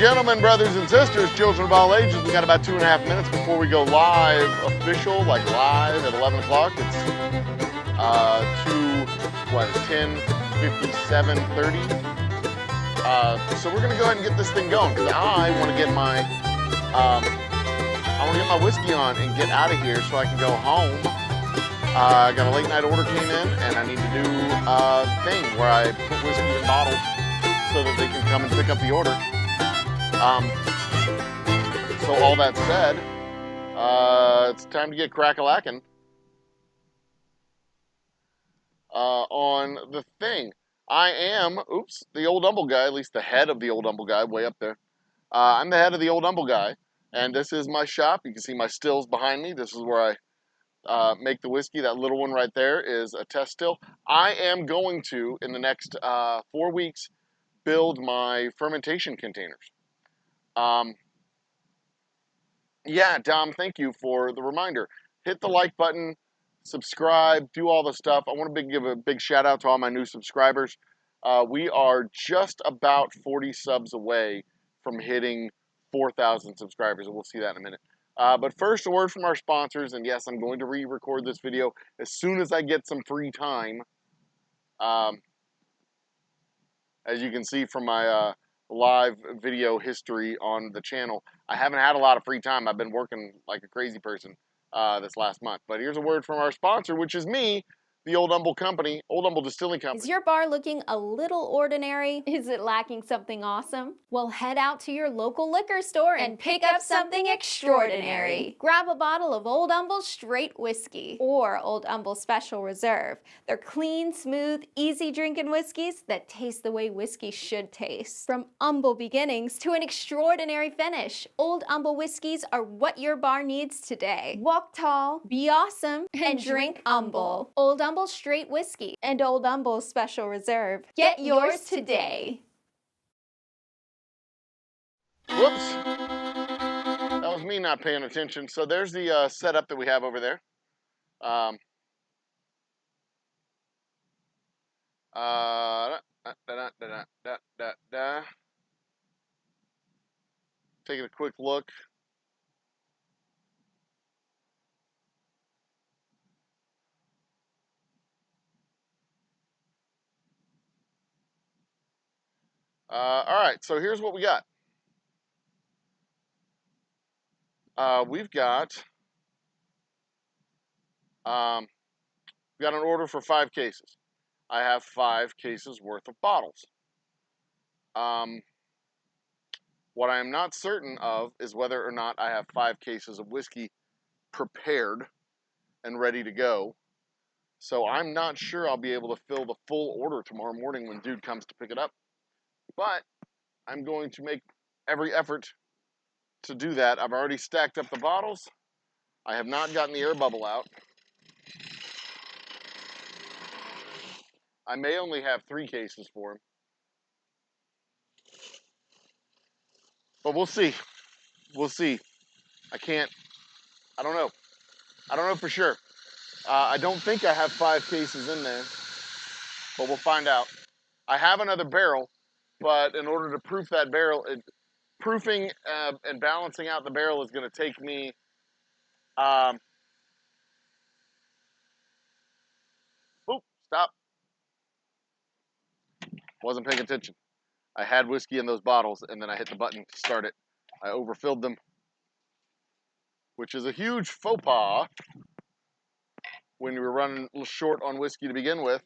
gentlemen, brothers and sisters, children of all ages, we got about 2.5 minutes before we go live, official, like live at 11 o'clock. It's 10:57:30. So we're gonna go ahead and get this thing going because I want to get my whiskey on and get out of here so I can go home. I got a late night order came in and I need to do a thing where I put whiskey in bottles so that they can come and pick up the order. So all that said, it's time to get crack-a-lackin' on the thing. I am, the Old Humble guy, at least the head of the Old Humble guy, way up there. I'm the head of the Old Humble guy, and this is my shop. You can see my stills behind me. This is where I make the whiskey. That little one right there is a test still. I am going to, in the next 4 weeks, build my fermentation containers. Yeah, Dom, thank you for the reminder. Hit the like button, subscribe, do all the stuff. I want to give a big shout out to all my new subscribers. We are just about 40 subs away from hitting 4,000 subscribers, and we'll see that in a minute. But first, a word from our sponsors, and yes, I'm going to re-record this video as soon as I get some free time. As you can see from my live video history on the channel, I haven't had a lot of free time. I've been working like a crazy person this last month. But here's a word from our sponsor, which is me, the Old Humble Company, Old Humble Distilling Company. Is your bar looking a little ordinary? Is it lacking something awesome? Well, head out to your local liquor store and pick up something extraordinary. Grab a bottle of Old Humble Straight Whiskey or Old Humble Special Reserve. They're clean, smooth, easy drinking whiskeys that taste the way whiskey should taste. From humble beginnings to an extraordinary finish, Old Humble whiskeys are what your bar needs today. Walk tall, be awesome, and drink humble. Old Humble Straight Whiskey and Old Humble Special Reserve. Get yours today. Whoops. That was me not paying attention. So there's the setup that we have over there. Taking a quick look. All right, so here's what we got. We've got an order for 5 cases. I have 5 cases worth of bottles. What I am not certain of is whether or not I have 5 cases of whiskey prepared and ready to go. So I'm not sure I'll be able to fill the full order tomorrow morning when dude comes to pick it up. But I'm going to make every effort to do that. I've already stacked up the bottles. I have not gotten the air bubble out. I may only have 3 cases for him. But we'll see. We'll see. I don't know. I don't know for sure. I don't think I have 5 cases in there, but we'll find out. I have another barrel, but in order to proof that barrel, proofing and balancing out the barrel is going to take me stop. Wasn't paying attention. I had whiskey in those bottles, and then I hit the button to start it. I overfilled them, which is a huge faux pas when you were running a little short on whiskey to begin with.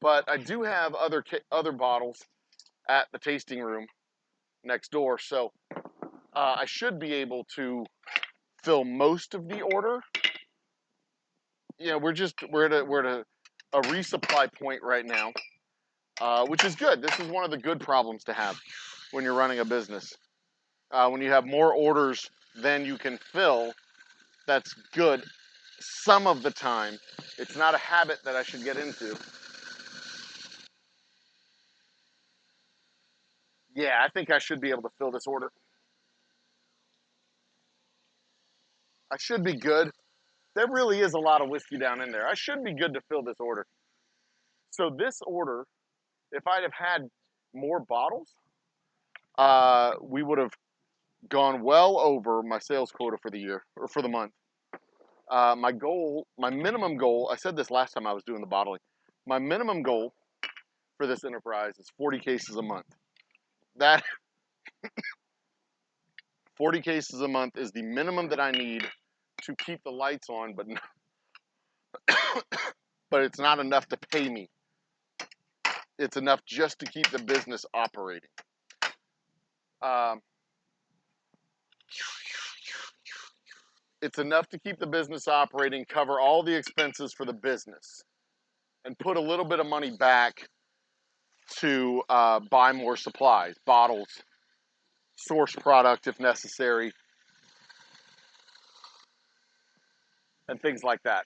But I do have other bottles at the tasting room next door, so I should be able to fill most of the order. You know, we're at a resupply point right now, which is good. This is one of the good problems to have when you're running a business. When you have more orders than you can fill, that's good. Some of the time, it's not a habit that I should get into. Yeah, I think I should be able to fill this order. I should be good. There really is a lot of whiskey down in there. I should be good to fill this order. So this order if I'd have had more bottles, we would have gone well over my sales quota for the year or for the month. My goal, my minimum goal, I said this last time I was doing the bottling. My minimum goal for this enterprise is 40 cases a month. That 40 cases a month is the minimum that I need to keep the lights on, but but it's not enough to pay me. It's enough just to keep the business operating. It's enough to keep the business operating, cover all the expenses for the business, and put a little bit of money back to buy more supplies, bottles, source product if necessary, and things like that.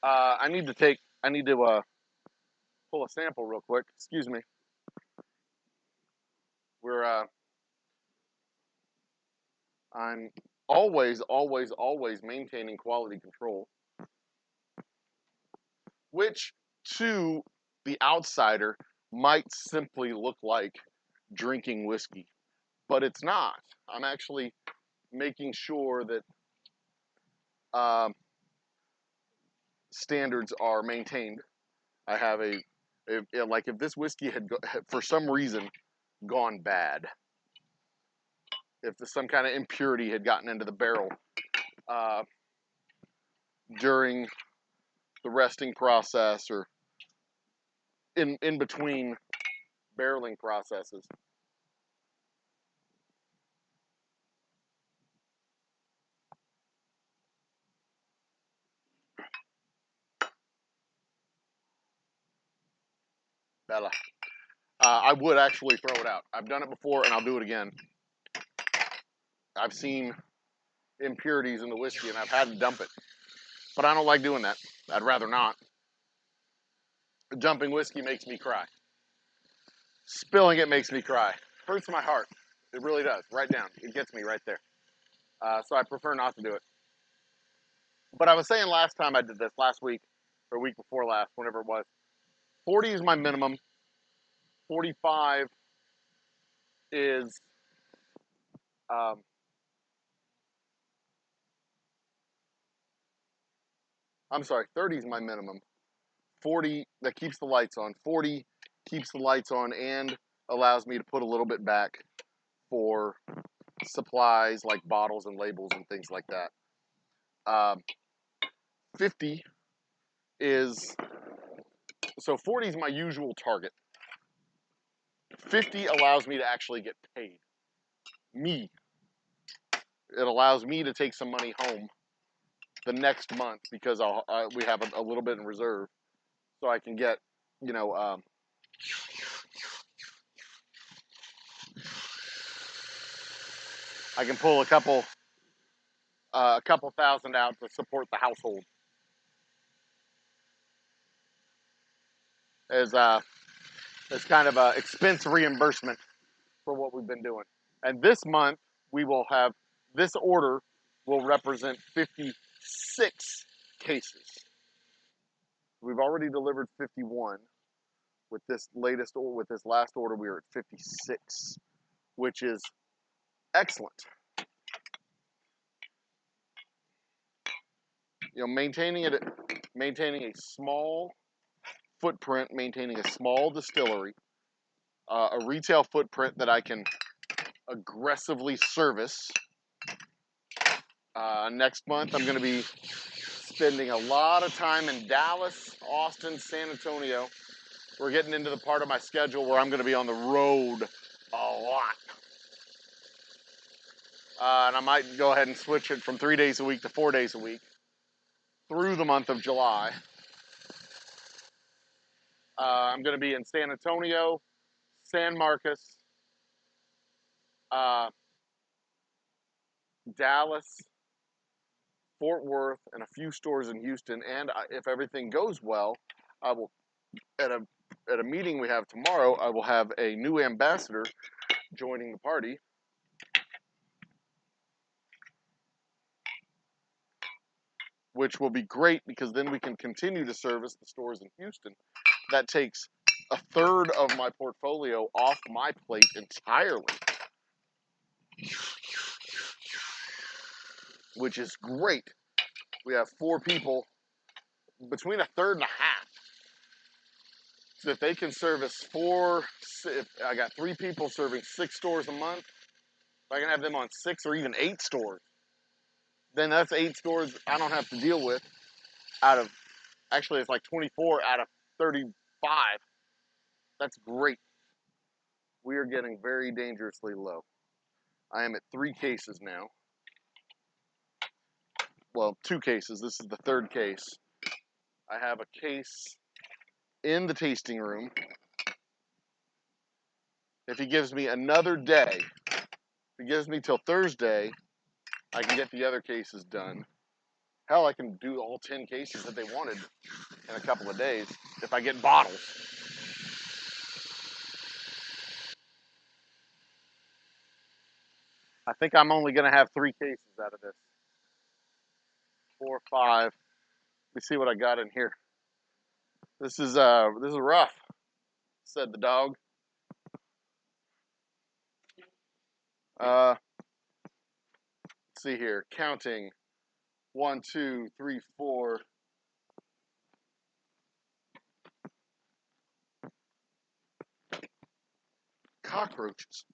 I need to pull a sample real quick. Excuse me. I'm always maintaining quality control, which to the outsider might simply look like drinking whiskey, but it's not. I'm actually making sure that standards are maintained. I have if this whiskey had for some reason gone bad, if some kind of impurity had gotten into the barrel during the resting process or in between barreling processes, Bella, I would actually throw it out. I've done it before and I'll do it again. I've seen impurities in the whiskey and I've had to dump it, but I don't like doing that. I'd rather not. Dumping whiskey makes me cry. Spilling it makes me cry. Hurts my heart. It really does. Right down. It gets me right there. So I prefer not to do it. But I was saying last time I did this, last week, or week before last, whenever it was, 40 is my minimum. 45 is, I'm sorry, 30 is my minimum. 40, that keeps the lights on. 40 keeps the lights on and allows me to put a little bit back for supplies like bottles and labels and things like that. 50 is, so 40 is my usual target. 50 allows me to actually get paid. Me. It allows me to take some money home the next month because we have a little bit in reserve, so I can get, I can pull a couple thousand out to support the household as kind of a expense reimbursement for what we've been doing. And this month we will have, this order will represent 56 cases. We've already delivered 51. With this last order, we are at 56, which is excellent. Maintaining a small footprint, maintaining a small distillery, a retail footprint that I can aggressively service. Next month, I'm going to be spending a lot of time in Dallas, Austin, San Antonio. We're getting into the part of my schedule where I'm going to be on the road a lot. And I might go ahead and switch it from 3 days a week to 4 days a week through the month of July. I'm going to be in San Antonio, San Marcos, Dallas, Fort Worth, and a few stores in Houston. And if everything goes well, I will, at a meeting we have tomorrow, I will have a new ambassador joining the party. Which will be great because then we can continue to service the stores in Houston that takes a third of my portfolio off my plate entirely, which is great. We have 4 people, between a third and a half. So if they can service 4, if I got 3 people serving 6 stores a month, if I can have them on 6 or even 8 stores, then that's 8 stores I don't have to deal with out of, actually it's like 24 out of 35. That's great. We are getting very dangerously low. I am at 3 cases now. Well, 2 cases. This is the 3rd case. I have a case in the tasting room. If he gives me another day, if he gives me till Thursday, I can get the other cases done. Hell, I can do all 10 cases that they wanted in a couple of days if I get bottles. I think I'm only going to have 3 cases out of this. 4, 5. Let me see what I got in here. This is rough, said the dog. Let's see here. Counting. 1, 2, 3, 4. Cockroaches.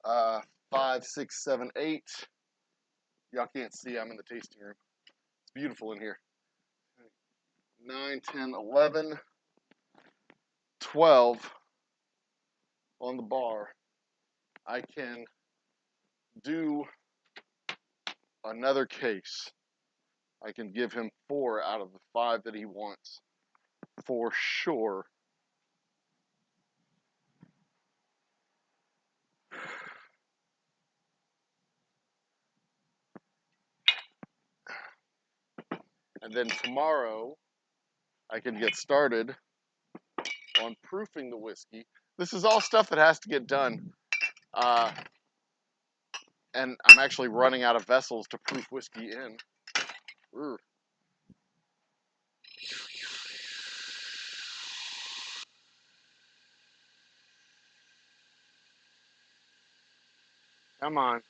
5, 6, 7, 8. Y'all can't see. I'm in the tasting room. It's beautiful in here. 9, 10, 11, 12 on the bar. I can do another case. I can give him 4 out of the 5 that he wants for sure. And then tomorrow I can get started on proofing the whiskey. This is all stuff that has to get done. And I'm actually running out of vessels to proof whiskey in. Ooh. Come on.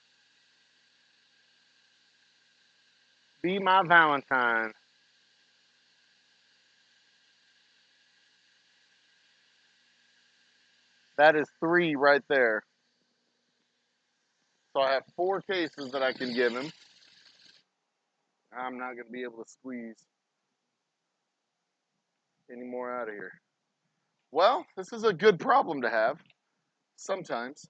Be my Valentine. That is 3 right there. So I have 4 cases that I can give him. I'm not going to be able to squeeze any more out of here. Well, this is a good problem to have. Sometimes.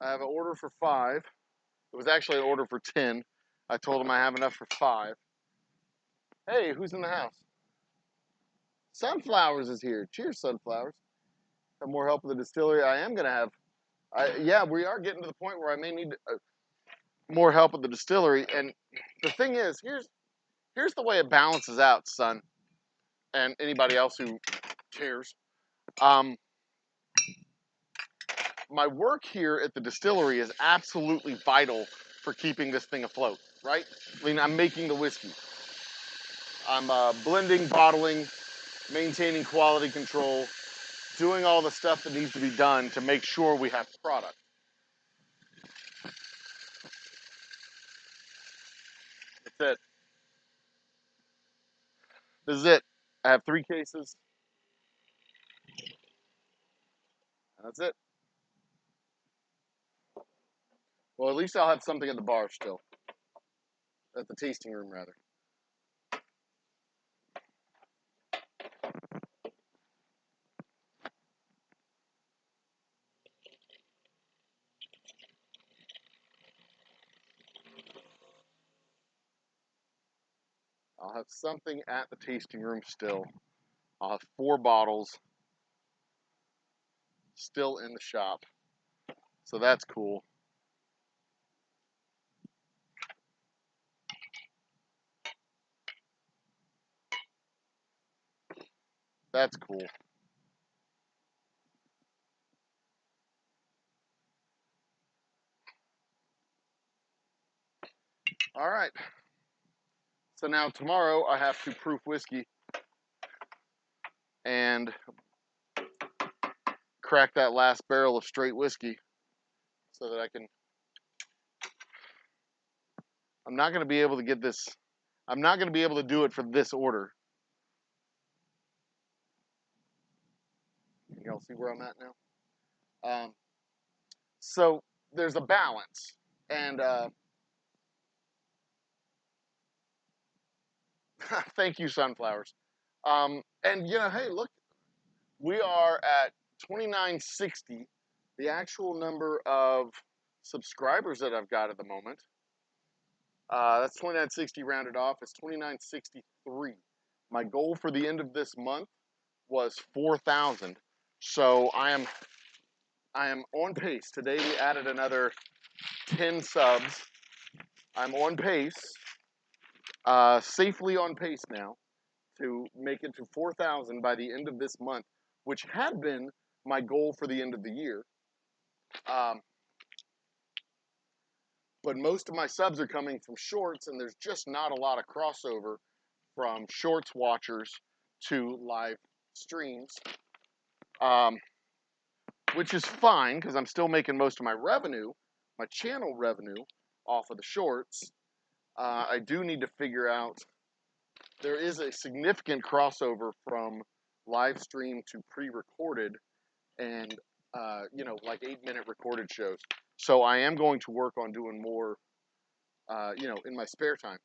I have an order for 5. It was actually an order for 10. I told him I have enough for 5. Hey, who's in the house? Sunflowers is here. Cheers, Sunflowers. Have more help with the distillery. I am going to have. Yeah, we are getting to the point where I may need more help with the distillery. And the thing is, here's the way it balances out, son, and anybody else who cares. My work here at the distillery is absolutely vital for keeping this thing afloat, right? I mean, I'm making the whiskey. I'm blending, bottling, maintaining quality control, doing all the stuff that needs to be done to make sure we have product. That's it. This is it. I have 3 cases. That's it. Well, at least I'll have something at the bar still. At the tasting room, rather. I'll have something at the tasting room still. I'll have 4 bottles still in the shop. So that's cool. That's cool. All right. So now tomorrow I have to proof whiskey and crack that last barrel of straight whiskey so that I can. I'm not going to be able to get this. I'm not going to be able to do it for this order. Y'all see where I'm at now? So there's a balance, and thank you, sunflowers. And you know, hey, look, we are at 2960. The actual number of subscribers that I've got at the moment. That's 2960 rounded off. It's 2963. My goal for the end of this month was 4,000. So I am on pace. Today we added another 10 subs. I'm on pace, safely on pace now, to make it to 4,000 by the end of this month, which had been my goal for the end of the year. But most of my subs are coming from shorts, and there's just not a lot of crossover from shorts watchers to live streams, which is fine because I'm still making most of my revenue, my channel revenue, off of the shorts. I do need to figure out, there is a significant crossover from live stream to pre-recorded and, you know, like 8-minute recorded shows. So I am going to work on doing more, you know, in my spare time,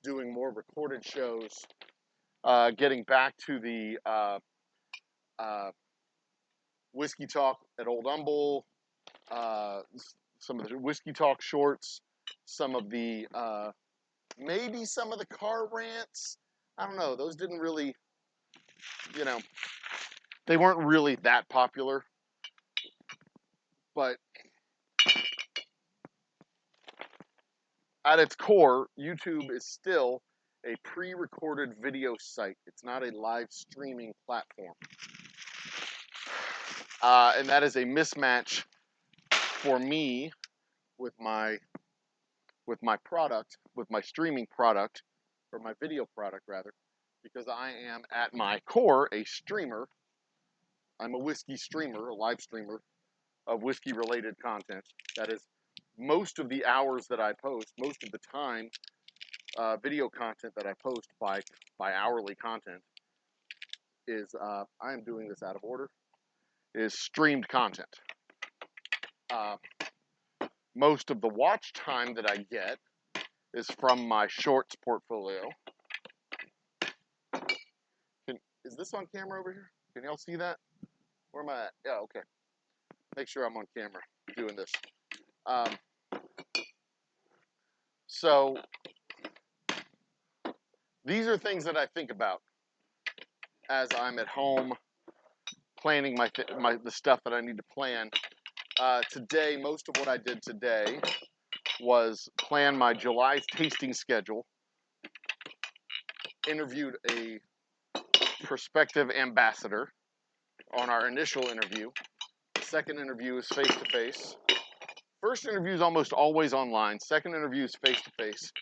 doing more recorded shows, getting back to the whiskey talk at Old Humble, some of the whiskey talk shorts, some of the, maybe some of the car rants. I don't know. Those didn't really, you know, they weren't really that popular. But at its core, YouTube is still a pre-recorded video site. It's not a live streaming platform. And that is a mismatch for me with my product, with my streaming product, or my video product rather, because I am at my core a streamer. I'm a whiskey streamer, a live streamer of whiskey related content. That is most of the hours that I post, most of the time, video content that I post by hourly content is, I am doing this out of order, is streamed content. Most of the watch time that I get is from my shorts portfolio. Is this on camera over here? Can y'all see that? Where am I at? Yeah, okay. Make sure I'm on camera doing this. So these are things that I think about as I'm at home planning the stuff that I need to plan. Today, most of what I did today was plan my July tasting schedule, interviewed a prospective ambassador on our initial interview. The second interview is face-to-face. First interview is almost always online. Second interview is face-to-face,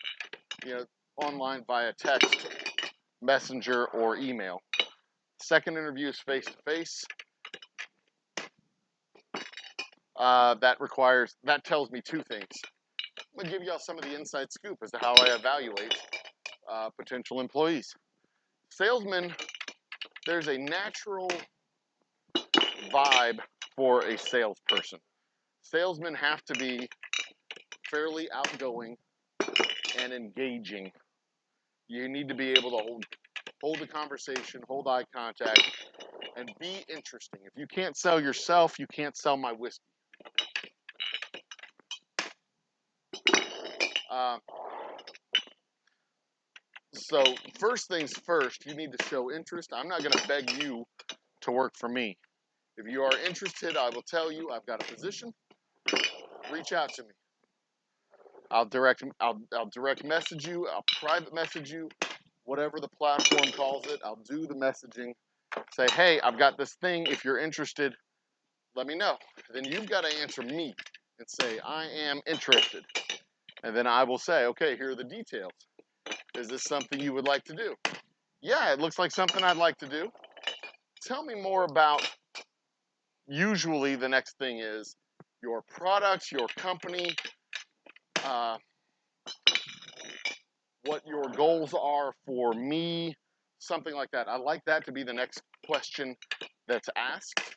you know, online via text, messenger, or email. Second interview is face-to-face. That tells me two things. I'm gonna give y'all some of the inside scoop as to how I evaluate potential employees. Salesmen, there's a natural vibe for a salesperson. Salesmen have to be fairly outgoing and engaging. You need to be able to hold the conversation, hold eye contact, and be interesting. If you can't sell yourself, you can't sell my whiskey. So first things first, you need to show interest. I'm not going to beg you to work for me. If you are interested, I will tell you I've got a position. Reach out to me. I'll direct message you. I'll private message you. Whatever the platform calls it, I'll do the messaging. Say, hey, I've got this thing. If you're interested, let me know. Then you've got to answer me and say, I am interested. And then I will say, okay, here are the details. Is this something you would like to do? Yeah, it looks like something I'd like to do. Tell me more about, usually the next thing is your products, your company, uh, what your goals are for me, something like that. I like that to be the next question that's asked,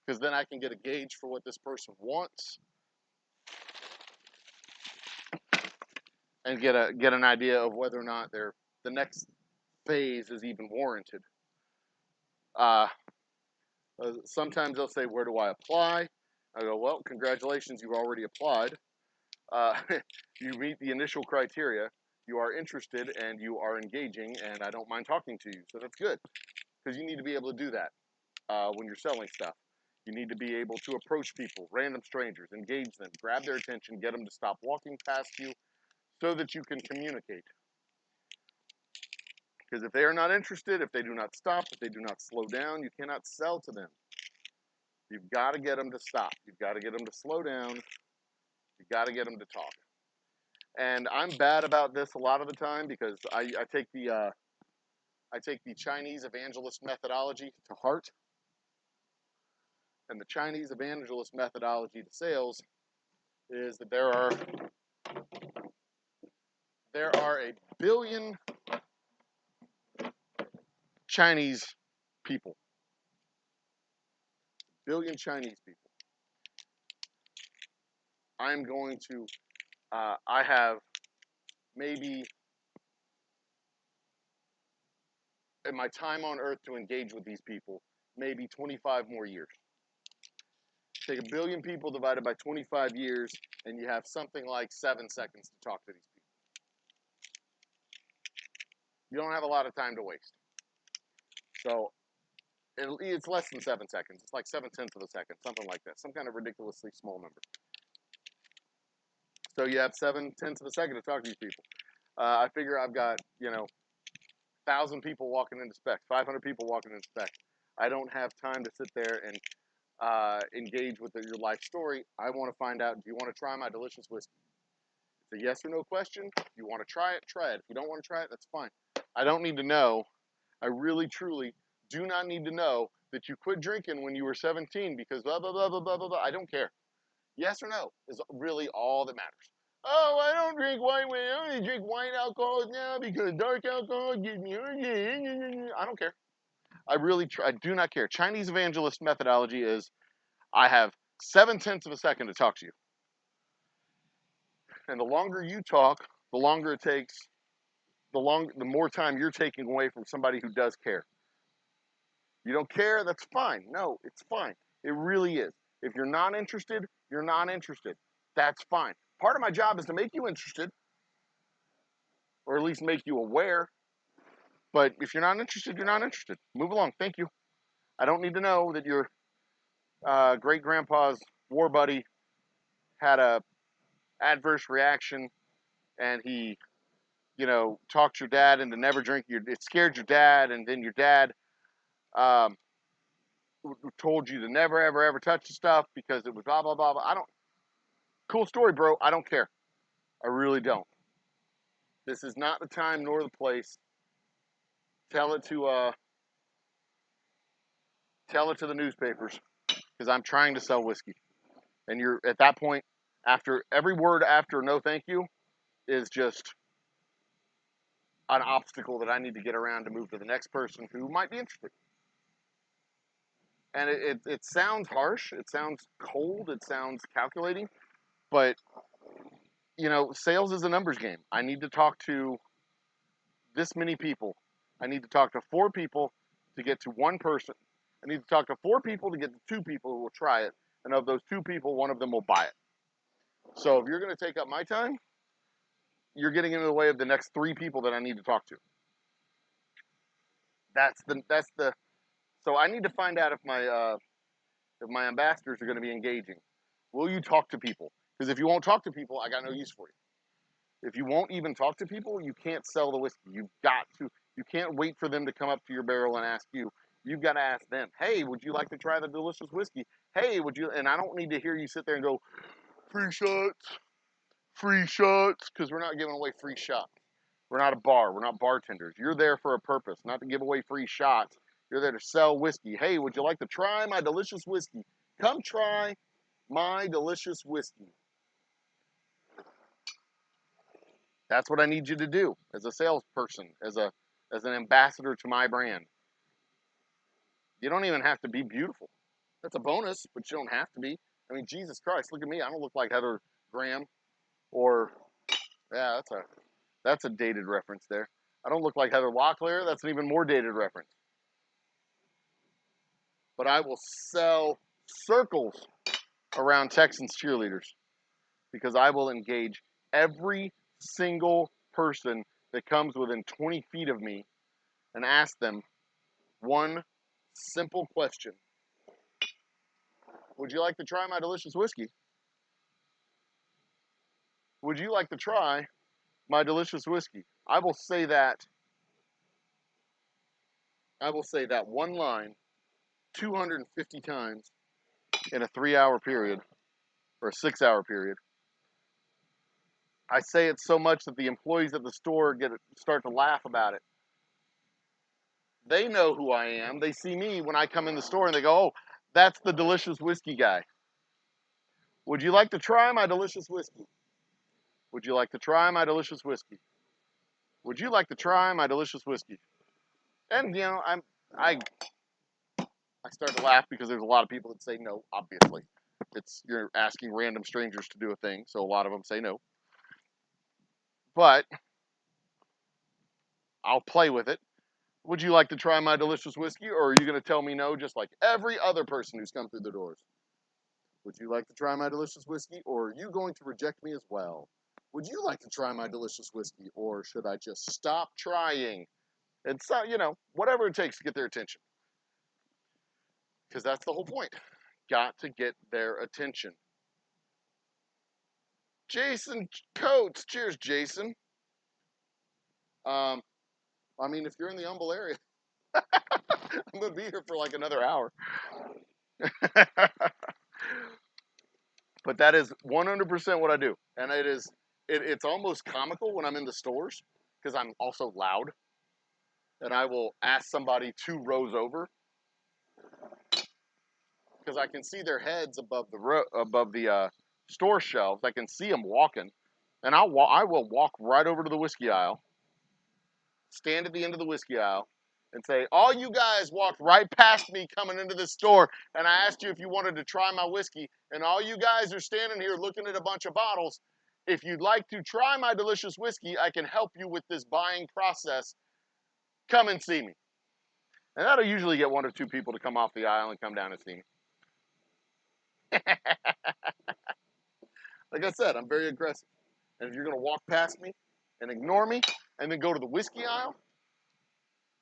because then I can get a gauge for what this person wants and get an idea of whether or not the next phase is even warranted. Sometimes they'll say, "Where do I apply?" I go, "Well, congratulations, you've already applied. You meet the initial criteria. You are interested and you are engaging, and I don't mind talking to you. So that's good, because you need to be able to do that when you're selling stuff. You need to be able to approach people, random strangers, engage them, grab their attention, get them to stop walking past you so that you can communicate. Because if they are not interested, if they do not stop, if they do not slow down, you cannot sell to them. You've got to get them to stop. You've got to get them to slow down. You've got to get them to talk. And I'm bad about this a lot of the time because I take the Chinese evangelist methodology to heart. And the Chinese evangelist methodology to sales is that there are a billion Chinese people. Billion Chinese people. I'm going to, I have maybe in my time on earth to engage with these people, maybe 25 more years. Take a billion people divided by 25 years, and you have something like 7 seconds to talk to these people. You don't have a lot of time to waste. So it's less than 7 seconds. It's like 7/10 of a second, something like that. Some kind of ridiculously small number. So you have 7/10 of a second to talk to these people. I figure I've got, 1,000 people walking into Spec, 500 people walking into Spec. I don't have time to sit there and engage with your life story. I want to find out, do you want to try my delicious whiskey? It's a yes or no question. If you want to try it, try it. If you don't want to try it, that's fine. I don't need to know. I really, truly do not need to know that you quit drinking when you were 17 because blah, blah, blah, blah, blah, blah, blah. I don't care. Yes or no is really all that matters. Oh, I don't drink white wine. I only drink white alcohol now because dark alcohol gives me. I don't care. I do not care. Chinese evangelist methodology is I have 7/10 of a second to talk to you. And the longer you talk, the longer it takes, the more time you're taking away from somebody who does care. You don't care, that's fine. No, it's fine. It really is. If you're not interested, you're not interested. That's fine. Part of my job is to make you interested, or at least make you aware. But if you're not interested, you're not interested. Move along. Thank you. I don't need to know that your great grandpa's war buddy had a adverse reaction and he, talked your dad into never drinking. It scared your dad, and then your dad um, told you to never, ever, ever touch the stuff because it was blah, blah, blah, blah. Cool story, bro. I don't care. I really don't. This is not the time nor the place. Tell it to the newspapers because I'm trying to sell whiskey. And you're at that point, after every word after no thank you is just an obstacle that I need to get around to move to the next person who might be interested. And it sounds harsh, it sounds cold, it sounds calculating, but sales is a numbers game. I need to talk to this many people. I need to talk to 4 people to get to 1 person. I need to talk to 4 people to get to 2 people who will try it. And of those 2 people, 1 of them will buy it. So if you're going to take up my time, you're getting in the way of the next 3 people that I need to talk to. So I need to find out if my ambassadors are going to be engaging. Will you talk to people? Because if you won't talk to people, I got no use for you. If you won't even talk to people, you can't sell the whiskey. You've got to. You can't wait for them to come up to your barrel and ask you. You've got to ask them, hey, would you like to try the delicious whiskey? Hey, would you? And I don't need to hear you sit there and go, free shots, free shots, because we're not giving away free shots. We're not a bar. We're not bartenders. You're there for a purpose, not to give away free shots. You're there to sell whiskey. Hey, would you like to try my delicious whiskey? Come try my delicious whiskey. That's what I need you to do as a salesperson, as an ambassador to my brand. You don't even have to be beautiful. That's a bonus, but you don't have to be. I mean, Jesus Christ, look at me. I don't look like Heather Graham or, yeah, that's a dated reference there. I don't look like Heather Locklear. That's an even more dated reference. But I will sell circles around Texans cheerleaders because I will engage every single person that comes within 20 feet of me and ask them one simple question. Would you like to try my delicious whiskey? Would you like to try my delicious whiskey? I will say that one line 250 times in a 3-hour period or a 6-hour period. I say it so much that the employees at the store start to laugh about it. They know who I am. They see me when I come in the store and they go, oh, that's the delicious whiskey guy. Would you like to try my delicious whiskey? Would you like to try my delicious whiskey? Would you like to try my delicious whiskey? And you know, I start to laugh because there's a lot of people that say no, obviously. You're asking random strangers to do a thing, so a lot of them say no. But I'll play with it. Would you like to try my delicious whiskey, or are you going to tell me no just like every other person who's come through the doors? Would you like to try my delicious whiskey, or are you going to reject me as well? Would you like to try my delicious whiskey, or should I just stop trying? And so, you know, whatever it takes to get their attention. Because that's the whole point. Got to get their attention. Jason Coates. Cheers, Jason. I mean, if you're in the Humble area, I'm going to be here for like another hour. But that is 100% what I do. And it's almost comical when I'm in the stores because I'm also loud. And I will ask somebody 2 rows over because I can see their heads above the store shelves. I can see them walking. And I will walk right over to the whiskey aisle, stand at the end of the whiskey aisle, and say, all you guys walked right past me coming into this store, and I asked you if you wanted to try my whiskey, and all you guys are standing here looking at a bunch of bottles. If you'd like to try my delicious whiskey, I can help you with this buying process. Come and see me. And that'll usually get 1 or 2 people to come off the aisle and come down and see me. Like I said, I'm very aggressive. And if you're going to walk past me and ignore me and then go to the whiskey aisle,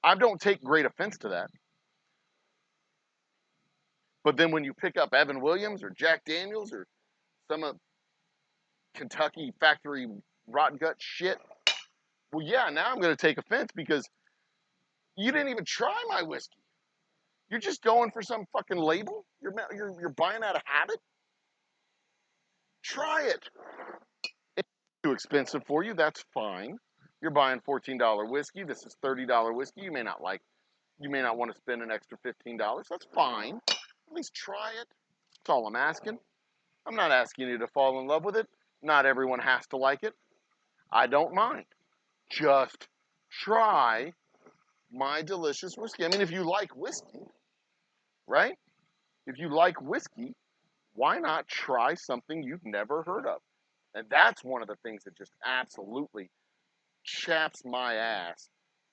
I don't take great offense to that. But then when you pick up Evan Williams or Jack Daniels or some of Kentucky factory rotten gut shit, well, yeah, now I'm going to take offense because you didn't even try my whiskey. You're just going for some fucking label? You're buying out of habit? Try it. It's too expensive for you. That's fine. You're buying $14 whiskey. This is $30 whiskey. You may not want to spend an extra $15. That's fine. At least try it. That's all I'm asking. I'm not asking you to fall in love with it. Not everyone has to like it. I don't mind. Just try my delicious whiskey. I mean, if you like whiskey, right? If you like whiskey, why not try something you've never heard of? And that's one of the things that just absolutely chaps my ass.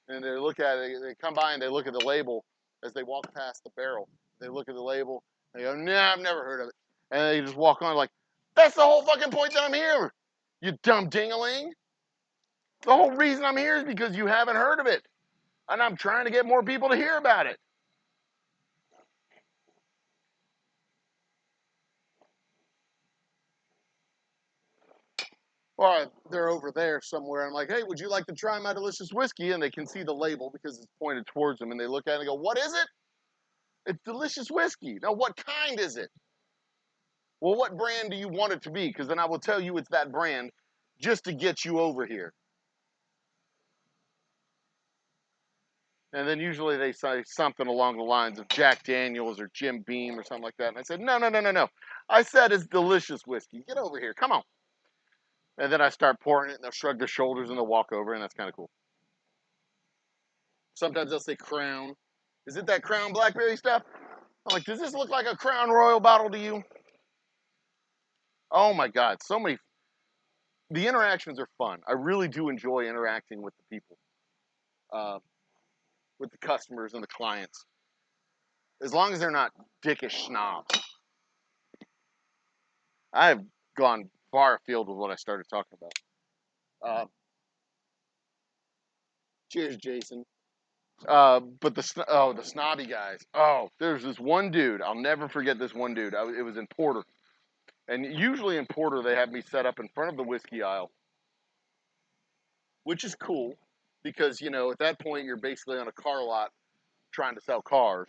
And they look at it, they come by and they look at the label as they walk past the barrel. They look at the label, they go, nah, I've never heard of it. And they just walk on like, that's the whole fucking point that I'm here, you dumb ding-a-ling. The whole reason I'm here is because you haven't heard of it. And I'm trying to get more people to hear about it. Or they're over there somewhere. I'm like, hey, would you like to try my delicious whiskey? And they can see the label because it's pointed towards them. And they look at it and go, what is it? It's delicious whiskey. Now, what kind is it? Well, what brand do you want it to be? Because then I will tell you it's that brand. just to get you over here. And then usually they say something along the lines of Jack Daniels or Jim Beam or something like that. And I said, no, no, no, no, no. I said it's delicious whiskey. Get over here. Come on. And then I start pouring it, and they'll shrug their shoulders, and they'll walk over, and that's kind of cool. Sometimes they'll say Crown. Is it that Crown Blackberry stuff? I'm like, does this look like a Crown Royal bottle to you? Oh, my God. So many. The interactions are fun. I really do enjoy interacting with the people, with the customers and the clients. As long as they're not dickish snobs. I've gone far afield with what I started talking about. Cheers, Jason. But the snobby guys. Oh, there's this one dude. I'll never forget this one dude. It was in Porter, and usually in Porter they have me set up in front of the whiskey aisle, which is cool because at that point you're basically on a car lot trying to sell cars,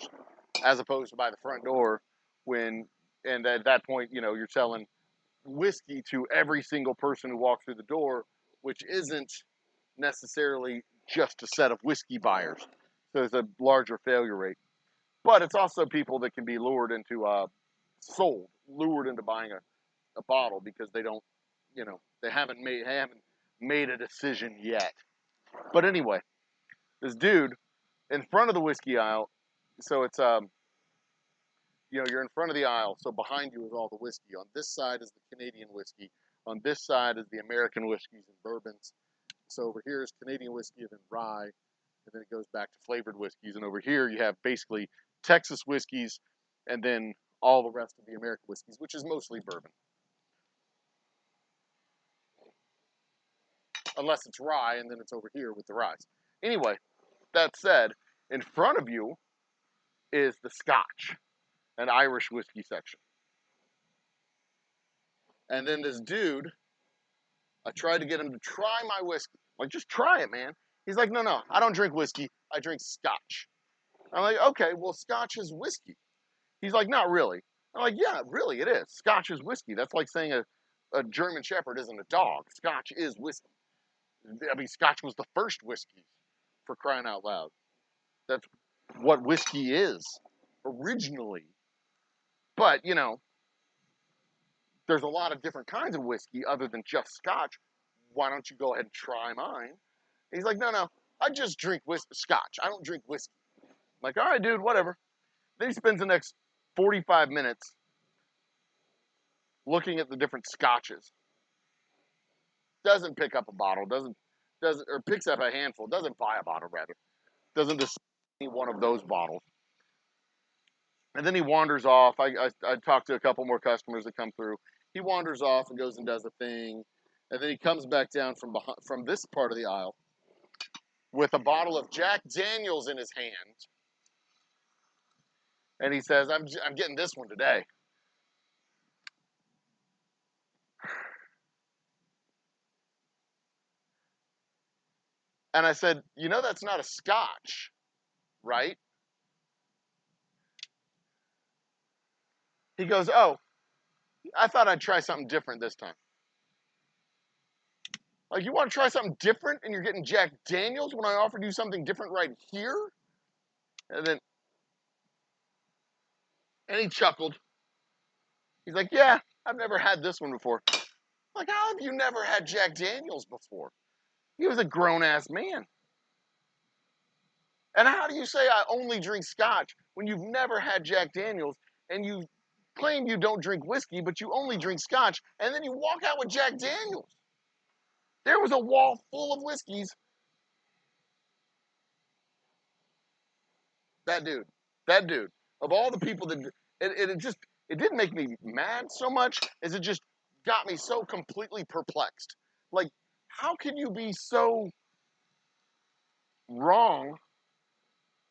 as opposed to by the front door and at that point you're selling whiskey to every single person who walks through the door, which isn't necessarily just a set of whiskey buyers. So there's a larger failure rate. But it's also people that can be lured into lured into buying a bottle because they don't, they haven't made a decision yet. But anyway, this dude in front of the whiskey aisle, so it's you're in front of the aisle, so behind you is all the whiskey. On this side is the Canadian whiskey. On this side is the American whiskeys and bourbons. So over here is Canadian whiskey and then rye, and then it goes back to flavored whiskeys. And over here you have basically Texas whiskeys and then all the rest of the American whiskeys, which is mostly bourbon. Unless it's rye, and then it's over here with the rye. Anyway, that said, in front of you is the Scotch and Irish whiskey section. And then this dude, I tried to get him to try my whiskey. Like, just try it, man. He's like, no, no, I don't drink whiskey. I drink Scotch. I'm like, okay, well, Scotch is whiskey. He's like, not really. I'm like, yeah, really, it is. Scotch is whiskey. That's like saying a German Shepherd isn't a dog. Scotch is whiskey. I mean, Scotch was the first whiskey, for crying out loud. That's what whiskey is originally. But, there's a lot of different kinds of whiskey other than just Scotch. Why don't you go ahead and try mine? He's like, no, no, I just drink Scotch. I don't drink whiskey. I'm like, all right, dude, whatever. Then he spends the next 45 minutes looking at the different Scotches. Doesn't pick up a bottle, or picks up a handful, doesn't buy a bottle, rather. Doesn't decide any one of those bottles. And then he wanders off. I talked to a couple more customers that come through. He wanders off and goes and does a thing. And then he comes back down from this part of the aisle with a bottle of Jack Daniels in his hand. And he says, I'm getting this one today. And I said, that's not a Scotch, right? He goes, oh, I thought I'd try something different this time. Like, you want to try something different and you're getting Jack Daniels when I offered you something different right here? And he chuckled. He's like, yeah, I've never had this one before. I'm like, how have you never had Jack Daniels before? He was a grown-ass man. And how do you say I only drink Scotch when you've never had Jack Daniels and you claim you don't drink whiskey, but you only drink Scotch, and then you walk out with Jack Daniels? There was a wall full of whiskeys. That dude, of all the people that, it didn't make me mad so much as it just got me so completely perplexed. Like, how can you be so wrong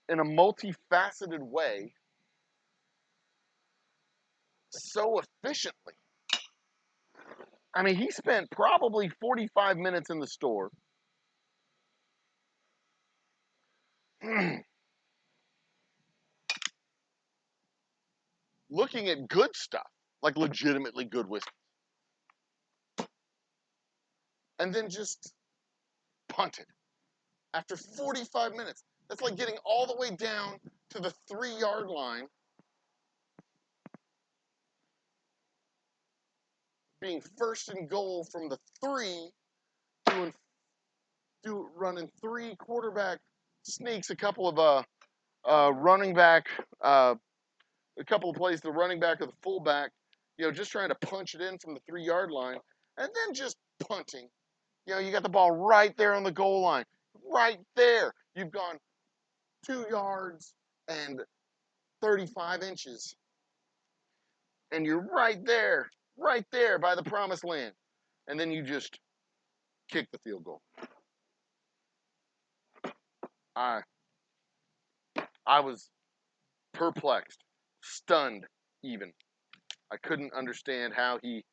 in a multifaceted way so efficiently? I mean, he spent probably 45 minutes in the store looking at good stuff, like legitimately good whiskey. and then just punted after 45 minutes. That's like getting all the way down to the 3-yard line, being first and goal from the 3, running 3 quarterback sneaks, a couple of running back, a couple of plays, the running back or the fullback, just trying to punch it in from the 3-yard line, and then just punting. You got the ball right there on the goal line, right there. You've gone 2 yards and 35 inches, and you're right there by the promised land, and then you just kick the field goal. I was perplexed, stunned even. I couldn't understand how he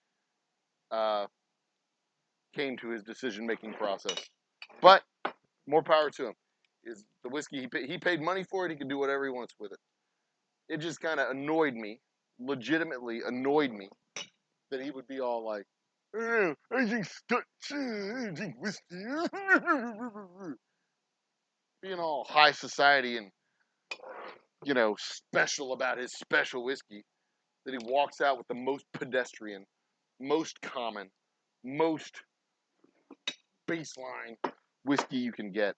came to his decision-making process. But more power to him. Is the whiskey, he paid money for it, he can do whatever he wants with it. It just kind of annoyed me, legitimately annoyed me, that he would be all like, oh, I drink whiskey. Being all high society and, special about his special whiskey, that he walks out with the most pedestrian, most common, most baseline whiskey you can get.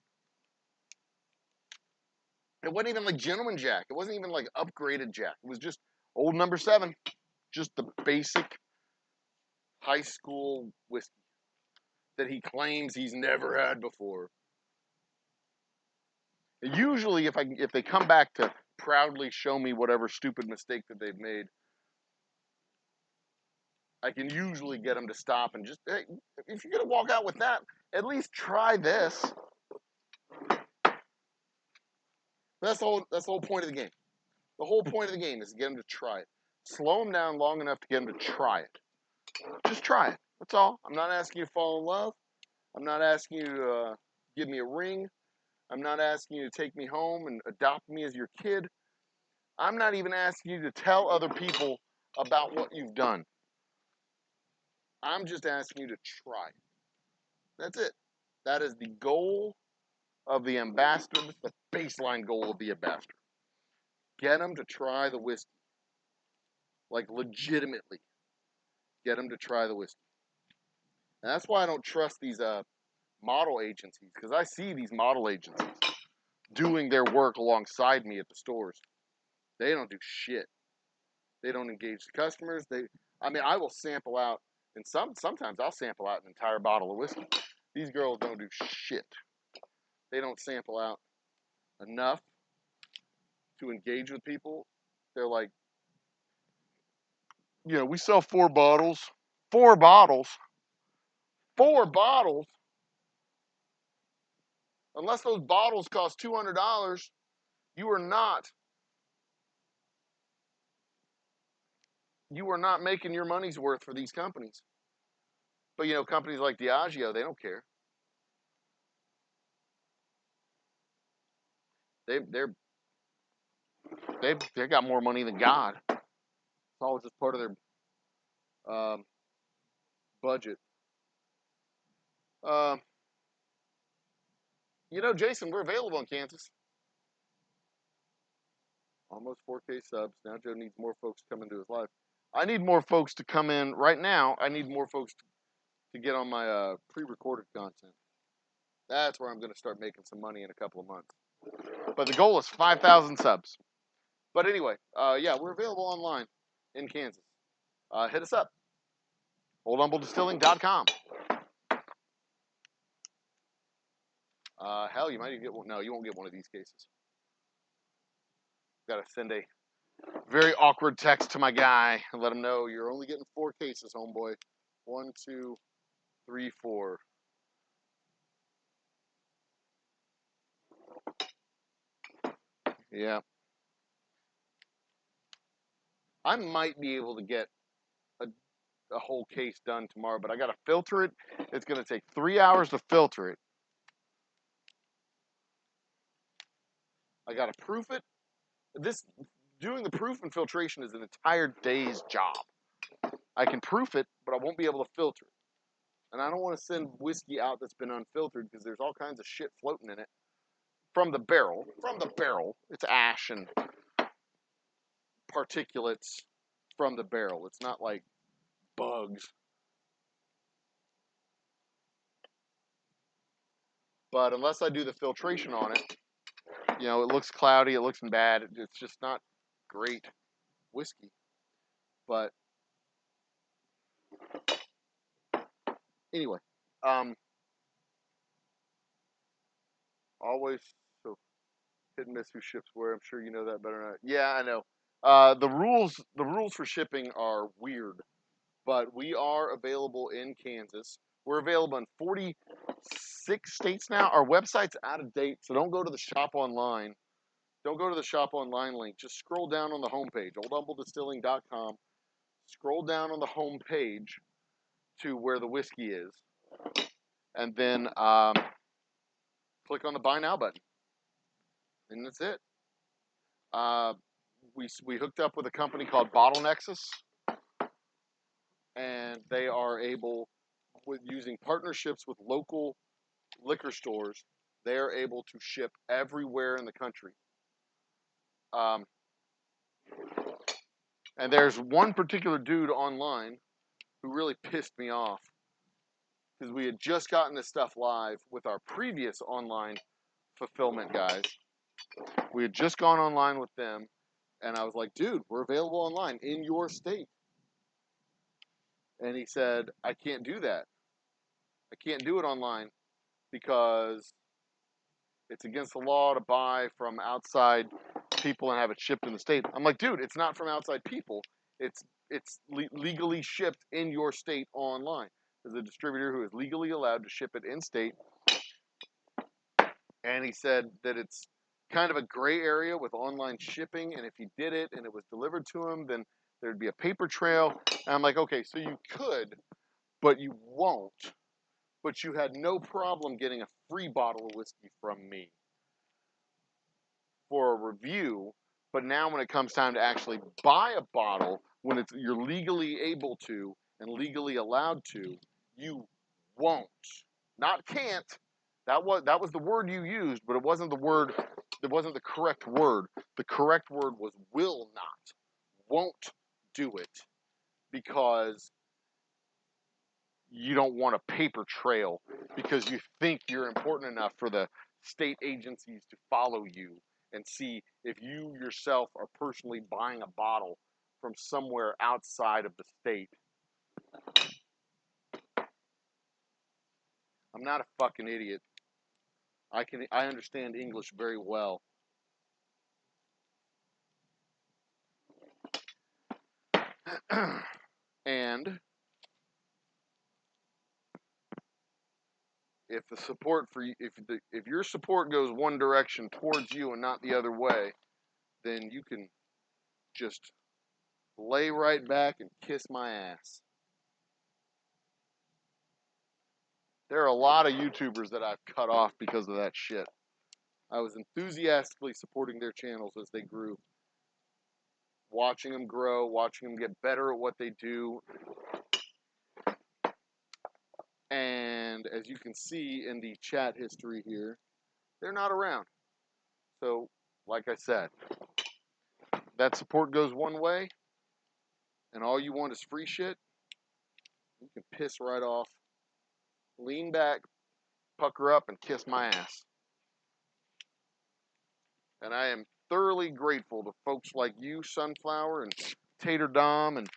It wasn't even like Gentleman Jack. It wasn't even like upgraded Jack. It was just Old Number 7. Just the basic high school whiskey that he claims he's never had before. And usually, if they come back to proudly show me whatever stupid mistake that they've made, I can usually get them to stop and just, hey, if you're gonna walk out with that, at least try this. That's the whole point of the game. The whole point of the game is to get them to try it. Slow them down long enough to get them to try it. Just try it. That's all. I'm not asking you to fall in love. I'm not asking you to give me a ring. I'm not asking you to take me home and adopt me as your kid. I'm not even asking you to tell other people about what you've done. I'm just asking you to try it. That's it. That is the goal of the ambassador. That's the baseline goal of the ambassador. Get them to try the whiskey. Like, legitimately. Get them to try the whiskey. And that's why I don't trust these model agencies, because I see these model agencies doing their work alongside me at the stores. They don't do shit. They don't engage the customers. I will sample out, and sometimes I'll sample out an entire bottle of whiskey. These girls don't do shit. They don't sample out enough to engage with people. They're like, we sell 4 bottles. 4 bottles? 4 bottles? Unless those bottles cost $200, you are not making your money's worth for these companies. But companies like Diageo, they don't care. They've got more money than God. It's always just part of their budget. Jason, we're available in Kansas. Almost 4K subs. Now Joe needs more folks to come into his life. I need more folks to come in right now. I need more folks to get on my pre-recorded content. That's where I'm going to start making some money in a couple of months. But the goal is 5,000 subs. But anyway, we're available online in Kansas. Hit us up. oldhumblедistilling.com. Hell, you might even get one. No, you won't get one of these cases. Got to send a very awkward text to my guy and let him know you're only getting 4 cases, homeboy. 1, 2, 3, 4. Yeah. I might be able to get a whole case done tomorrow, but I got to filter it. It's going to take 3 hours to filter it. I got to proof it. Doing the proof and filtration is an entire day's job. I can proof it, but I won't be able to filter it And I don't want to send whiskey out that's been unfiltered because there's all kinds of shit floating in it from the barrel. From the barrel. It's ash and particulates from the barrel. It's not like bugs. But unless I do the filtration on it, you know, it looks cloudy, it looks bad. It's just not great whiskey. But anyway, always so hit and miss who ships where. I'm sure you know that better than I. Yeah, I know. The rules for shipping are weird, but we are available in Kansas. We're available in 46 states now. Our website's out of date, so don't go to the shop online. Don't go to the shop online link. Just scroll down on the homepage, oldhumbledistiling.com. Scroll down on the homepage to where the whiskey is, and then click on the Buy Now button, and that's it. We hooked up with a company called Bottle Nexus, and they are able, with using partnerships with local liquor stores, they are able to ship everywhere in the country. And there's one particular dude online who really pissed me off because we had just gotten this stuff live with our previous online fulfillment guys. We had just gone online with them, and I was like, dude, we're available online in your state. And he said, I can't do that. I can't do it online because it's against the law to buy from outside people and have it shipped in the state. I'm like, dude, it's not from outside people. It's legally shipped in your state online. There's a distributor who is legally allowed to ship it in state. And he said that it's kind of a gray area with online shipping, and if he did it and it was delivered to him, then there'd be a paper trail. And I'm like, okay, so you could, but you won't. But you had no problem getting a free bottle of whiskey from me for a review. But now when it comes time to actually buy a bottle, when you're legally able to and legally allowed to, you won't. Not can't. That was the word you used, but it wasn't the word. It wasn't the correct word. The correct word was will not. Won't do it because you don't want a paper trail because you think you're important enough for the state agencies to follow you and see if you yourself are personally buying a bottle from somewhere outside of the state. I'm not a fucking idiot. I understand English very well. And if the support for you, if your support goes one direction towards you and not the other way, then you can just lay right back and kiss my ass. There are a lot of YouTubers that I've cut off because of that shit. I was enthusiastically supporting their channels as they grew, watching them grow, watching them get better at what they do. And as you can see in the chat history here, they're not around. So, like I said, that support goes one way, and all you want is free shit, you can piss right off, lean back, pucker up, and kiss my ass. And I am thoroughly grateful to folks like you, Sunflower, and Tater Dom, and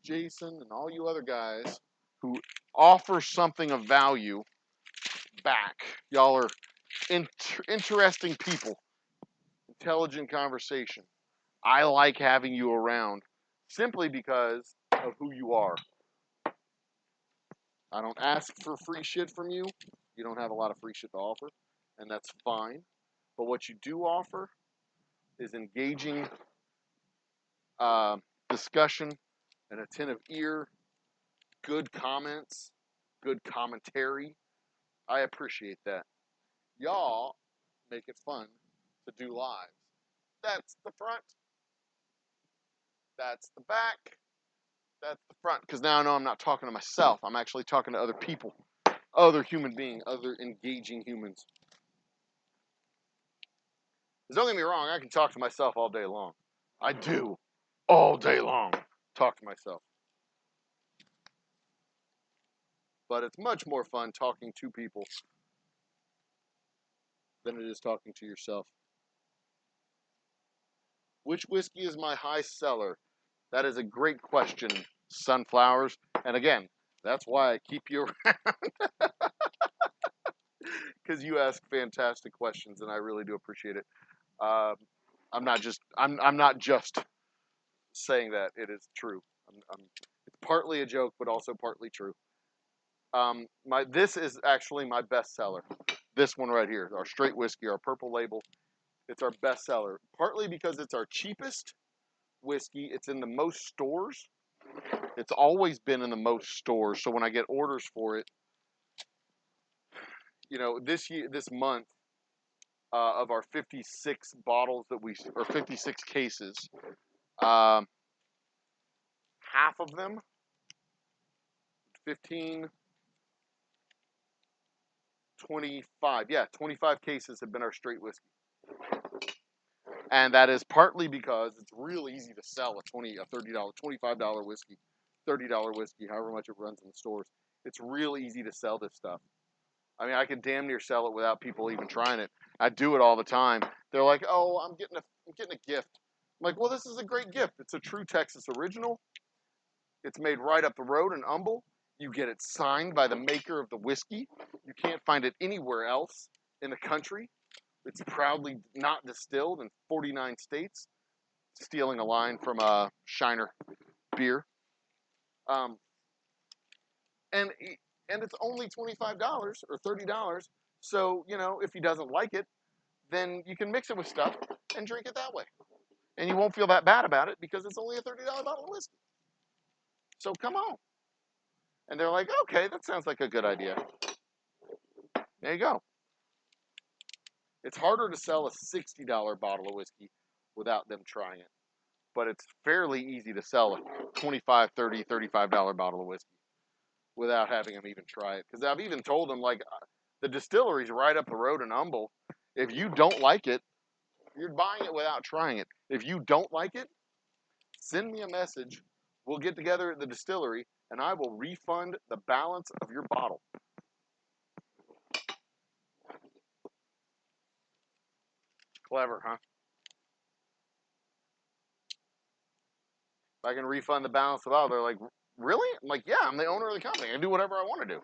Jason, and all you other guys who offer something of value back. Y'all are interesting people, intelligent conversation. I like having you around simply because of who you are. I don't ask for free shit from you. You don't have a lot of free shit to offer, and that's fine. But what you do offer is engaging discussion, an attentive ear, good comments, good commentary. I appreciate that. Y'all make it fun to do lives. That's the front. That's the back. That's the front, because now I know I'm not talking to myself. I'm actually talking to other people, other human beings, other engaging humans. Don't get me wrong, I can talk to myself all day long. I do, all day long, talk to myself. But it's much more fun talking to people than it is talking to yourself. Which whiskey is my high seller? That is a great question, Sunflowers. And again, that's why I keep you around, because you ask fantastic questions, and I really do appreciate it. I'm not just saying that. It is true. It's partly a joke, but also partly true. This is actually my best seller. This one right here, our straight whiskey, our purple label. It's our best seller, partly because it's our cheapest whiskey. It's in the most stores. It's always been in the most stores. So when I get orders for it, this month, of our 56 bottles or 56 cases, half of them, 15, 25, 25 cases have been our straight whiskey. And that is partly because it's real easy to sell a $30, $25 whiskey, $30 whiskey, however much it runs in the stores. It's real easy to sell this stuff. I mean, I can damn near sell it without people even trying it. I do it all the time. They're like, "Oh, I'm getting a gift." I'm like, "Well, this is a great gift. It's a true Texas original. It's made right up the road in Humble. You get it signed by the maker of the whiskey. You can't find it anywhere else in the country. It's proudly not distilled in 49 states." Stealing a line from Shiner Beer. And it's only $25 or $30. So, if he doesn't like it, then you can mix it with stuff and drink it that way. And you won't feel that bad about it because it's only a $30 bottle of whiskey. So come on. And they're like, "Okay, that sounds like a good idea." There you go. It's harder to sell a $60 bottle of whiskey without them trying it. But it's fairly easy to sell a $25, $30, $35 bottle of whiskey without having them even try it. Because I've even told them, like, the distillery's right up the road in Humble. If you don't like it, you're buying it without trying it. If you don't like it, send me a message. We'll get together at the distillery, and I will refund the balance of your bottle. Clever, huh? If I can refund the balance of the bottle, they're like, "Really?" I'm like, "Yeah, I'm the owner of the company. I can do whatever I want to do."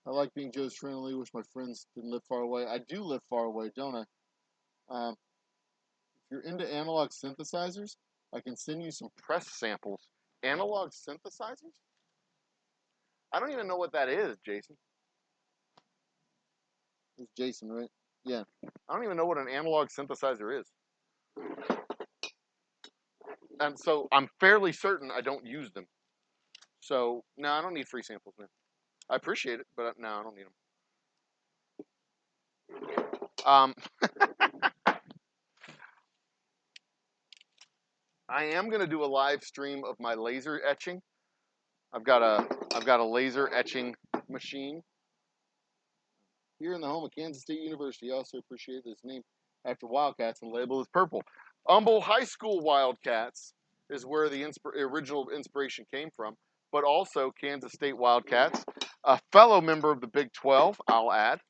I like being Joe's friendly. Wish my friends didn't live far away. I do live far away, don't I? If you're into analog synthesizers, I can send you some press samples. Analog synthesizers? I don't even know what that is, Jason. It's Jason, right? Yeah. I don't even know what an analog synthesizer is. And so I'm fairly certain I don't use them. So, no, I don't need free samples, man. I appreciate it, but no, I don't need them. I am gonna do a live stream of my laser etching. I've got a laser etching machine here in the home of Kansas State University. I also appreciate this name after Wildcats and label is purple. Humble High School Wildcats is where the original inspiration came from, but also Kansas State Wildcats, a fellow member of the Big 12, I'll add,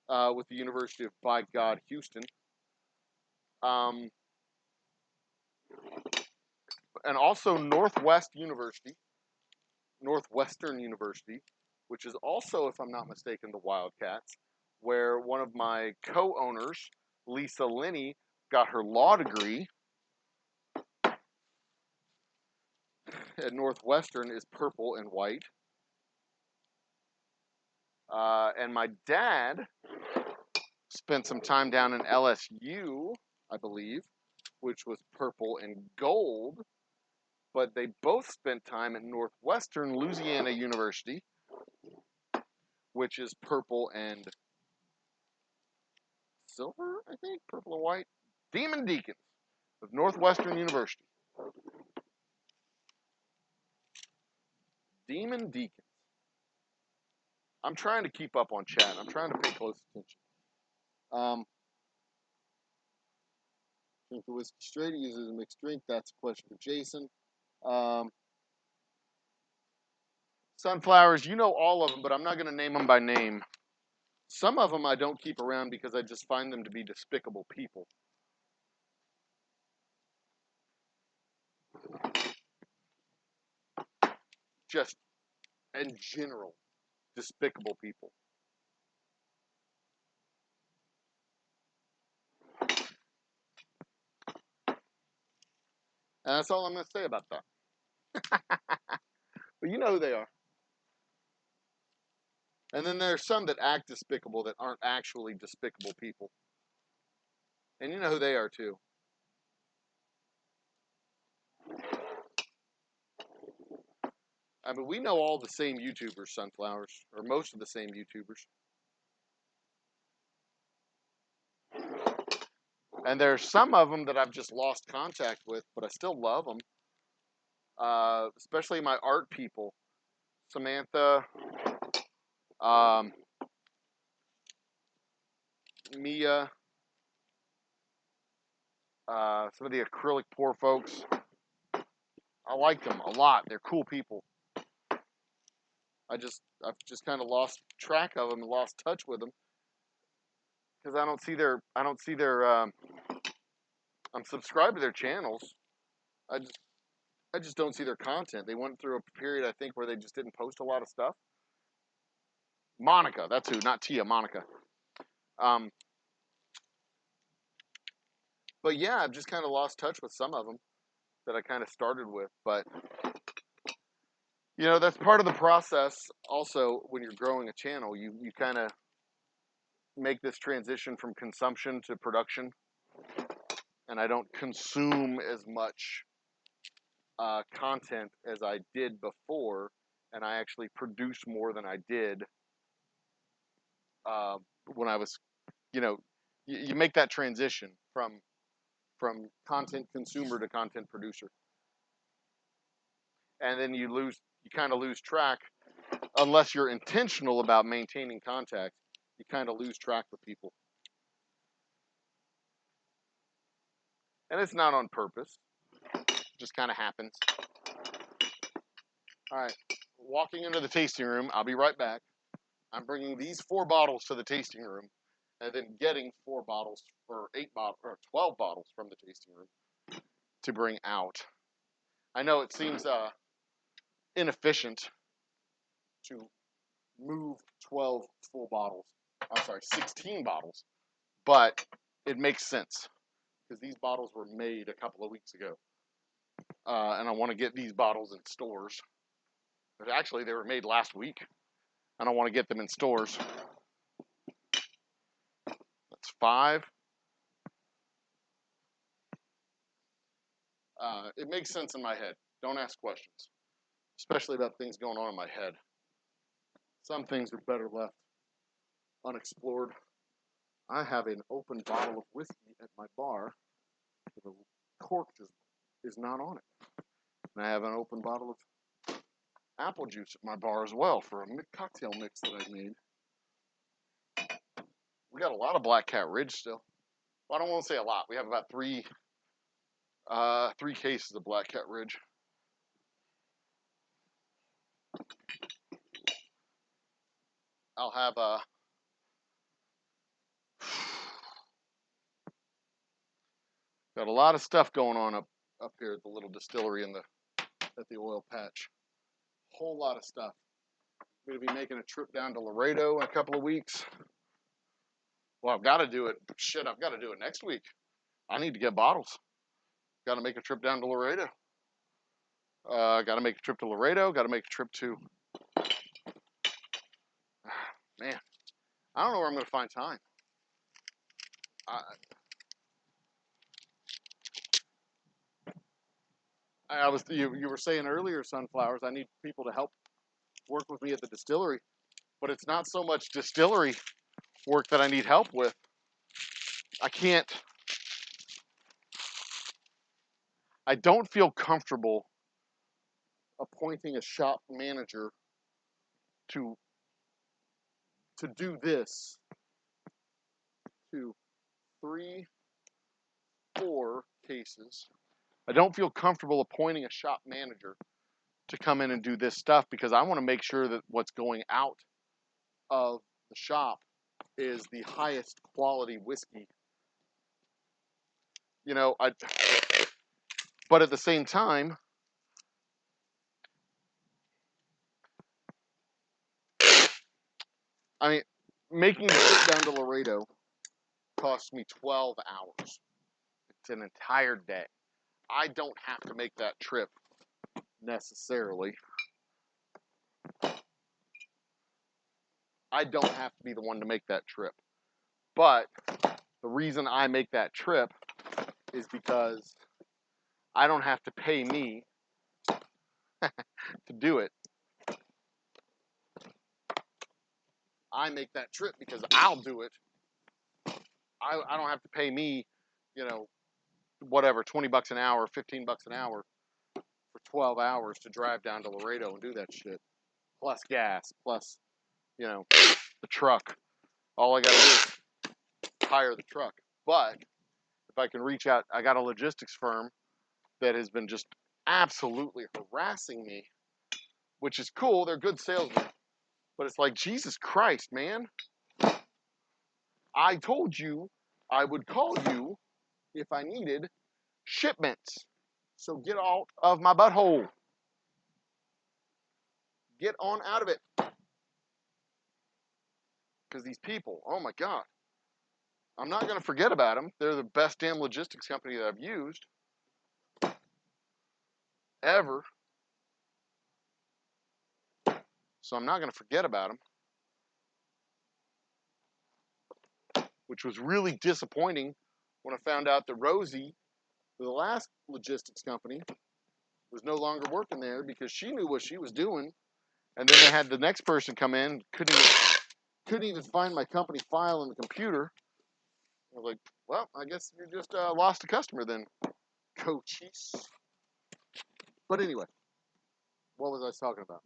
with the University of, by God, Houston. And also Northwestern University, which is also, if I'm not mistaken, the Wildcats, where one of my co-owners, Lisa Linney, got her law degree at Northwestern, is purple and white. And my dad spent some time down in LSU, I believe, which was purple and gold. But they both spent time at Northwestern Louisiana University, which is purple and silver, I think, purple and white. Demon Deacons of Northwestern University. Demon Deacons. I'm trying to keep up on chat. I'm trying to pay close attention. Drink the whiskey straight, use it as a mixed drink. That's a question for Jason. Sunflowers, you know all of them, but I'm not going to name them by name. Some of them I don't keep around because I just find them to be despicable people. Just in general, despicable people. And that's all I'm going to say about that. But you know who they are. And then there's some that act despicable that aren't actually despicable people. And you know who they are too. I mean, we know all the same YouTubers, Sunflowers, or most of the same YouTubers. And there's some of them that I've just lost contact with, but I still love them. Especially my art people. Samantha, Mia, some of the acrylic pour folks. I like them a lot. They're cool people. I've just kind of lost track of them and lost touch with them because I don't see their I'm subscribed to their channels. I just don't see their content. They went through a period I think where they just didn't post a lot of stuff. Monica, that's who, not Tia, Monica. But yeah, I've just kind of lost touch with some of them that I kind of started with, but you know, that's part of the process. Also, when you're growing a channel, you kind of make this transition from consumption to production, and I don't consume as much content as I did before, and I actually produce more than I did when I was, you know, you make that transition from content consumer to content producer, and then you kind of lose track unless you're intentional about maintaining contact. You kind of lose track with people, and it's not on purpose. It just kind of happens. All right, walking into the tasting room. I'll be right back. I'm bringing these 4 bottles to the tasting room, and then getting 4 bottles or 12 bottles from the tasting room to bring out. I know it seems inefficient to move 12 full bottles. I'm sorry, 16 bottles, but it makes sense because these bottles were made a couple of weeks ago, and I want to get these bottles in stores. But actually, they were made last week, and I want to get them in stores. That's 5. It makes sense in my head. Don't ask questions, especially about things going on in my head. Some things are better left unexplored. I have an open bottle of whiskey at my bar. The cork just is not on it. And I have an open bottle of apple juice at my bar as well for a cocktail mix that I made. We got a lot of Black Cat Ridge still. Well, I don't want to say a lot. We have about 3 cases of Black Cat Ridge. I'll have got a lot of stuff going on up here at the little distillery at the oil patch. Whole lot of stuff. I'm gonna be making a trip down to Laredo in a couple of weeks. Well, I've got to do it. Shit, I've got to do it next week. I need to get bottles. Got to make a trip down to Laredo. Got to make a trip to Laredo. Got to make a trip to. Man, I don't know where I'm going to find time. You were saying earlier, Sunflowers. I need people to help work with me at the distillery, but it's not so much distillery work that I need help with. I don't feel comfortable appointing a shop manager to do this to 3, 4 cases. I don't feel comfortable appointing a shop manager to come in and do this stuff because I want to make sure that what's going out of the shop is the highest quality whiskey. But at the same time, I mean, making the trip down to Laredo cost me 12 hours. It's an entire day. I don't have to make that trip necessarily. I don't have to be the one to make that trip. But the reason I make that trip is because I don't have to pay me to do it. I make that trip because I'll do it. I don't have to pay me, whatever, 20 bucks an hour, 15 bucks an hour for 12 hours to drive down to Laredo and do that shit. Plus gas, plus, the truck. All I got to do is hire the truck. But if I can reach out, I got a logistics firm that has been just absolutely harassing me, which is cool. They're good salesmen. But it's like, Jesus Christ, man. I told you I would call you if I needed shipments. So get out of my butthole. Get on out of it. Because these people, oh my God. I'm not going to forget about them. They're the best damn logistics company that I've used ever. So I'm not going to forget about them. Which was really disappointing when I found out that Rosie, the last logistics company, was no longer working there because she knew what she was doing. And then they had the next person come in, couldn't even find my company file in the computer. I was like, well, I guess you just lost a customer then, coaches. But anyway, what was I talking about?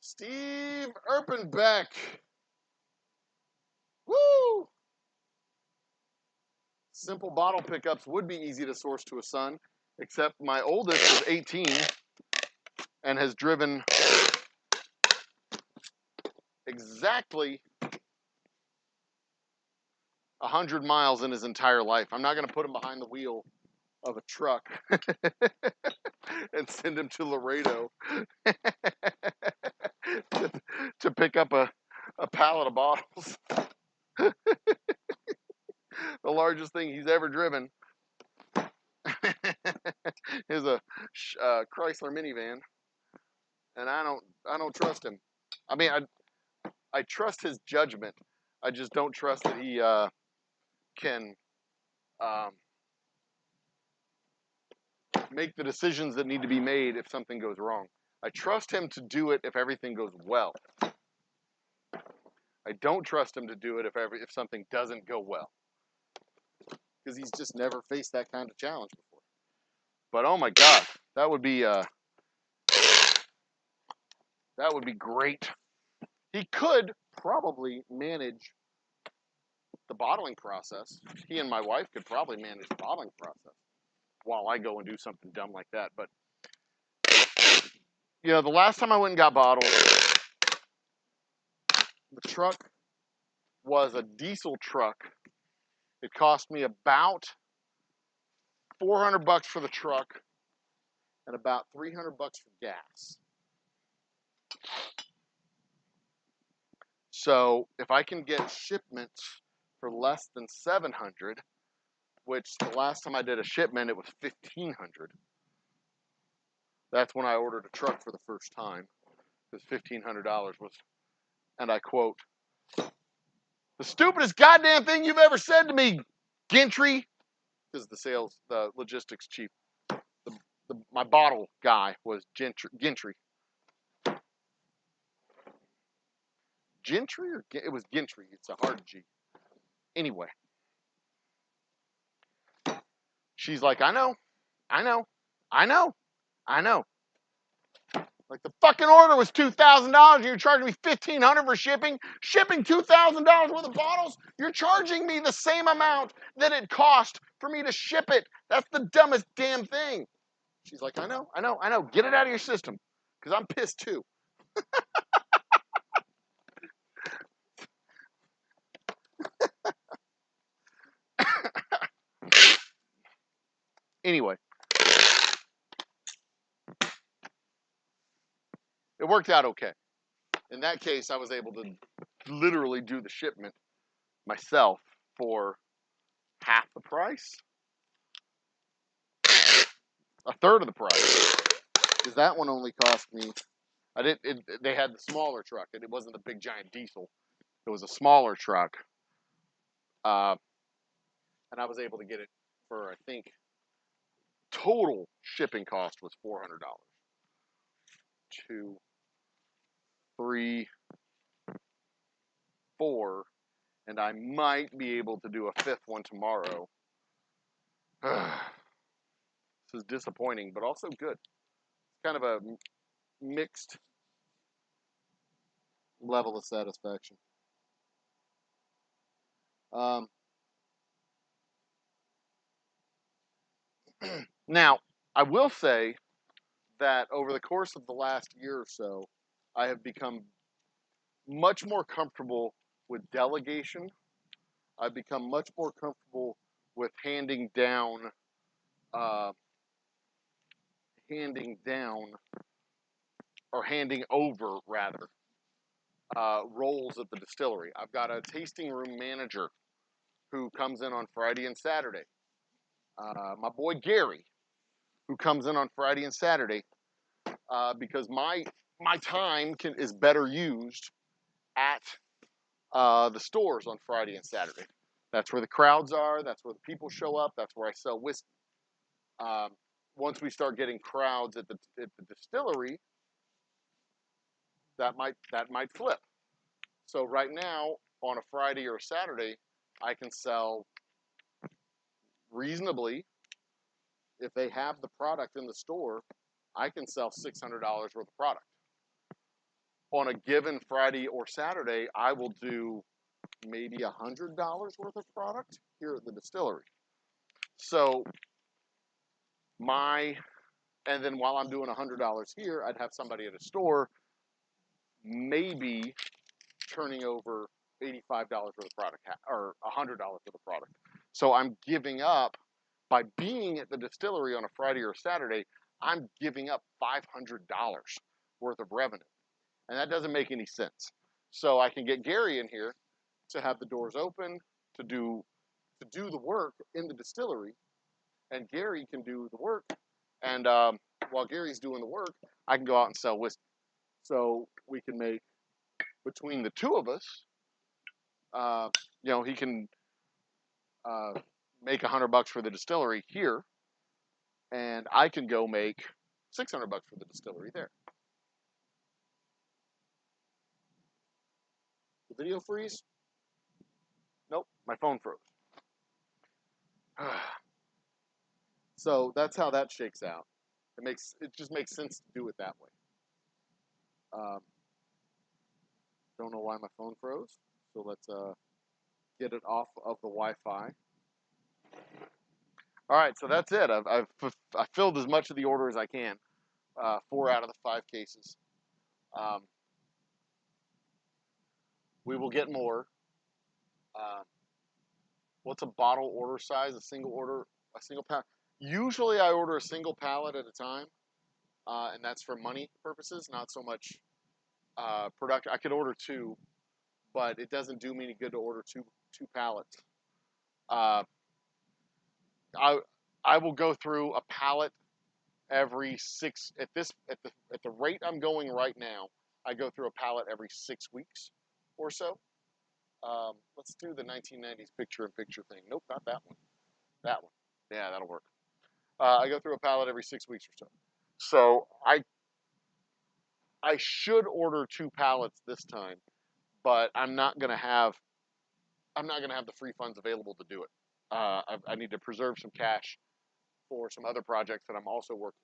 Steve Erpenbeck. Woo! Simple bottle pickups would be easy to source to a son, except my oldest is 18 and has driven exactly 100 miles in his entire life. I'm not going to put him behind the wheel of a truck and send him to Laredo to pick up a pallet of bottles. The largest thing he's ever driven is a Chrysler minivan, and I don't trust him. I mean, I trust his judgment. I just don't trust that he can make the decisions that need to be made if something goes wrong. I trust him to do it if everything goes well. I don't trust him to do it if something doesn't go well, because he's just never faced that kind of challenge before. But oh my God, that would be great. He could probably manage the bottling process. He and my wife could probably manage the bottling process while I go and do something dumb like that. But the last time I went and got bottles, the truck was a diesel truck. It cost me about $400 for the truck and about $300 for gas. So if I can get shipments for less than $700, which the last time I did a shipment, it was $1,500. That's when I ordered a truck for the first time, because $1,500 was, and I quote, "the stupidest goddamn thing you've ever said to me, Gentry," because the logistics chief, my bottle guy was Gentry. Gentry or it was Gentry. It's a hard G. Anyway, she's like, I know. Like the fucking order was $2,000 and you're charging me $1,500 for shipping. Shipping $2,000 worth of bottles. You're charging me the same amount that it cost for me to ship it. That's the dumbest damn thing. She's like, I know. Get it out of your system, because I'm pissed too. Anyway, it worked out okay. In that case, I was able to literally do the shipment myself for half the price, a third of the price. Because that one only cost me. They had the smaller truck, and it wasn't the big giant diesel. It was a smaller truck, and I was able to get it for, I think, total shipping cost was $400. 2, 3, 4, and I might be able to do a fifth one tomorrow. This is disappointing, but also good. It's kind of a mixed level of satisfaction. Now, I will say that over the course of the last year or so, I have become much more comfortable with delegation. I've become much more comfortable with handing down or handing over, rather, roles at the distillery. I've got a tasting room manager who comes in on Friday and Saturday. My boy Gary, who comes in on Friday and Saturday, because my time is better used at the stores on Friday and Saturday. That's where the crowds are. That's where the people show up. That's where I sell whiskey. Once we start getting crowds at the distillery, that might flip. So right now, on a Friday or a Saturday, I can sell reasonably. If they have the product in the store, I can sell $600 worth of product. On a given Friday or Saturday, I will do maybe $100 worth of product here at the distillery. So and then while I'm doing $100 here, I'd have somebody at a store maybe turning over $85 worth of product or $100 worth of product. So I'm giving up, by being at the distillery on a Friday or Saturday, I'm giving up $500 worth of revenue. And that doesn't make any sense. So I can get Gary in here to have the doors open, to do the work in the distillery, and Gary can do the work. And while Gary's doing the work, I can go out and sell whiskey. So we can make, between the two of us, he can make $100 for the distillery here, and I can go make $600 for the distillery there. The video freeze? Nope, my phone froze. So that's how that shakes out. It just makes sense to do it that way. Don't know why my phone froze. So let's get it off of the Wi-Fi. All right, so that's it. I filled as much of the order as I can. 4 out of the 5 cases. We will get more. What's a bottle order size? A single pallet. Usually I order a single pallet at a time, and that's for money purposes, not so much production. I could order 2, but it doesn't do me any good to order two pallets. I will go through a pallet every 6 at the rate I'm going right now. I go through a pallet every 6 weeks or so. Let's do the 1990s picture-in-picture thing. Nope, not that one. That one. Yeah, that'll work. I go through a pallet every 6 weeks or so. So I should order 2 pallets this time, but I'm not gonna have the free funds available to do it. I need to preserve some cash for some other projects that I'm also working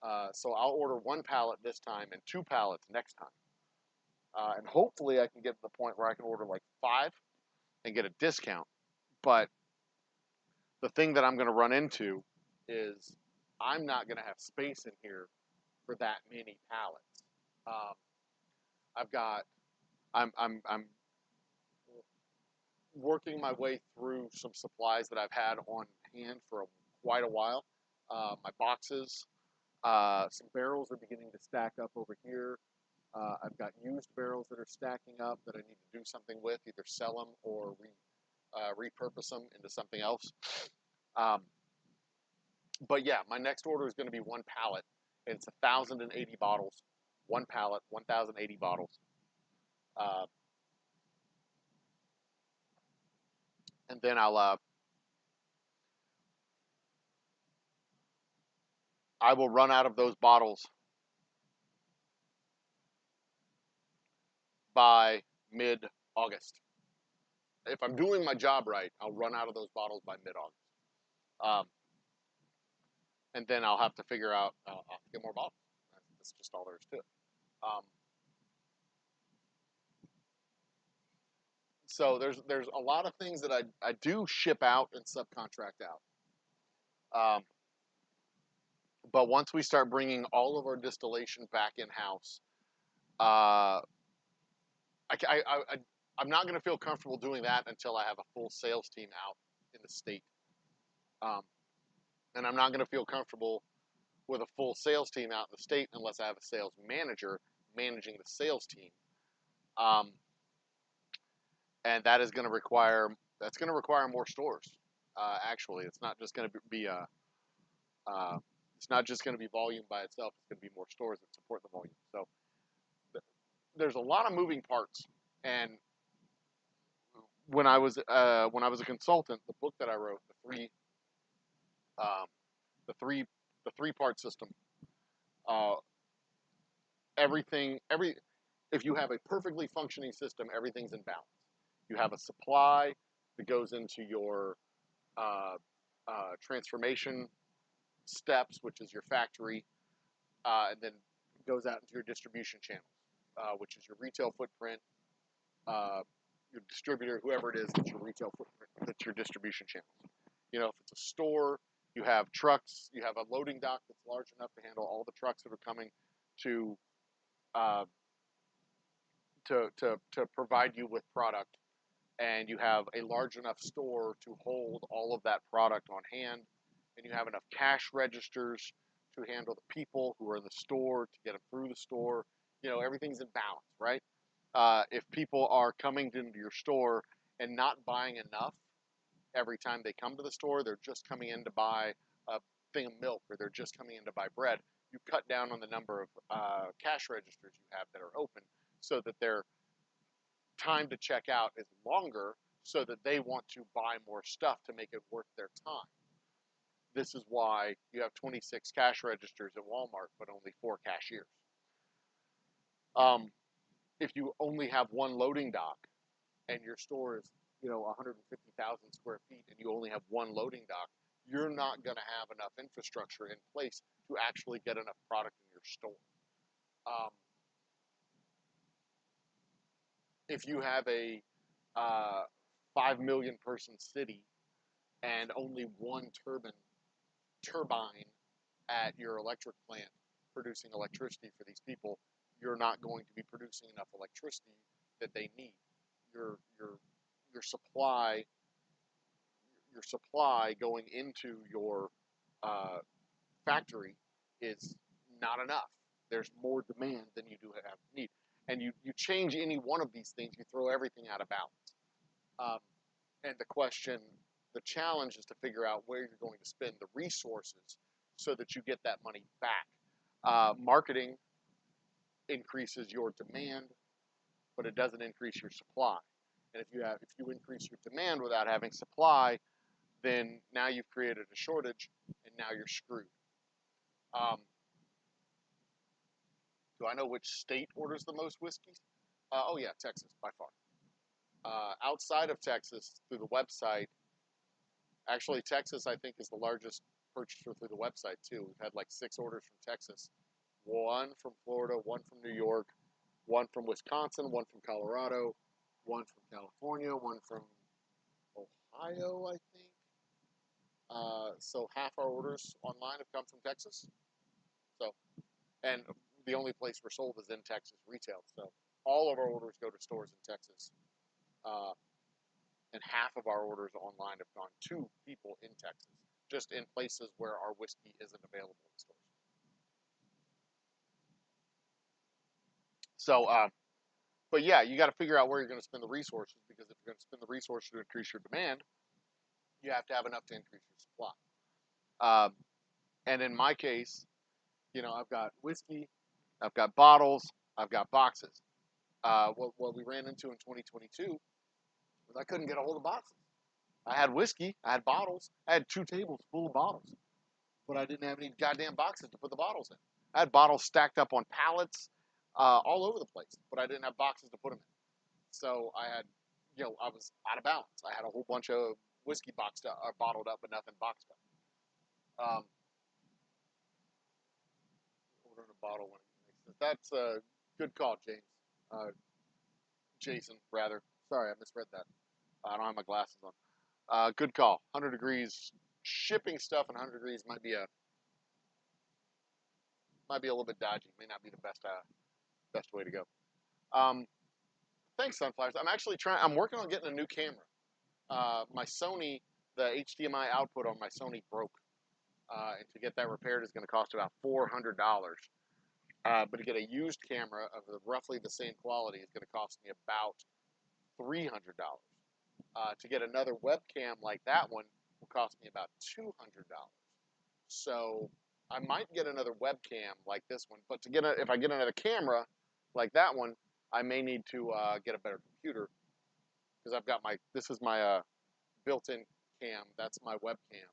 on. So I'll order 1 pallet this time and 2 pallets next time. And hopefully I can get to the point where I can order like 5 and get a discount. But the thing that I'm going to run into is I'm not going to have space in here for that many pallets. I've got, I'm working my way through some supplies that I've had on hand for quite a while. My boxes, some barrels are beginning to stack up over here. I've got used barrels that are stacking up that I need to do something with, either sell them or repurpose them into something else. But yeah, my next order is going to be 1 pallet, and it's 1,080 bottles. 1 pallet, 1,080 bottles. And then I will run out of those bottles by mid-August. If I'm doing my job right, I'll run out of those bottles by mid-August. And then I'll have to figure out, I'll have to get more bottles. That's just all there is to it. So there's a lot of things that I do ship out and subcontract out. But once we start bringing all of our distillation back in-house, I'm not going to feel comfortable doing that until I have a full sales team out in the state. And I'm not going to feel comfortable with a full sales team out in the state unless I have a sales manager managing the sales team. And that is going to require more stores. Actually, it's not just going to be it's not just going to be volume by itself. It's going to be more stores that support the volume. So there's a lot of moving parts. And when I was a consultant, the book that I wrote, the three part system, if you have a perfectly functioning system, everything's in balance. You have a supply that goes into your transformation steps, which is your factory, and then goes out into your distribution channels, which is your retail footprint, your distributor, whoever it is, that's your retail footprint, that's your distribution channels. You know, if it's a store, you have trucks, you have a loading dock that's large enough to handle all the trucks that are coming to provide you with product, and you have a large enough store to hold all of that product on hand, and you have enough cash registers to handle the people who are in the store, to get them through the store. You know, everything's in balance, right? If people are coming into your store and not buying enough every time they come to the store, they're just coming in to buy a thing of milk, or they're just coming in to buy bread, you cut down on the number of cash registers you have that are open, so that their time to check out is longer, so that they want to buy more stuff to make it worth their time. This is why you have 26 cash registers at Walmart, but only 4 cashiers. If you only have 1 loading dock, and your store is, 150,000 square feet, and you only have 1 loading dock, you're not going to have enough infrastructure in place to actually get enough product in your store. If you have a 5 million person city and only 1 turbine at your electric plant producing electricity for these people, you're not going to be producing enough electricity that they need. Your supply going into your factory is not enough. There's more demand than you do have need. And you change any one of these things, you throw everything out of balance. And the challenge is to figure out where you're going to spend the resources so that you get that money back. Marketing increases your demand, but it doesn't increase your supply. And if you increase your demand without having supply, then now you've created a shortage, and now you're screwed. Do I know which state orders the most whiskeys? Oh yeah, Texas by far. Outside of Texas, through the website, actually Texas I think is the largest purchaser through the website too. We've had like 6 orders from Texas, 1 from Florida, 1 from New York, 1 from Wisconsin, 1 from Colorado, 1 from California, 1 from Ohio, I think. So half our orders online have come from Texas. So, and the only place we're sold is in Texas retail. So all of our orders go to stores in Texas. And half of our orders online have gone to people in Texas, just in places where our whiskey isn't available in stores. So, but yeah, you got to figure out where you're going to spend the resources, because if you're going to spend the resources to increase your demand, you have to have enough to increase your supply. And in my case, I've got whiskey, I've got bottles, I've got boxes. What we ran into in 2022 was I couldn't get a hold of boxes. I had whiskey, I had bottles, I had 2 tables full of bottles, but I didn't have any goddamn boxes to put the bottles in. I had bottles stacked up on pallets all over the place, but I didn't have boxes to put them in. So I had, I was out of balance. I had a whole bunch of whiskey boxed up, or bottled up, but nothing boxed up. Ordering a bottle when it makes sense. That's a good call, James. Jason, rather. Sorry, I misread that. I don't have my glasses on. Good call. 100 degrees. Shipping stuff in 100 degrees might be a little bit dodgy. May not be the best way to go. Thanks, Sunflowers. I'm working on getting a new camera. My Sony, the HDMI output on my Sony broke. And to get that repaired is going to cost about $400. But to get a used camera of roughly the same quality is going to cost me about $300. To get another webcam like that one will cost me about $200. So I might get another webcam like this one, but if I get another camera like that one, I may need to get a better computer, because this is my built-in cam. That's my webcam.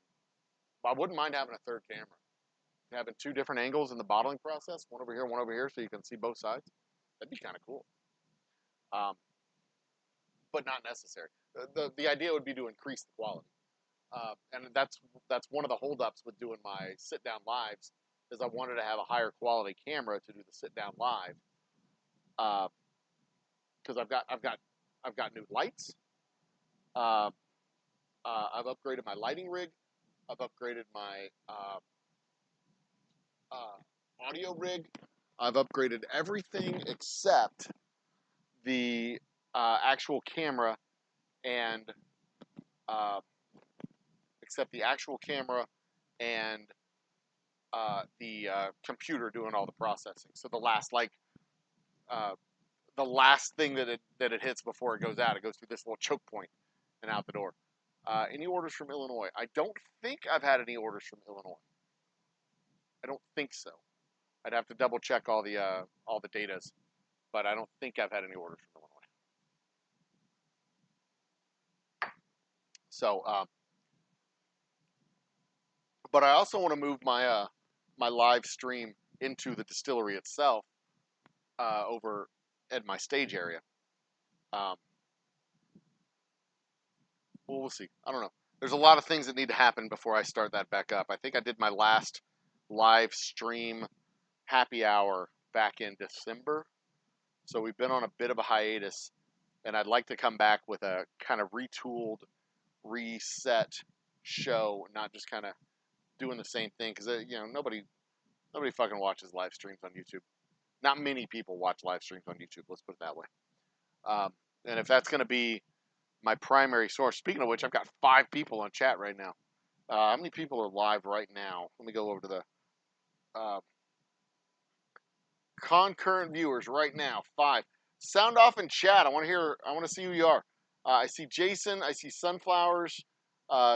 I wouldn't mind having a third camera. Having 2 different angles in the bottling process, one over here, so you can see both sides. That'd be kind of cool. But not necessary. The idea would be to increase the quality. And that's one of the holdups with doing my sit-down lives, is I wanted to have a higher quality camera to do the sit-down live. Because I've got new lights. I've upgraded my lighting rig. I've upgraded my audio rig. I've upgraded everything except the actual camera and the computer doing all the processing. So the last thing that it hits before it goes out, it goes through this little choke point and out the door. Any orders from Illinois? I don't think I've had any orders from Illinois. I don't think so. I'd have to double check all the datas, but I don't think I've had any orders from Illinois. So, but I also want to move my my live stream into the distillery itself, over at my stage area. Well, we'll see. I don't know. There's a lot of things that need to happen before I start that back up. I think I did my last live stream happy hour back in December. So we've been on a bit of a hiatus, and I'd like to come back with a kind of retooled, reset show, not just kind of doing the same thing, because nobody fucking watches live streams on YouTube. Not many people watch live streams on YouTube. Let's put it that way. And if that's going to be my primary source, speaking of which, I've got 5 people on chat right now. How many people are live right now? Let me go over to the concurrent viewers right now. 5. Sound off in chat. I want to see who you are. I see Jason. I see Sunflowers.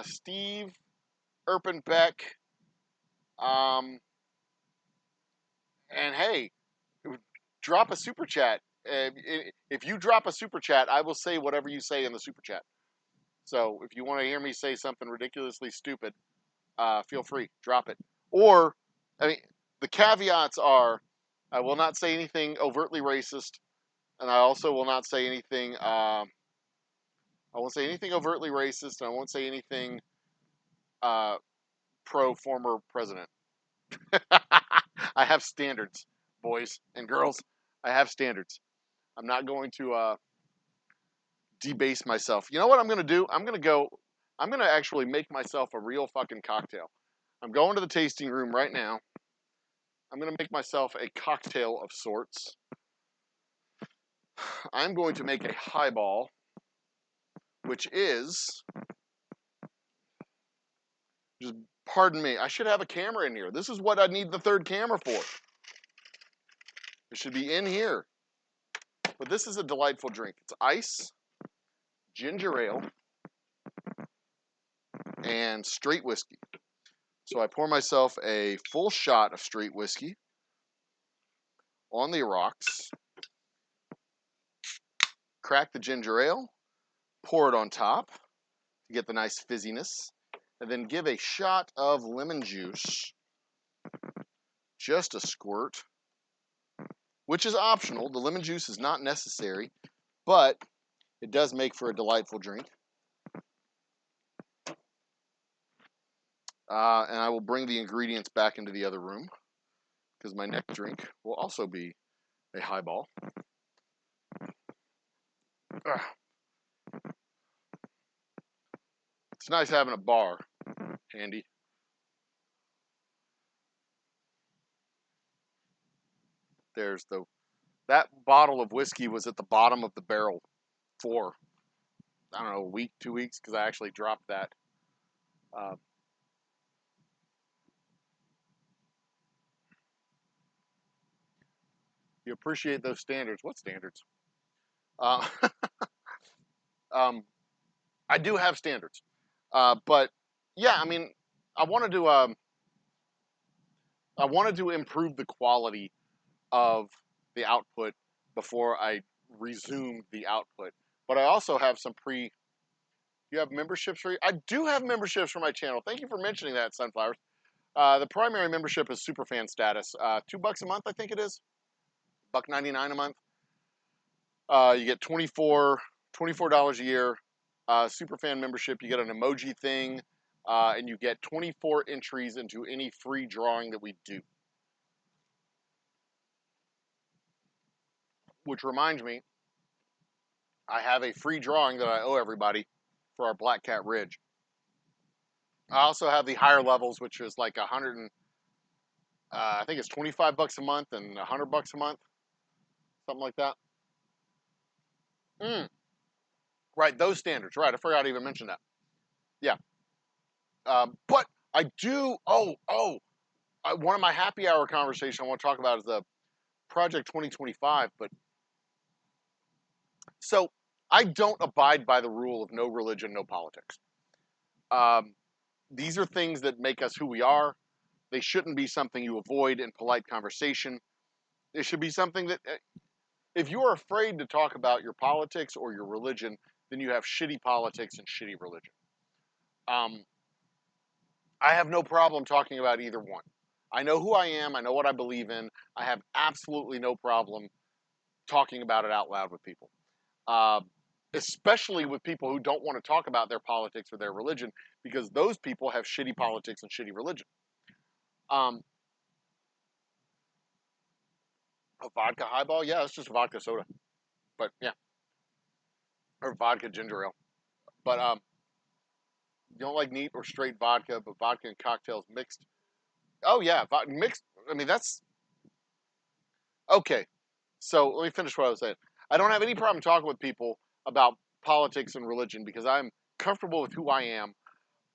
Steve. Erpenbeck. And hey, drop a super chat. If you drop a super chat, I will say whatever you say in the super chat. So if you want to hear me say something ridiculously stupid, feel free, drop it. Or, the caveats are, I will not say anything overtly racist. And I also will not say anything. I won't say anything overtly racist, and I won't say anything pro former president. I have standards, boys and girls. I have standards. I'm not going to debase myself. You know what I'm going to do? I'm going to actually make myself a real fucking cocktail. I'm going to the tasting room right now. I'm going to make myself a cocktail of sorts. I'm going to make a highball, which is, just pardon me, I should have a camera in here. This is what I need the third camera for. It should be in here. But this is a delightful drink. It's ice, ginger ale, and straight whiskey. So I pour myself a full shot of straight whiskey on the rocks, crack the ginger ale, pour it on top to get the nice fizziness, and then give a shot of lemon juice, just a squirt, which is optional. The lemon juice is not necessary, but it does make for a delightful drink. And I will bring the ingredients back into the other room because my next drink will also be a highball. It's nice having a bar handy. That bottle of whiskey was at the bottom of the barrel for, I don't know, a week, 2 weeks, because I actually dropped that. You appreciate those standards. What standards? Uh, I do have standards. But yeah, I mean, I wanted to improve the quality of the output before I resumed the output. But I also have some you have memberships for you? I do have memberships for my channel. Thank you for mentioning that, Sunflowers. The primary membership is Superfan status. $2 a month, I think it is. $1.99 a month. You get $24 a year. Superfan membership, you get an emoji thing, and you get 24 entries into any free drawing that we do. Which reminds me, I have a free drawing that I owe everybody for our Black Cat Ridge. I also have the higher levels, which is like I think it's $25 a month and $100 a month, something like that. Right, those standards. Right, I forgot to even mention that. Yeah, but I do. One of my happy hour conversations I want to talk about is the Project 2025. But so I don't abide by the rule of no religion, no politics. These are things that make us who we are. They shouldn't be something you avoid in polite conversation. It should be something that, if you are afraid to talk about your politics or your religion, then you have shitty politics and shitty religion. I have no problem talking about either one. I know who I am. I know what I believe in. I have absolutely no problem talking about it out loud with people. Especially with people who don't want to talk about their politics or their religion, because those people have shitty politics and shitty religion. A vodka highball? Yeah, it's just vodka soda. But yeah. Or vodka ginger ale. But you don't like neat or straight vodka, but vodka and cocktails mixed. Oh yeah, mixed. I mean, that's okay. So let me finish what I was saying. I don't have any problem talking with people about politics and religion because I'm comfortable with who I am.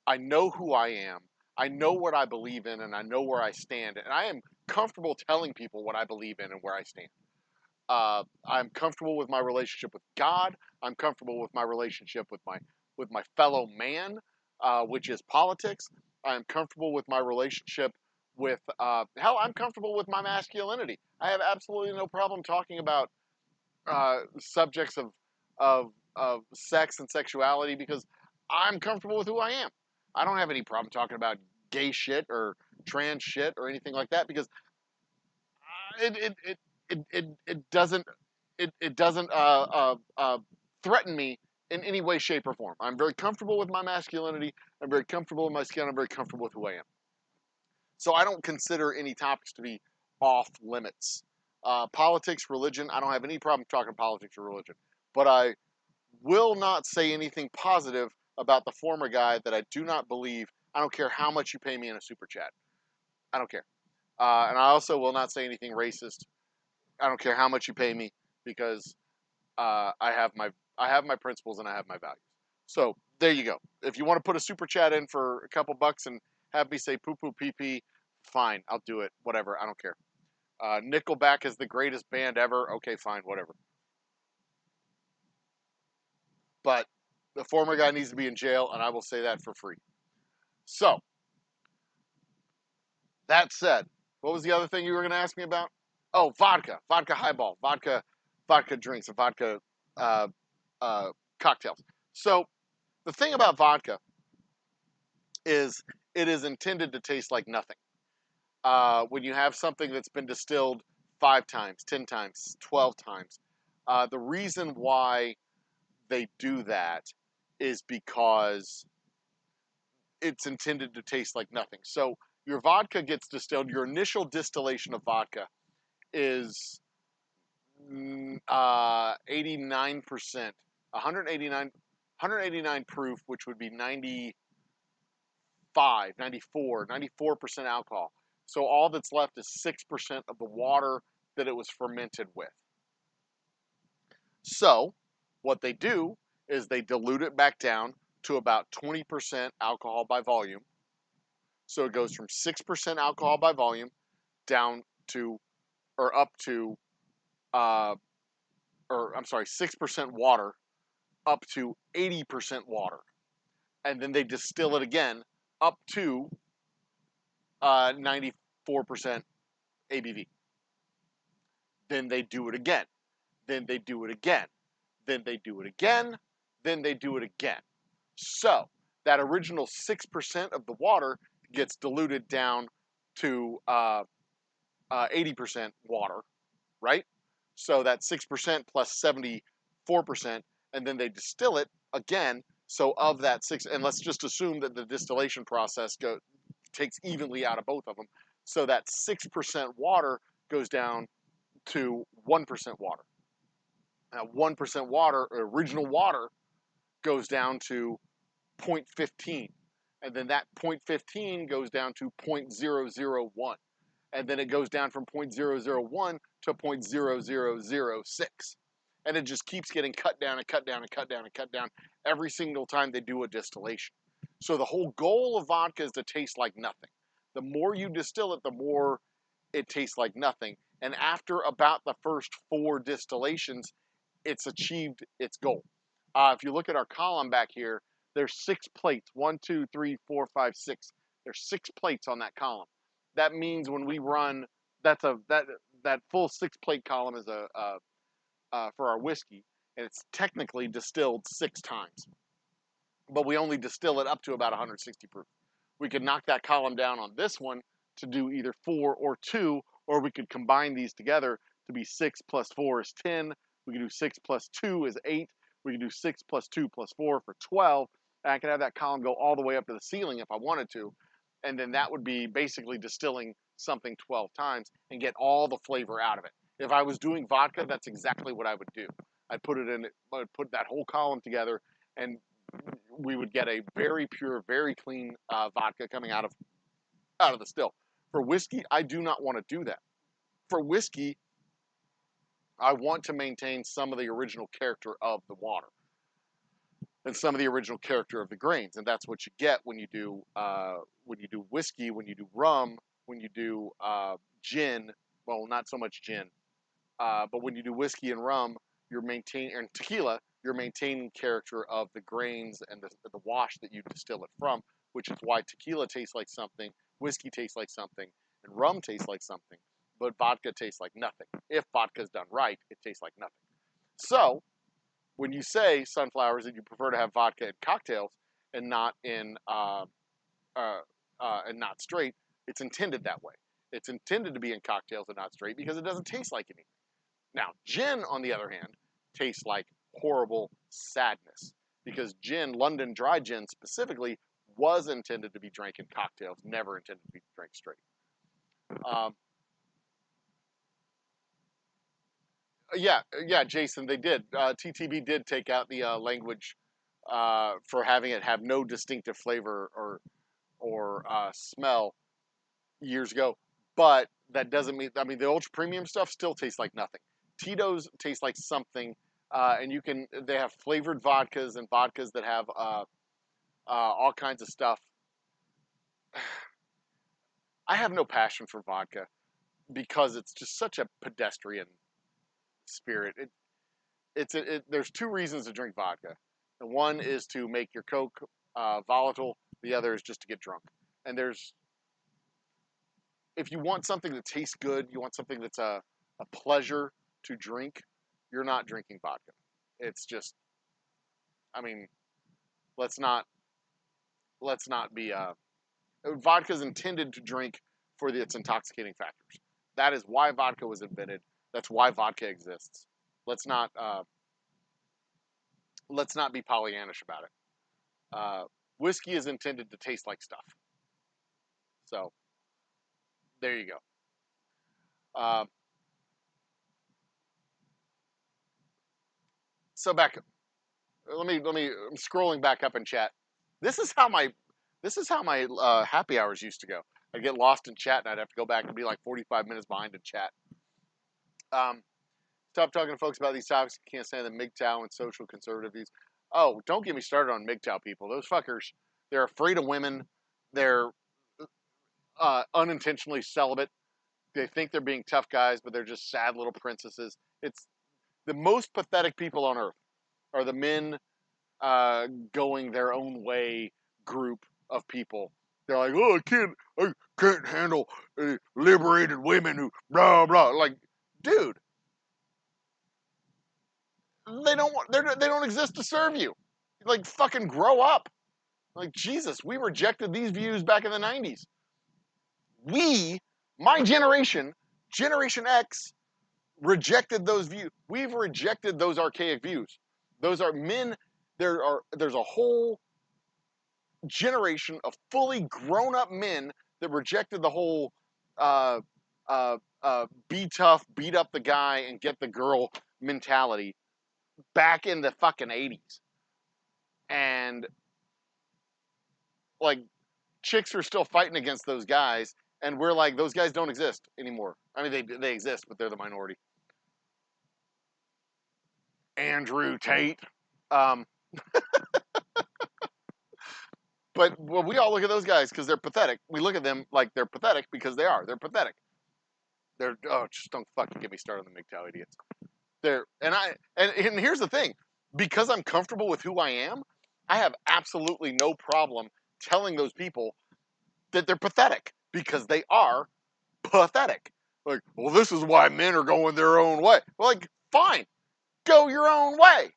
I know who I am. I know what I believe in, and I know where I stand. And I am comfortable telling people what I believe in and where I stand. I'm comfortable with my relationship with God. I'm comfortable with my relationship with my fellow man, which is politics. I'm comfortable with my relationship with hell. I'm comfortable with my masculinity. I have absolutely no problem talking about subjects of sex and sexuality because I'm comfortable with who I am. I don't have any problem talking about gay shit or trans shit or anything like that because it doesn't it doesn't threaten me in any way, shape, or form. I'm very comfortable with my masculinity. I'm very comfortable with my skin. I'm very comfortable with who I am. So I don't consider any topics to be off limits. Politics, religion, I don't have any problem talking politics or religion. But I will not say anything positive about the former guy that I do not believe. I don't care how much you pay me in a super chat. I don't care. And I also will not say anything racist. I don't care how much you pay me because I have my principles and I have my values. So there you go. If you want to put a super chat in for a couple bucks and have me say poo poo pee pee, fine, I'll do it. Whatever, I don't care. Nickelback is the greatest band ever. Okay, fine, whatever. But the former guy needs to be in jail, and I will say that for free. So that said, what was the other thing you were going to ask me about? Oh, vodka highball, vodka drinks, and vodka uh, cocktails. So the thing about vodka is it is intended to taste like nothing. When you have something that's been distilled 5 times, 10 times, 12 times, the reason why they do that is because it's intended to taste like nothing. So your vodka gets distilled. Your initial distillation of vodka is 89%, 189 proof, which would be 94% alcohol. So all that's left is 6% of the water that it was fermented with. So what they do is they dilute it back down to about 20% alcohol by volume. So it goes from 6% alcohol by volume down to, or up to, or I'm sorry, 6% water up to 80% water. And then they distill it again up to 94% ABV. Then they do it again. Then they do it again. Then they do it again. Then they do it again. So that original 6% of the water gets diluted down to 80% water, right? So that 6% plus 74%, and then they distill it again. So of that 6, and let's just assume that the distillation process takes evenly out of both of them. So that 6% water goes down to 1% water. Now 1% water, original water, goes down to 0.15. And then that 0.15 goes down to 0.001. And then it goes down from 0.001 to 0.0006. And it just keeps getting cut down and cut down and cut down and cut down every single time they do a distillation. So the whole goal of vodka is to taste like nothing. The more you distill it, the more it tastes like nothing. And after about the first 4 distillations, it's achieved its goal. If you look at our column back here, there's 6 plates. 1, 2, 3, 4, 5, 6. There's 6 plates on that column. That means when we run, that full 6 plate column is for our whiskey, and it's technically distilled 6 times. But we only distill it up to about 160 proof. We could knock that column down on this one to do either 4 or 2, or we could combine these together to be 6 plus 4 is 10. We can do 6 plus 2 is 8. We can do 6 plus 2 plus 4 for 12. And I can have that column go all the way up to the ceiling if I wanted to. And then that would be basically distilling something 12 times and get all the flavor out of it. If I was doing vodka, that's exactly what I would do. I'd put that whole column together, and we would get a very pure, very clean vodka coming out of the still. For whiskey, I do not want to do that. For whiskey, I want to maintain some of the original character of the water and some of the original character of the grains, and that's what you get when you do whiskey, when you do rum, when you do gin. Well, not so much gin, but when you do whiskey and rum, and tequila, you're maintaining character of the grains and the wash that you distill it from, which is why tequila tastes like something, whiskey tastes like something, and rum tastes like something, but vodka tastes like nothing. If vodka's done right, it tastes like nothing. So when you say, Sunflowers, that you prefer to have vodka in cocktails and not and not straight, it's intended that way. It's intended to be in cocktails and not straight because it doesn't taste like anything. Now, gin, on the other hand, tastes like horrible sadness because gin, London dry gin specifically, was intended to be drank in cocktails, never intended to be drank straight. Yeah, Jason, they did. TTB did take out the language for having it have no distinctive flavor or smell years ago, but that doesn't mean. I mean, the ultra premium stuff still tastes like nothing. Tito's tastes like something, and they have flavored vodkas and vodkas that have all kinds of stuff. I have no passion for vodka because it's just such a pedestrian spirit. There's two reasons to drink vodka. The one is to make your Coke volatile. The other is just to get drunk. And if you want something that tastes good, you want something that's a pleasure to drink, you're not drinking vodka. It's just, I mean, let's not be. Vodka is intended to drink for its intoxicating factors. That is why vodka was invented. That's why vodka exists. Let's not be Pollyannish about it. Whiskey is intended to taste like stuff. So there you go. So back, let me. I'm scrolling back up in chat. This is how my happy hours used to go. I'd get lost in chat and I'd have to go back and be like 45 minutes behind in chat. Stop talking to folks about these topics. Can't stand the MGTOW and social conservative views. Oh, don't get me started on MGTOW people. Those fuckers, they're afraid of women. They're unintentionally celibate. They think they're being tough guys, but they're just sad little princesses. It's the most pathetic people on earth are the men going their own way group of people. They're like, oh, I can't handle liberated women who blah blah. Like, dude, they don't exist to serve you. Like, fucking grow up. Like, Jesus, we rejected these views back in the 90s. My generation, Generation X, rejected those views. We've rejected those archaic views. Those are men. There's a whole generation of fully grown-up men that rejected the whole be tough, beat up the guy, and get the girl mentality back in the fucking 80s. And like, chicks are still fighting against those guys, and we're like, those guys don't exist anymore. I mean, they exist, but they're the minority. Andrew Tate. But well, we all look at those guys because they're pathetic. We look at them like they're pathetic because they are. They're pathetic. Just don't fucking get me started on the MGTOW idiots. And here's the thing. Because I'm comfortable with who I am, I have absolutely no problem telling those people that they're pathetic because they are pathetic. Like, well, this is why men are going their own way. Well, like, fine. Go your own way.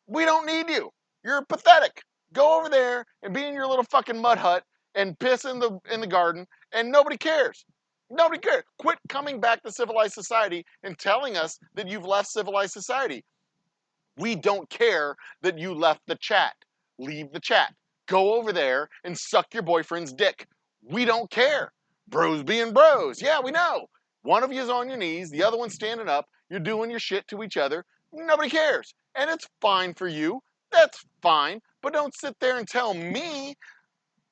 We don't need you. You're pathetic. Go over there and be in your little fucking mud hut and piss in the garden, and nobody cares. Nobody cares. Quit coming back to civilized society and telling us that you've left civilized society. We don't care that you left the chat. Leave the chat. Go over there and suck your boyfriend's dick. We don't care. Bros being bros. Yeah, we know. One of you is on your knees, the other one's standing up. You're doing your shit to each other. Nobody cares. And it's fine for you. That's fine. But don't sit there and tell me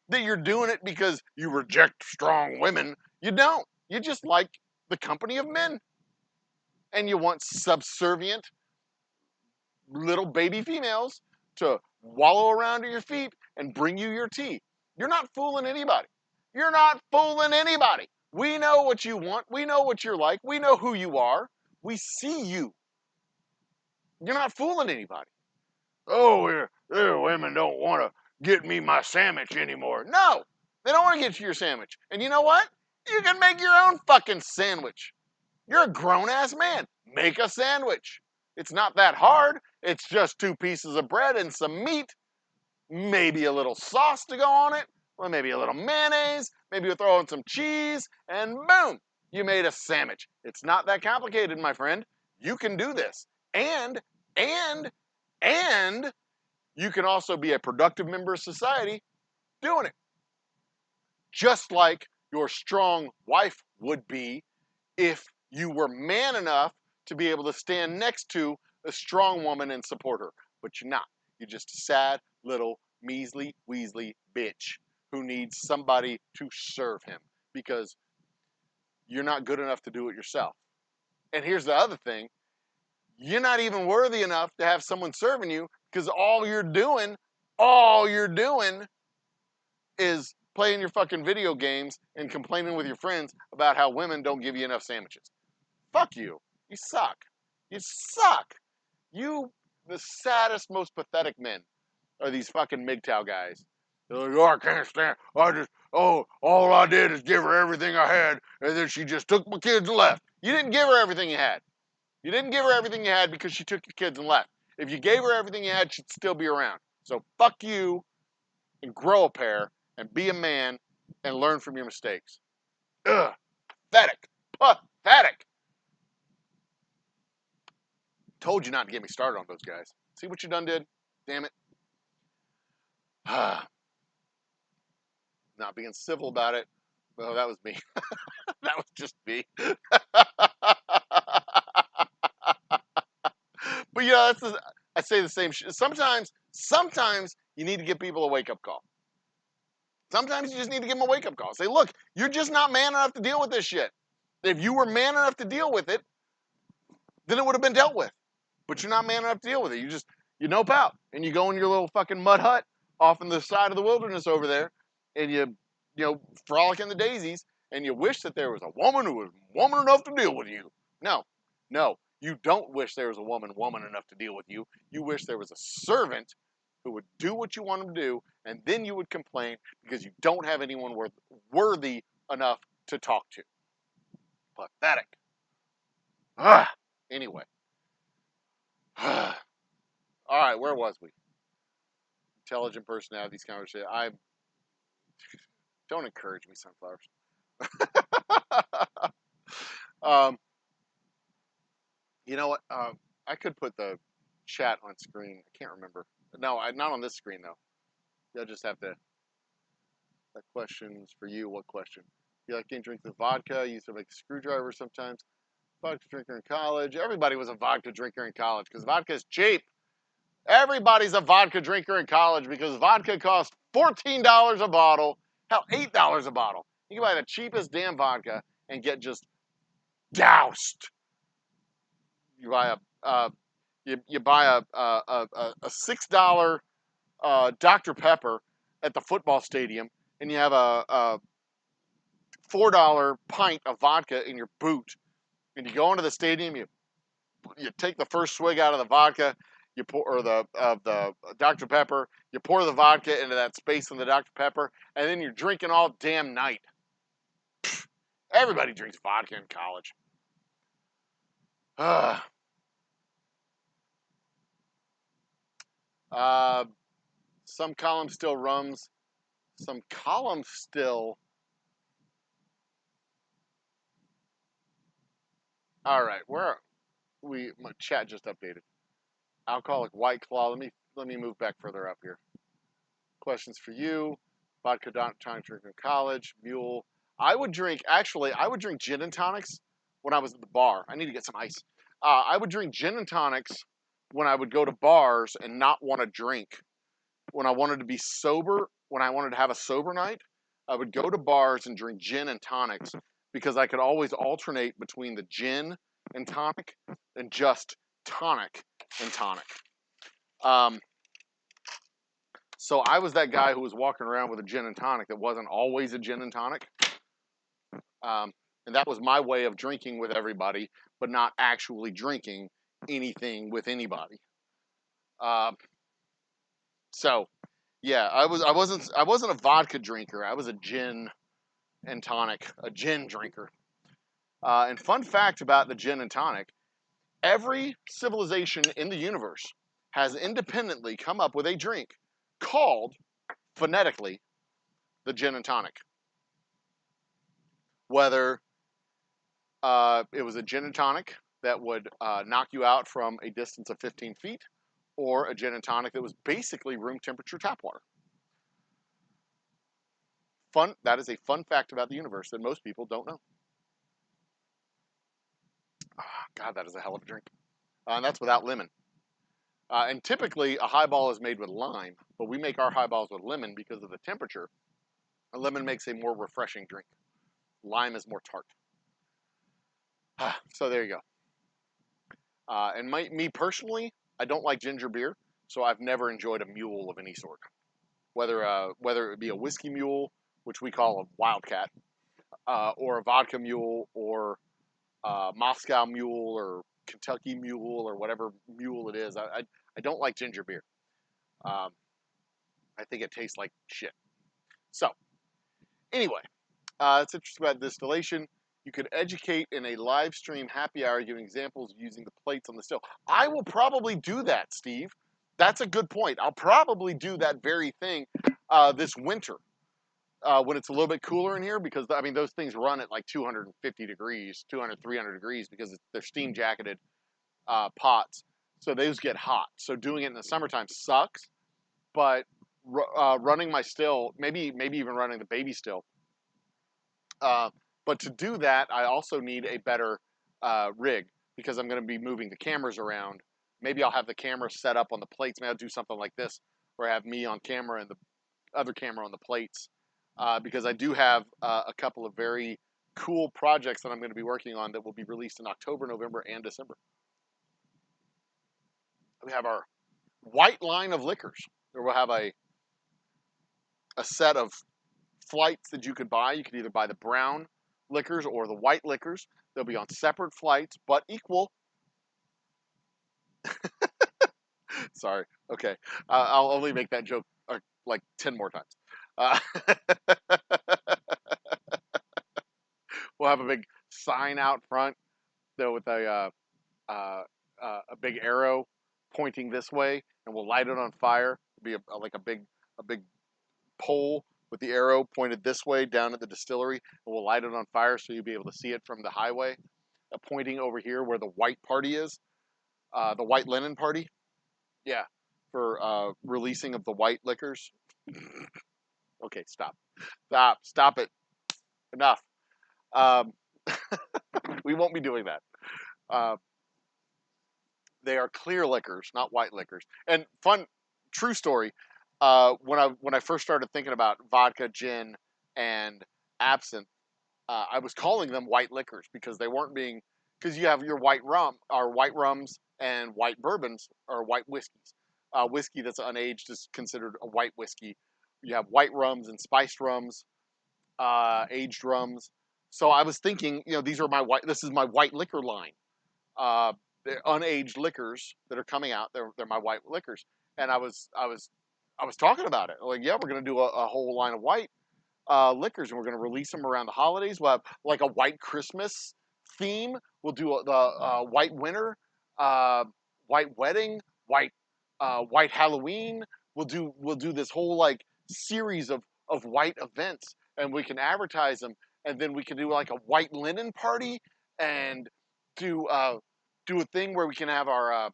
that you're doing it because you reject strong women. You don't. You just like the company of men. And you want subservient little baby females to wallow around at your feet and bring you your tea. You're not fooling anybody. You're not fooling anybody. We know what you want. We know what you're like. We know who you are. We see you. You're not fooling anybody. Oh, women don't want to get me my sandwich anymore. No, they don't want to get you your sandwich. And you know what? You can make your own fucking sandwich. You're a grown-ass man. Make a sandwich. It's not that hard. It's just 2 pieces of bread and some meat. Maybe a little sauce to go on it. Or maybe a little mayonnaise. Maybe you throw in some cheese. And boom, you made a sandwich. It's not that complicated, my friend. You can do this. And you can also be a productive member of society doing it. Just like your strong wife would be if you were man enough to be able to stand next to a strong woman and support her. But you're not. You're just a sad little measly weasley bitch who needs somebody to serve him because you're not good enough to do it yourself. And here's the other thing. You're not even worthy enough to have someone serving you because all you're doing is playing your fucking video games and complaining with your friends about how women don't give you enough sandwiches. Fuck you. You suck. You suck. The saddest, most pathetic men are these fucking MGTOW guys. They're like, oh, I can't stand, all I did is give her everything I had, and then she just took my kids and left. You didn't give her everything you had. You didn't give her everything you had because she took your kids and left. If you gave her everything you had, she'd still be around. So fuck you and grow a pair and be a man and learn from your mistakes. Ugh. Pathetic. Pathetic. Told you not to get me started on those guys. See what you done did? Damn it. Not being civil about it. Well, that was me. That was just me. But yeah, I say the same shit. Sometimes you need to give people a wake-up call. Sometimes you just need to give them a wake-up call. Say, look, you're just not man enough to deal with this shit. If you were man enough to deal with it, then it would have been dealt with. But you're not man enough to deal with it. You nope out. And you go in your little fucking mud hut off in the side of the wilderness over there, and you frolic in the daisies, and you wish that there was a woman who was woman enough to deal with you. No. You don't wish there was a woman enough to deal with you. You wish there was a servant who would do what you want him to do, and then you would complain because you don't have anyone worthy enough to talk to. Pathetic. Anyway. All right, where was we? Intelligent personalities conversation. Don't encourage me, sunflowers. You know what? I could put the chat on screen. I can't remember. No, not on this screen though. You'll just have to. That question's for you. What question? You like getting drink the vodka? You used to make a screwdriver sometimes. Vodka drinker in college. Everybody was a vodka drinker in college because vodka is cheap. Everybody's a vodka drinker in college because vodka costs $14 a bottle. Hell, $8 a bottle. You can buy the cheapest damn vodka and get just doused. You buy a $6 Dr. Pepper at the football stadium, and you have a $4 pint of vodka in your boot. And you go into the stadium, you take the first swig out of the vodka, you pour the Dr. Pepper, you pour the vodka into that space in the Dr. Pepper, and then you're drinking all damn night. Everybody drinks vodka in college. Some columns still rums. Some columns still. All right, where are we? My chat just updated. Alcoholic White Claw. Let me move back further up here. Questions for you. Vodka tonic drinker in college. Mule. I would drink gin and tonics when I was at the bar. I need to get some ice. I would drink gin and tonics when I would go to bars and not want to drink. When I wanted to be sober, when I wanted to have a sober night, I would go to bars and drink gin and tonics because I could always alternate between the gin and tonic and just tonic and tonic. So I was that guy who was walking around with a gin and tonic that wasn't always a gin and tonic. And that was my way of drinking with everybody, but not actually drinking anything with anybody. So yeah, I wasn't a vodka drinker. I was a gin and tonic, a gin drinker. And fun fact about the gin and tonic, every civilization in the universe has independently come up with a drink called, phonetically, the gin and tonic. Whether it was a gin and tonic that would knock you out from a distance of 15 feet, or a gin and tonic that was basically room temperature tap water. Fun. That is a fun fact about the universe that most people don't know. Oh, God, that is a hell of a drink. And that's without lemon. And typically, a highball is made with lime, but we make our highballs with lemon because of the temperature. A lemon makes a more refreshing drink. Lime is more tart. So there you go. And me personally, I don't like ginger beer, so I've never enjoyed a mule of any sort. Whether it be a whiskey mule, which we call a wildcat, or a vodka mule, or Moscow mule, or Kentucky mule, or whatever mule it is. I don't like ginger beer. I think it tastes like shit. So, anyway, it's interesting about distillation. You could educate in a live stream happy hour giving examples using the plates on the still. I will probably do that, Steve. That's a good point. I'll probably do that very thing this winter when it's a little bit cooler in here, because, I mean, those things run at like 250 degrees, 200, 300 degrees, because they're steam jacketed pots. So those get hot. So doing it in the summertime sucks, but running my still, maybe even running the baby still, but to do that, I also need a better rig, because I'm going to be moving the cameras around. Maybe I'll have the camera set up on the plates. Maybe I'll do something like this, where I have me on camera and the other camera on the plates, because I do have a couple of very cool projects that I'm going to be working on that will be released in October, November, and December. We have our white line of liquors. There will have a set of flights that you could buy. You could either buy the brown liquors or the white liquors. They'll be on separate flights, but equal. Sorry. Okay. I'll only make that joke like 10 more times. We'll have a big sign out front though with a big arrow pointing this way, and we'll light it on fire. It'll be like a big pole with the arrow pointed this way down at the distillery, and we'll light it on fire so you'll be able to see it from the highway, pointing over here where the white party is, the white linen party. Yeah, for releasing of the white liquors. Okay, stop it. Enough. Um, we won't be doing that. They are clear liquors, not white liquors. And true story. When I first started thinking about vodka, gin, and absinthe, I was calling them white liquors because they weren't being, because you have your white rums and white bourbons or white whiskeys. Whiskey that's unaged is considered a white whiskey. You have white rums and spiced rums, aged rums. So I was thinking, this is my white liquor line. The unaged liquors that are coming out, they're my white liquors. And I was talking about it. Like, yeah, we're gonna do a whole line of white liquors, and we're going to release them around the holidays. We'll have like a white Christmas theme. We'll do the white winter, white wedding, white Halloween. We'll do this whole like series of white events, and we can advertise them, and then we can do like a white linen party, and do a thing where we can have our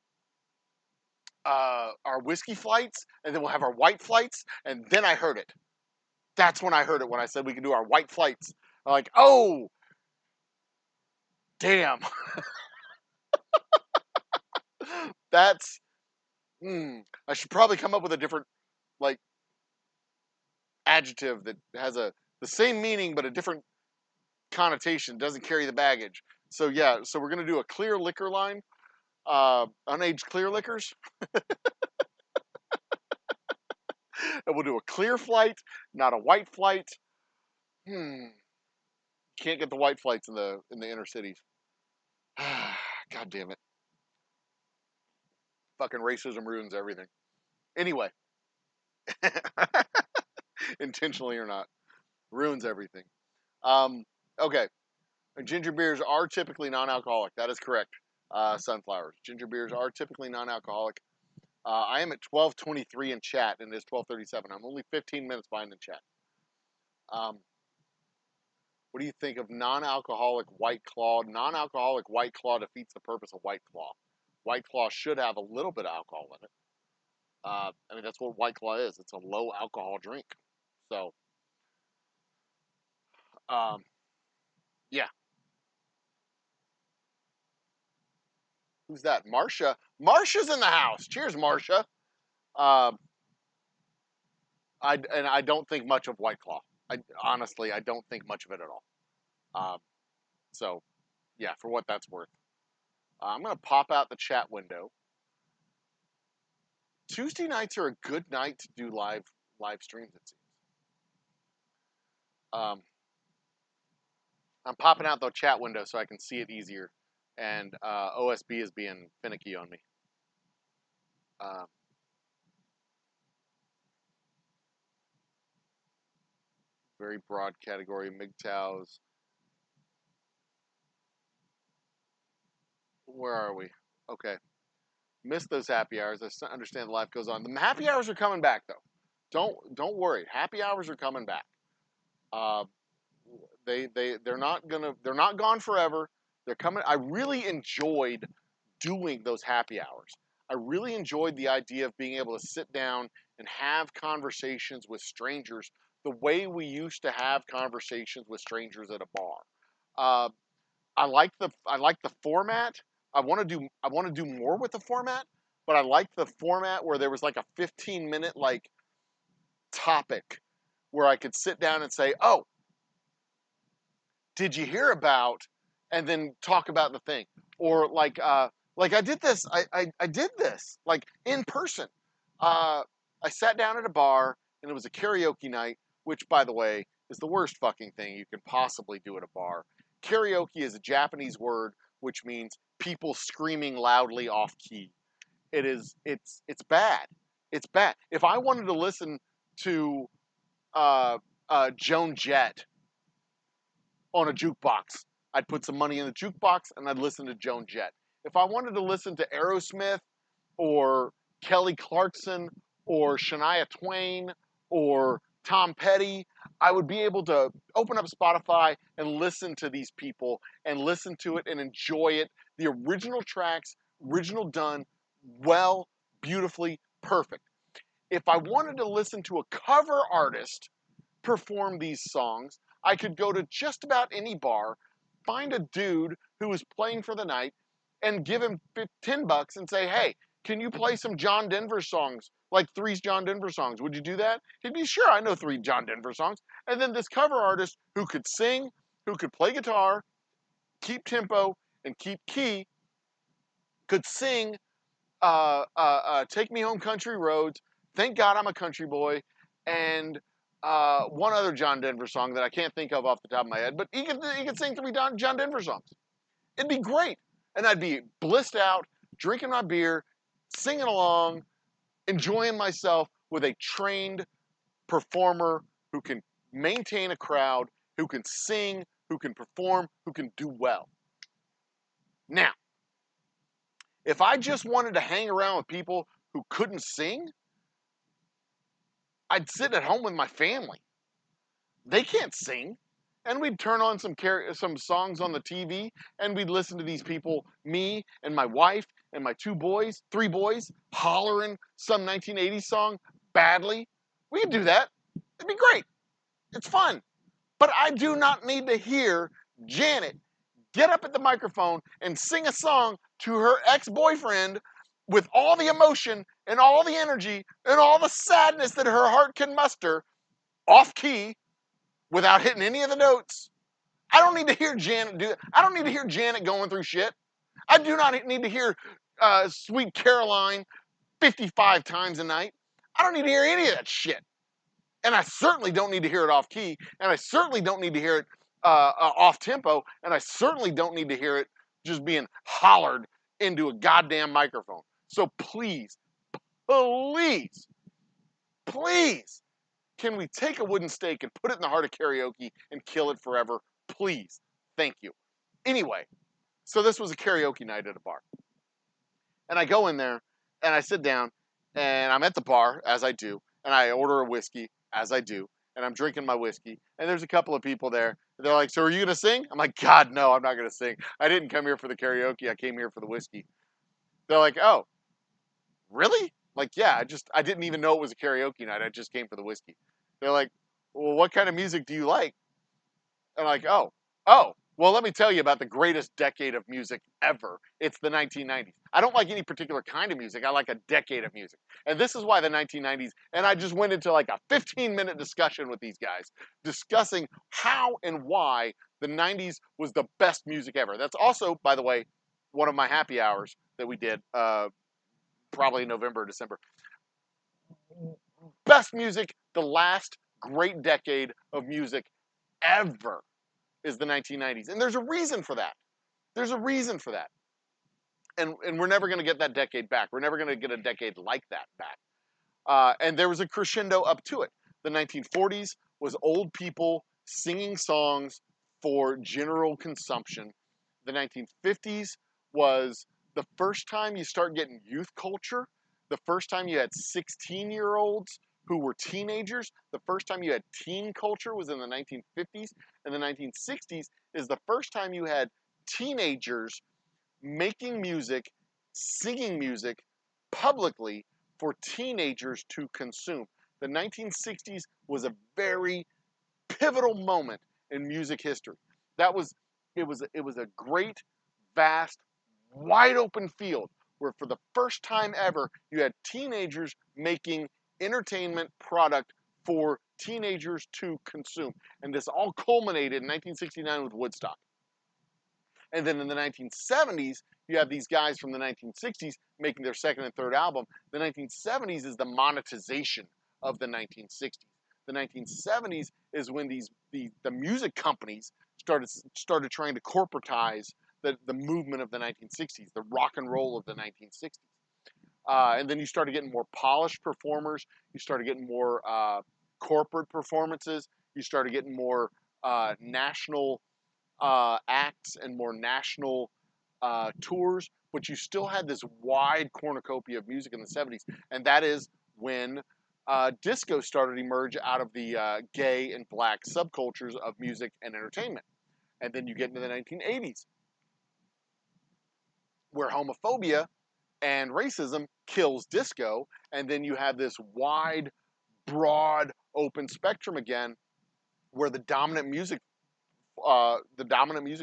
whiskey flights, and then we'll have our white flights, and then I heard it. That's when I heard it, when I said we can do our white flights. I'm like, oh, damn. That's, I should probably come up with a different, like, adjective that has the same meaning but a different connotation, doesn't carry the baggage. So yeah, so we're going to do a clear liquor line, unaged clear liquors. And we'll do a clear flight, not a white flight. Can't get the white flights in the inner cities. God damn it. Fucking racism ruins everything. Anyway, intentionally or not, ruins everything. Okay, ginger beers are typically non-alcoholic. That is correct. Sunflowers. Ginger beers are typically non-alcoholic. I am at 12:23 in chat, and it is 12:37. I'm only 15 minutes behind in chat. What do you think of non-alcoholic White Claw? Non-alcoholic White Claw defeats the purpose of White Claw. White Claw should have a little bit of alcohol in it. I mean, that's what White Claw is. It's a low alcohol drink. So, yeah. Who's that? Marcia. Marcia's in the house. Cheers, Marcia. Um, I don't think much of White Claw. Honestly, I don't think much of it at all. So, yeah, for what that's worth. I'm gonna pop out the chat window. Tuesday nights are a good night to do live streams, it seems. I'm popping out the chat window so I can see it easier, and OSB is being finicky on me. Very broad category, MGTOWs. Where are we? Okay. Missed those happy hours. I understand life goes on. The happy hours are coming back, though. Don't worry. Happy hours are coming back. They're not gone forever. They're coming. I really enjoyed doing those happy hours. I really enjoyed the idea of being able to sit down and have conversations with strangers the way we used to have conversations with strangers at a bar. I like the format. I want to do more with the format, but I like the format where there was like a 15-minute like topic where I could sit down and say, "Oh, did you hear about?" and then talk about the thing. Or like I did this. I did this like in person. I sat down at a bar and it was a karaoke night, which by the way is the worst fucking thing you can possibly do at a bar. Karaoke is a Japanese word which means people screaming loudly off key. It's bad. It's bad. If I wanted to listen to Joan Jett on a jukebox, I'd put some money in the jukebox and I'd listen to Joan Jett. If I wanted to listen to Aerosmith or Kelly Clarkson or Shania Twain or Tom Petty, I would be able to open up Spotify and listen to these people and listen to it and enjoy it. The original tracks, original done, well, beautifully, perfect. If I wanted to listen to a cover artist perform these songs, I could go to just about any bar, find a dude who was playing for the night, and give him $10 and say, "Hey, can you play some John Denver songs, like 3 John Denver songs? Would you do that?" He'd be, "Sure, I know 3 John Denver songs." And then this cover artist who could sing, who could play guitar, keep tempo, and keep key, could sing Take Me Home Country Roads, Thank God I'm a Country Boy, and one other John Denver song that I can't think of off the top of my head, but he could sing 3 John Denver songs. It'd be great. And I'd be blissed out, drinking my beer, singing along, enjoying myself with a trained performer who can maintain a crowd, who can sing, who can perform, who can do well. Now, if I just wanted to hang around with people who couldn't sing, I'd sit at home with my family. They can't sing. And we'd turn on some songs on the TV and we'd listen to these people, me and my wife and my 3 boys, hollering some 1980s song badly. We could do that. It'd be great. It's fun. But I do not need to hear Janet get up at the microphone and sing a song to her ex-boyfriend with all the emotion and all the energy and all the sadness that her heart can muster off key without hitting any of the notes. I don't need to hear Janet do it. I don't need to hear Janet going through shit. I do not need to hear Sweet Caroline 55 times a night. I don't need to hear any of that shit. And I certainly don't need to hear it off key. And I certainly don't need to hear it off tempo. And I certainly don't need to hear it just being hollered into a goddamn microphone. So please, please, please, can we take a wooden stake and put it in the heart of karaoke and kill it forever? Please. Thank you. Anyway, so this was a karaoke night at a bar. And I go in there and I sit down and I'm at the bar, as I do, and I order a whiskey, as I do, and I'm drinking my whiskey. And there's a couple of people there They're like, so are you going to sing? I'm like, God, no, I'm not going to sing. I didn't come here for the karaoke. I came here for the whiskey. They're like, oh, really? Like, yeah, I didn't even know it was a karaoke night. I just came for the whiskey. They're like, well, what kind of music do you like? And I'm like, oh, well, let me tell you about the greatest decade of music ever. It's the 1990s. I don't like any particular kind of music. I like a decade of music. And this is why the 1990s, and I just went into like a 15-minute discussion with these guys, discussing how and why the 90s was the best music ever. That's also, by the way, one of my happy hours that we did, probably in November or December. Best music, the last great decade of music ever is the 1990s. And there's a reason for that. There's a reason for that. And we're never going to get that decade back. We're never going to get a decade like that back. And there was a crescendo up to it. The 1940s was old people singing songs for general consumption. The 1950s was the first time you start getting youth culture. The first time you had 16-year-olds who were teenagers. The first time you had teen culture was in the 1950s. And the 1960s is the first time you had teenagers making music, singing music publicly for teenagers to consume. The 1960s was a very pivotal moment in music history. It was a great, vast, wide open field where for the first time ever you had teenagers making entertainment product for teenagers to consume. And this all culminated in 1969 with Woodstock. And then in the 1970s, you have these guys from the 1960s making their second and third album. The 1970s is the monetization of the 1960s. The 1970s is when the music companies started trying to corporatize the movement of the 1960s, the rock and roll of the 1960s. And then you started getting more polished performers. You started getting more corporate performances. You started getting more national acts and more national tours, but you still had this wide cornucopia of music in the 70s, and that is when disco started to emerge out of the gay and black subcultures of music and entertainment. And then you get into the 1980s, where homophobia and racism kills disco, and then you have this wide, broad, open spectrum again, where the dominant music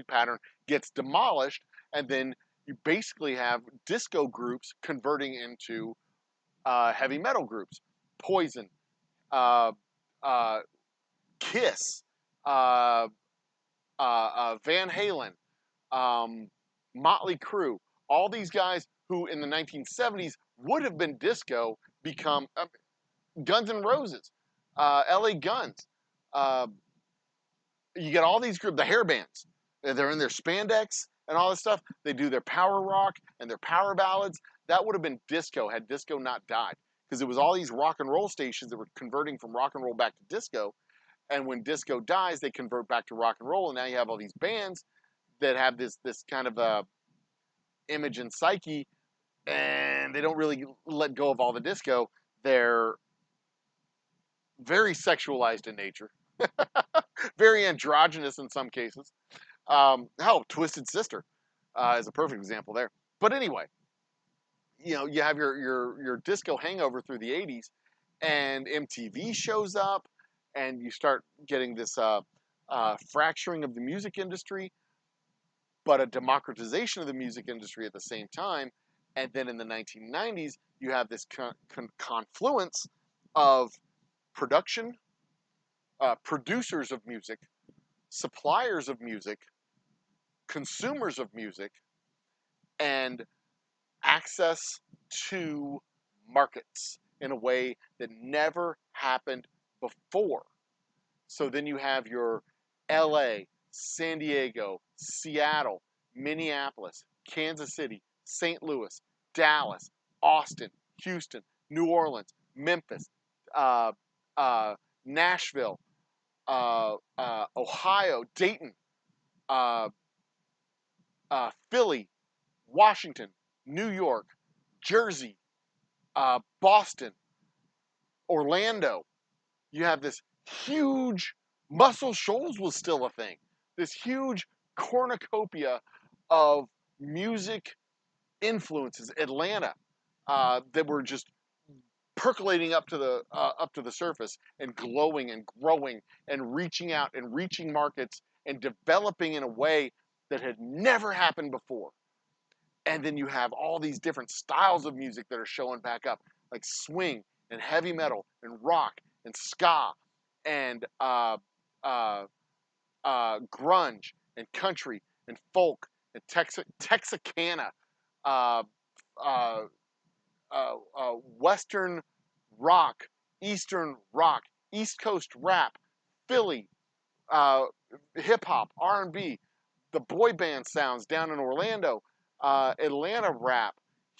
pattern gets demolished, and then you basically have disco groups converting into heavy metal groups. Poison, uh, uh, Kiss, Van Halen, Motley Crue, all these guys who in the 1970s would have been disco become Guns N' Roses, LA Guns. You get all these groups, the hair bands. They're in their spandex and all this stuff. They do their power rock and their power ballads. That would have been disco had disco not died. Because it was all these rock and roll stations that were converting from rock and roll back to disco. And when disco dies, they convert back to rock and roll. And now you have all these bands that have this kind of image and psyche. And they don't really let go of all the disco. They're very sexualized in nature. Very androgynous in some cases. Twisted Sister is a perfect example there. But anyway, you have your disco hangover through the 80s, and MTV shows up, and you start getting this fracturing of the music industry, but a democratization of the music industry at the same time. And then in the 1990s, you have this confluence of production, producers of music, suppliers of music, consumers of music, and access to markets in a way that never happened before. So then you have your LA, San Diego, Seattle, Minneapolis, Kansas City, St. Louis, Dallas, Austin, Houston, New Orleans, Memphis, Nashville, Ohio, Dayton, Philly, Washington, New York, Jersey, Boston, Orlando. You have this huge, Muscle Shoals was still a thing. this huge cornucopia of music influences, Atlanta, that were just percolating up to the surface and glowing and growing and reaching out and reaching markets and developing in a way that had never happened before. And then you have all these different styles of music that are showing back up, like swing and heavy metal and rock and ska and grunge and country and folk and Texarkana, uh, uh, Western rock, Eastern rock, East Coast rap, Philly, hip hop, R&B, the boy band sounds down in Orlando, Atlanta rap,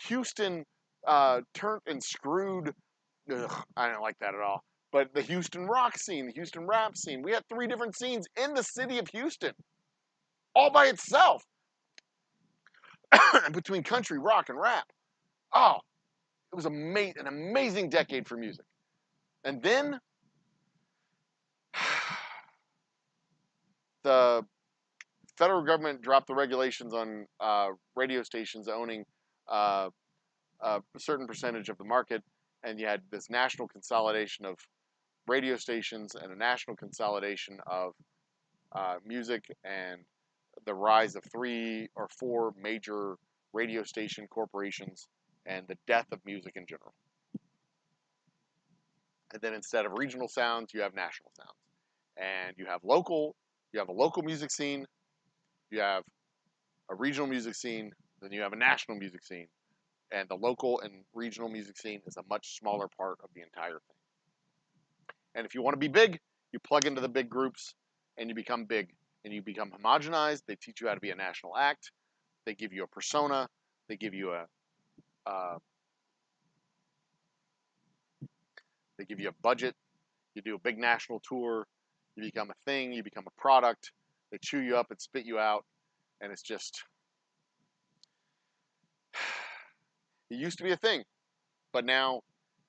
Houston turned and screwed. Ugh, I don't like that at all. But the Houston rock scene, the Houston rap scene, we had 3 different scenes in the city of Houston, all by itself, between country, rock, and rap. Oh, it was an amazing decade for music. And then the federal government dropped the regulations on radio stations owning a certain percentage of the market, and you had this national consolidation of radio stations and a national consolidation of music, and the rise of 3 or 4 major radio station corporations, and the death of music in general. And then instead of regional sounds, you have national sounds, and you have a local music scene, you have a regional music scene, then you have a national music scene, and the local and regional music scene is a much smaller part of the entire thing. And if you want to be big, you plug into the big groups and you become big and you become homogenized. They teach you how to be a national act. They give you a persona. They give you a budget. You do a big national tour. You become a thing. You become a product. They chew you up and spit you out. And it's just, it used to be a thing, but now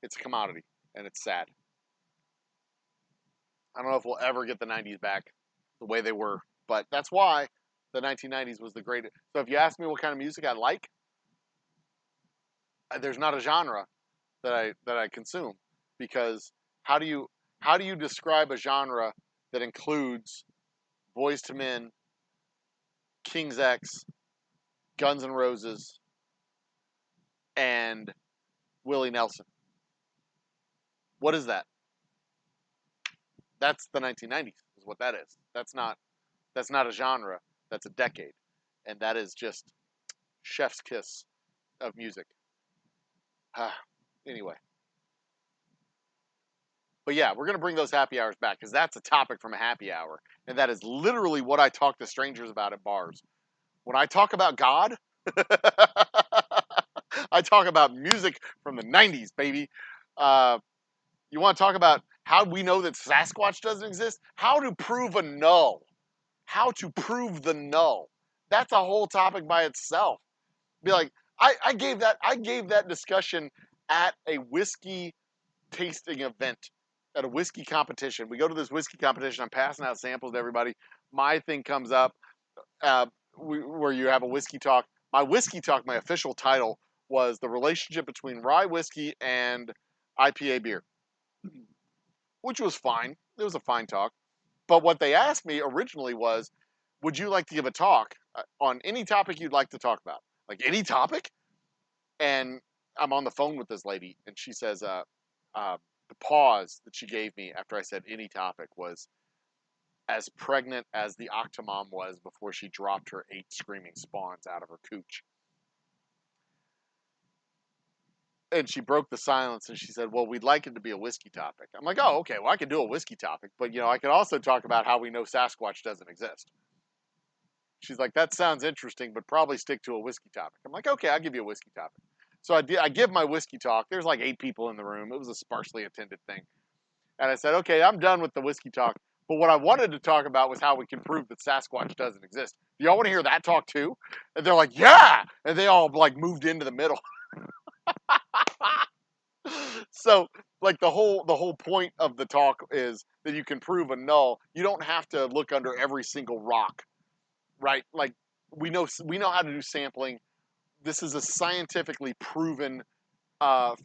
it's a commodity and it's sad. I don't know if we'll ever get the 90s back the way they were, but that's why the 1990s was the greatest. So if you ask me what kind of music I like, there's not a genre that I consume, because how do you describe a genre that includes Boyz II Men, King's X, Guns N' Roses, and Willie Nelson? What is that? That's the 1990s, is what that is. That's not a genre. That's a decade, and that is just chef's kiss of music. Anyway, but yeah, we're gonna bring those happy hours back, because that's a topic from a happy hour, and that is literally what I talk to strangers about at bars. When I talk about God, I talk about music from the 90s, baby. You want to talk about how we know that Sasquatch doesn't exist? How to prove a null. How to prove the null. That's a whole topic by itself. Be like, I gave that discussion at a whiskey tasting event, at a whiskey competition. We go to this whiskey competition. I'm passing out samples to everybody. My thing comes up where you have a whiskey talk. My whiskey talk, my official title, was the relationship between rye whiskey and IPA beer, which was fine. It was a fine talk. But what they asked me originally was, would you like to give a talk on any topic you'd like to talk about? Like any topic? And I'm on the phone with this lady, and she says, the pause that she gave me after I said any topic was as pregnant as the Octomom was before she dropped her 8 screaming spawns out of her cooch. And she broke the silence and she said, well, we'd like it to be a whiskey topic. I'm like, oh, okay, well, I could do a whiskey topic, but, I could also talk about how we know Sasquatch doesn't exist. She's like, that sounds interesting, but probably stick to a whiskey topic. I'm like, okay, I'll give you a whiskey topic. So I give my whiskey talk. There's like 8 people in the room. It was a sparsely attended thing. And I said, okay, I'm done with the whiskey talk. But what I wanted to talk about was how we can prove that Sasquatch doesn't exist. Do y'all want to hear that talk too? And they're like, yeah! And they all like moved into the middle. So, like the whole point of the talk is that you can prove a null. You don't have to look under every single rock, right? Like we know how to do sampling. This is a scientifically proven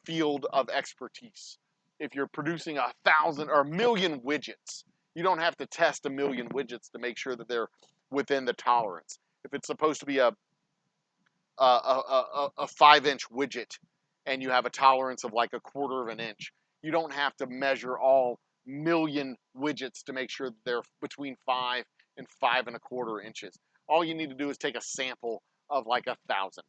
field of expertise. If you're producing 1,000 or 1,000,000 widgets, you don't have to test 1,000,000 widgets to make sure that they're within the tolerance. If it's supposed to be a 5-inch widget and you have a tolerance of like 1/4 of an inch, you don't have to measure all 1,000,000 widgets to make sure that they're between 5 and 5 1/4 inches. All you need to do is take a sample of like 1,000.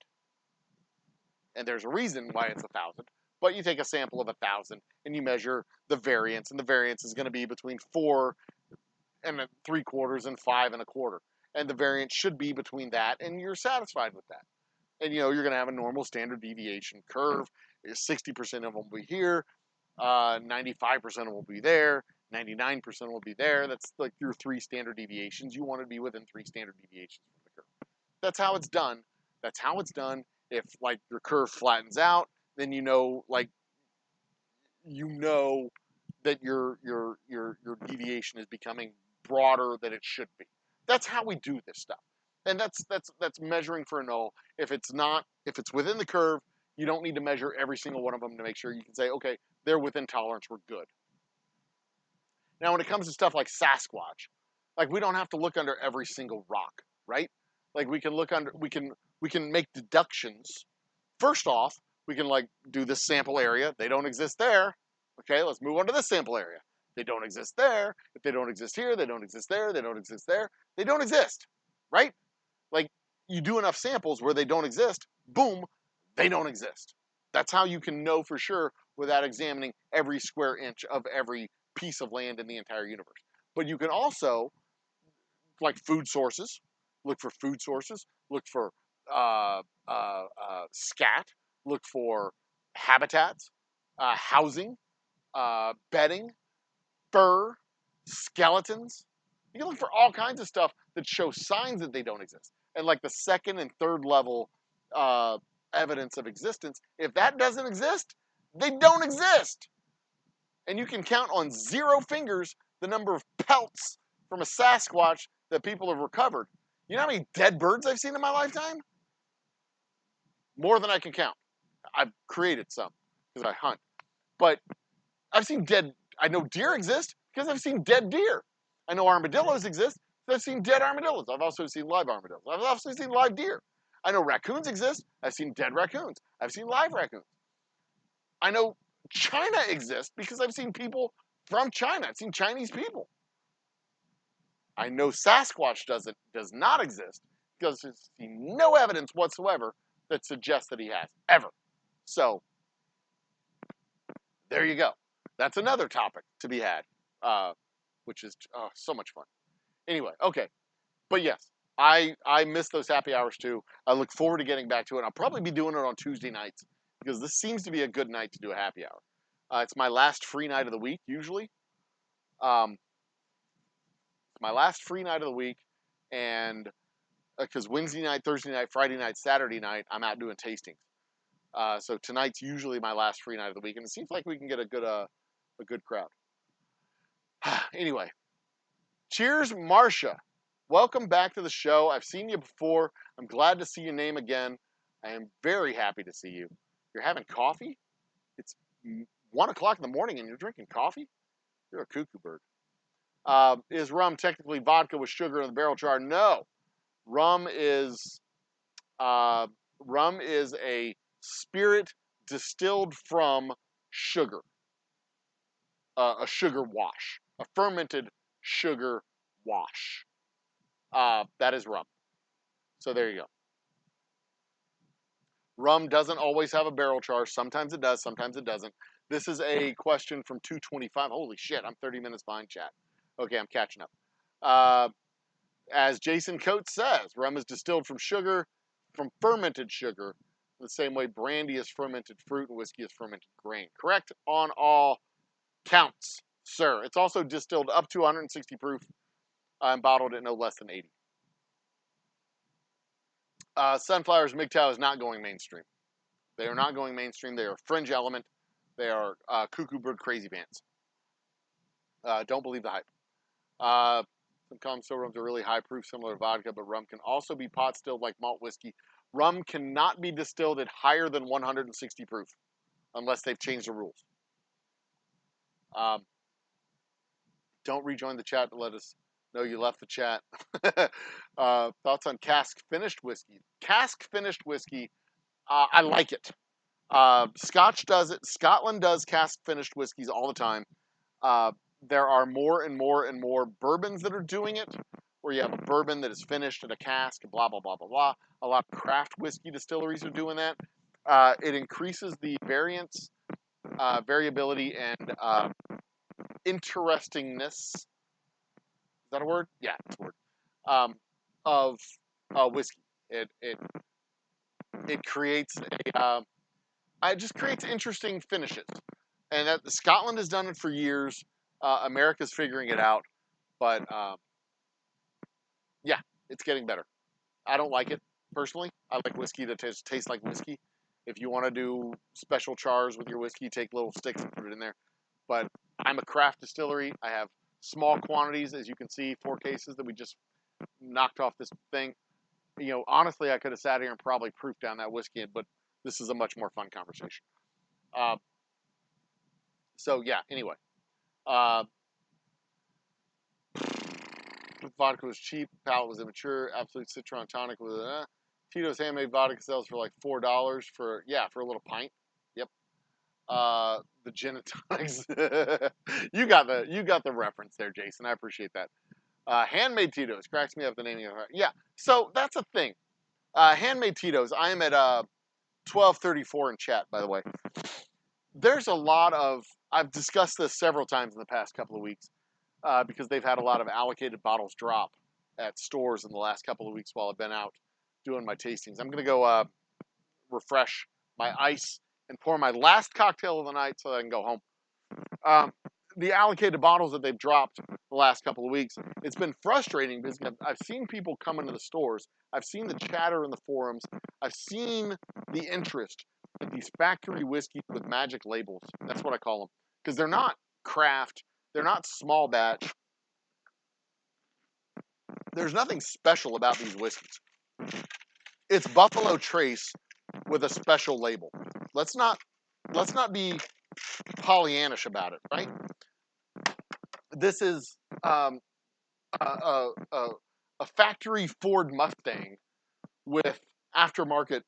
And there's a reason why it's 1,000, but you take a sample of 1,000 and you measure the variance, and the variance is going to be between 4 3/4 and 5 1/4, and the variance should be between that, and you're satisfied with that. And you're going to have a normal standard deviation curve. 60% of them will be here, 95% will be there, 99% will be there. That's like your 3 standard deviations. You want to be within 3 standard deviations from the curve. That's how it's done. That's how it's done. If like your curve flattens out, then that your deviation is becoming broader than it should be. That's how we do this stuff. And that's measuring for a null. If it's within the curve, you don't need to measure every single one of them to make sure you can say, okay, they're within tolerance, we're good. Now, when it comes to stuff like Sasquatch, like we don't have to look under every single rock, right? Like we can make deductions. First off, we can like do this sample area. They don't exist there. Okay, let's move on to this sample area. They don't exist there. If they don't exist here, they don't exist there. They don't exist there. They don't exist, right? Like you do enough samples where they don't exist, boom, they don't exist. That's how you can know for sure without examining every square inch of every piece of land in the entire universe. But you can also, like food sources, look for food sources, look for scat, look for habitats, housing, bedding, fur, skeletons. You can look for all kinds of stuff that show signs that they don't exist. And like the 2nd and 3rd level evidence of existence, if that doesn't exist, they don't exist. And you can count on 0 fingers the number of pelts from a Sasquatch that people have recovered. You know how many dead birds I've seen in my lifetime? More than I can count. I've created some because I hunt. But I know deer exist because I've seen dead deer. I know armadillos exist because I've seen dead armadillos. I've also seen live armadillos. I've also seen live deer. I know raccoons exist. I've seen dead raccoons. I've seen live raccoons. I know China exists because I've seen people from China. I've seen Chinese people. I know Sasquatch does not exist because I've seen no evidence whatsoever that suggests that he has, ever. So, there you go. That's another topic to be had, which is so much fun. Anyway, okay. But yes, I miss those happy hours too. I look forward to getting back to it. I'll probably be doing it on Tuesday nights because this seems to be a good night to do a happy hour. It's my last free night of the week, usually. It's my last free night of the week, and because Wednesday night, Thursday night, Friday night, Saturday night, I'm out doing tastings. So tonight's usually my last free night of the week, and it seems like we can get a good crowd. Anyway, cheers, Marcia. Welcome back to the show. I've seen you before. I'm glad to see your name again. I am very happy to see you. You're having coffee? It's 1 o'clock in the morning and you're drinking coffee? You're a cuckoo bird. Is rum technically vodka with sugar in the barrel jar? No. Rum is a spirit distilled from sugar. A sugar wash. A fermented sugar wash. That is rum. So there you go. Rum doesn't always have a barrel charge. Sometimes it does, sometimes it doesn't. This is a question from 225. Holy shit, I'm 30 minutes behind chat. Okay, I'm catching up. As Jason Coates says, rum is distilled from sugar, from fermented sugar, the same way brandy is fermented fruit and whiskey is fermented grain. Correct on all counts, sir. It's also distilled up to 160 proof and bottled at no less than 80. Sunflowers MGTOW is not going mainstream. They are not going mainstream. They are a fringe element. They are cuckoo bird crazy pants. Don't believe the hype. Some common still rums are really high proof, similar to vodka, but rum can also be pot stilled like malt whiskey. Rum cannot be distilled at higher than 160 proof unless they've changed the rules. Don't rejoin the chat to let us know you left the chat. Thoughts on cask finished whiskey? Cask finished whiskey, I like it. Scotch does it. Scotland does cask finished whiskeys all the time. There are more and more and more bourbons that are doing it, where you have a bourbon that is finished in a cask, blah, blah, blah, blah, blah. A lot of craft whiskey distilleries are doing that. It increases the variance, variability, and interestingness. Is that a word? Yeah, it's a word. Of whiskey. It creates it just creates interesting finishes. And Scotland has done it for years. America's figuring it out, but yeah, it's getting better. I don't like it personally. I like whiskey that tastes like whiskey. If you want to do special chars with your whiskey, take little sticks and put it in there. But I'm a craft distillery. I have small quantities, as you can see, 4 cases that we just knocked off this thing. You know, honestly, I could have sat here and probably proofed down that whiskey, but this is a much more fun conversation. So yeah, anyway. Vodka was cheap, palate was immature, absolute citron tonic with Tito's handmade vodka sells for like $4 for a little pint. Yep. The gin and tonics. you got the reference there, Jason. I appreciate that. Handmade Tito's cracks me up the naming of it. Yeah. So that's a thing. Handmade Tito's. I am at 1234 in chat, by the way. There's a lot of, I've discussed this several times in the past couple of weeks. Because they've had a lot of allocated bottles drop at stores in the last couple of weeks while I've been out doing my tastings. I'm going to go refresh my ice and pour my last cocktail of the night so that I can go home. The allocated bottles that they've dropped the last couple of weeks, it's been frustrating because I've seen people come into the stores. I've seen the chatter in the forums. I've seen the interest in these factory whiskeys with magic labels. That's what I call them. Because they're not craft. They're not small batch. There's nothing special about these whiskeys. It's Buffalo Trace with a special label. Let's not be Pollyannish about it, right? This is a factory Ford Mustang with aftermarket,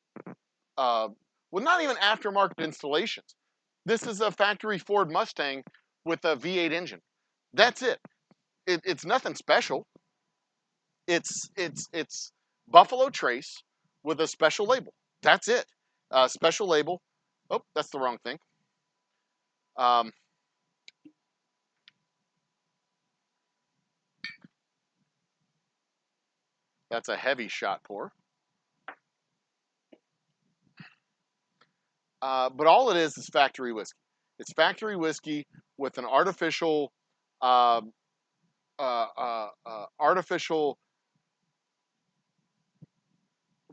well, not even aftermarket installations. This is a factory Ford Mustang with a V8 engine. That's it. It's nothing special. It's Buffalo Trace with a special label. That's it. Special label. Oh, that's the wrong thing. That's a heavy shot pour. But all it is factory whiskey. It's factory whiskey with an artificial artificial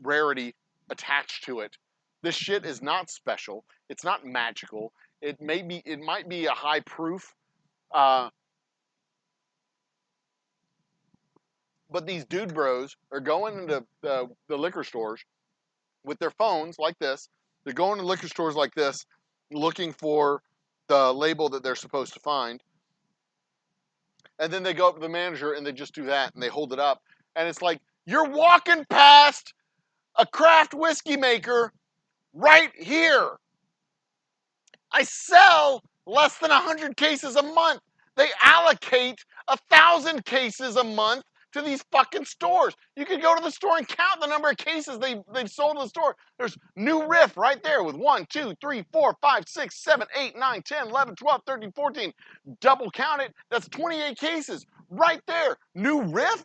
rarity attached to it. This shit is not special. It's not magical. It might be a high proof, but these dude bros are going into the liquor stores with their phones like this. They're going to liquor stores like this, looking for the label that they're supposed to find. And then they go up to the manager and they just do that and they hold it up. And it's like, you're walking past a craft whiskey maker right here. I sell less than 100 cases a month. They allocate 1,000 cases a month to these fucking stores. You could go to the store and count the number of cases they've sold in the store. There's New Riff right there with 1, 2, 3, 4, 5, 6, 7, 8, 9, 10, 11, 12, 13, 14. Double count it. That's 28 cases right there. New Riff?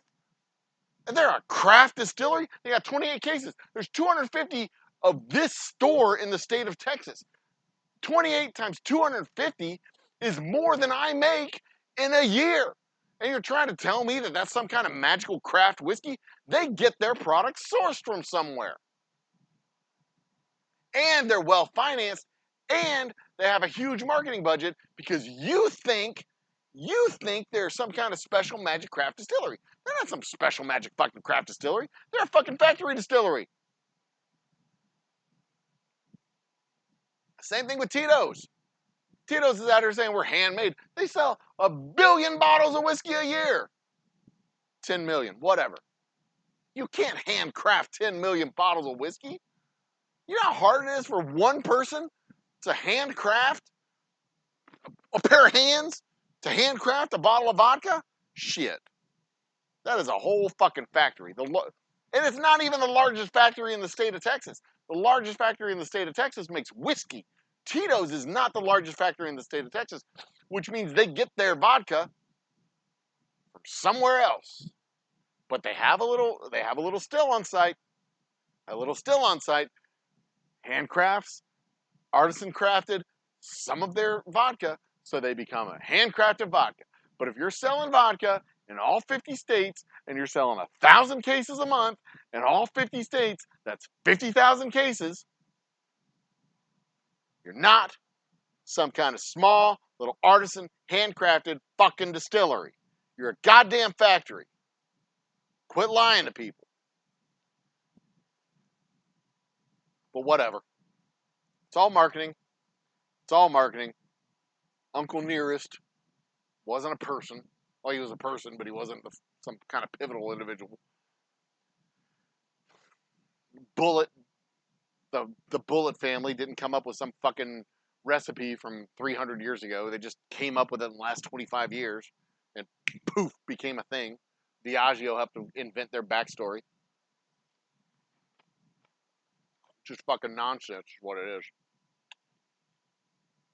And they're a craft distillery. They got 28 cases. There's 250 of this store in the state of Texas. 28 times 250 is more than I make in a year. And you're trying to tell me that that's some kind of magical craft whiskey? They get their product sourced from somewhere. And they're well financed, And they have a huge marketing budget because you think they're some kind of special magic craft distillery. They're not some special magic fucking craft distillery. They're a fucking factory distillery. Same thing with Tito's. Tito's is out here saying we're handmade. They sell 1 billion bottles of whiskey a year. 10 million, whatever. You can't handcraft 10 million bottles of whiskey. You know how hard it is for one person to handcraft a pair of hands to handcraft a bottle of vodka? Shit. That is a whole fucking factory. And it's not even the largest factory in the state of Texas. The largest factory in the state of Texas makes whiskey. Tito's is not the largest factory in the state of Texas, which means they get their vodka from somewhere else. But they have a little still on site. A little still on site. Handcrafts, artisan crafted some of their vodka, so they become a handcrafted vodka. But if you're selling vodka in all 50 states and you're selling 1,000 cases a month in all 50 states, that's 50,000 cases. You're not some kind of small little artisan handcrafted fucking distillery. You're a goddamn factory. Quit lying to people. But whatever. It's all marketing. It's all marketing. Uncle Nearest wasn't a person. Well, he was a person, but he wasn't some kind of pivotal individual. Bullet, the Bullet family didn't come up with some fucking recipe from 300 years ago. They just came up with it in the last 25 years and poof, became a thing. Diageo helped to invent their backstory. Just fucking nonsense is what it is.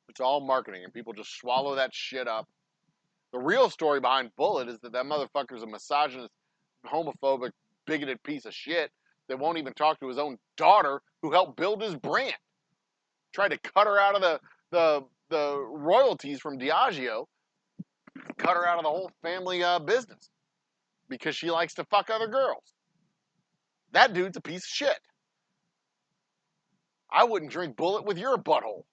It's all marketing, and people just swallow that shit up. The real story behind Bullet is that motherfucker's a misogynist, homophobic, bigoted piece of shit that won't even talk to his own daughter who helped build his brand. Tried to cut her out of the royalties from Diageo, cut her out of the whole family business because she likes to fuck other girls. That dude's a piece of shit. I wouldn't drink Bullet with your butthole.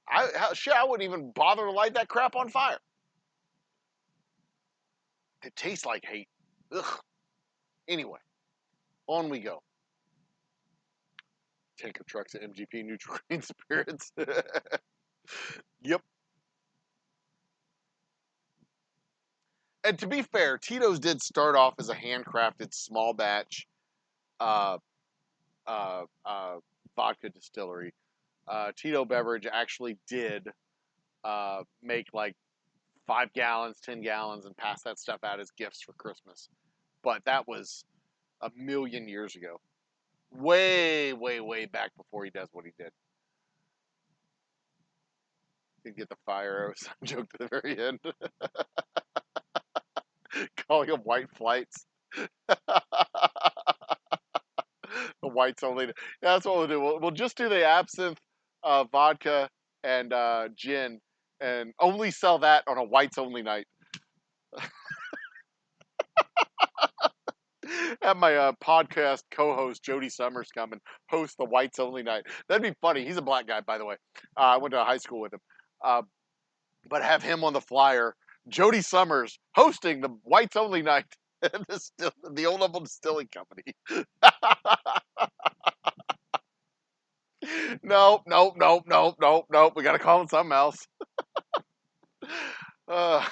I wouldn't even bother to light that crap on fire. It tastes like hate. Ugh. Anyway, on we go. Tanker trucks at MGP Neutral Green Spirits. Yep. And to be fair, Tito's did start off as a handcrafted small batch vodka distillery. Tito Beverage actually did make like 5 gallons, 10 gallons, and pass that stuff out as gifts for Christmas. But that was a million years ago. Way, way, way back before he does what he did. He'd get the fire arrows joke to the very end. Calling them white flights. The whites only. Yeah, that's what we'll do. We'll just do the absinthe, vodka, and gin, and only sell that on a whites only night. Have my podcast co-host Jody Summers come and host the whites only night. That'd be funny. He's a black guy, by the way. I went to high school with him. But have him on the flyer. Jody Summers hosting the whites only night at the Old Humble Distilling Company. Nope. We got to call him something else. That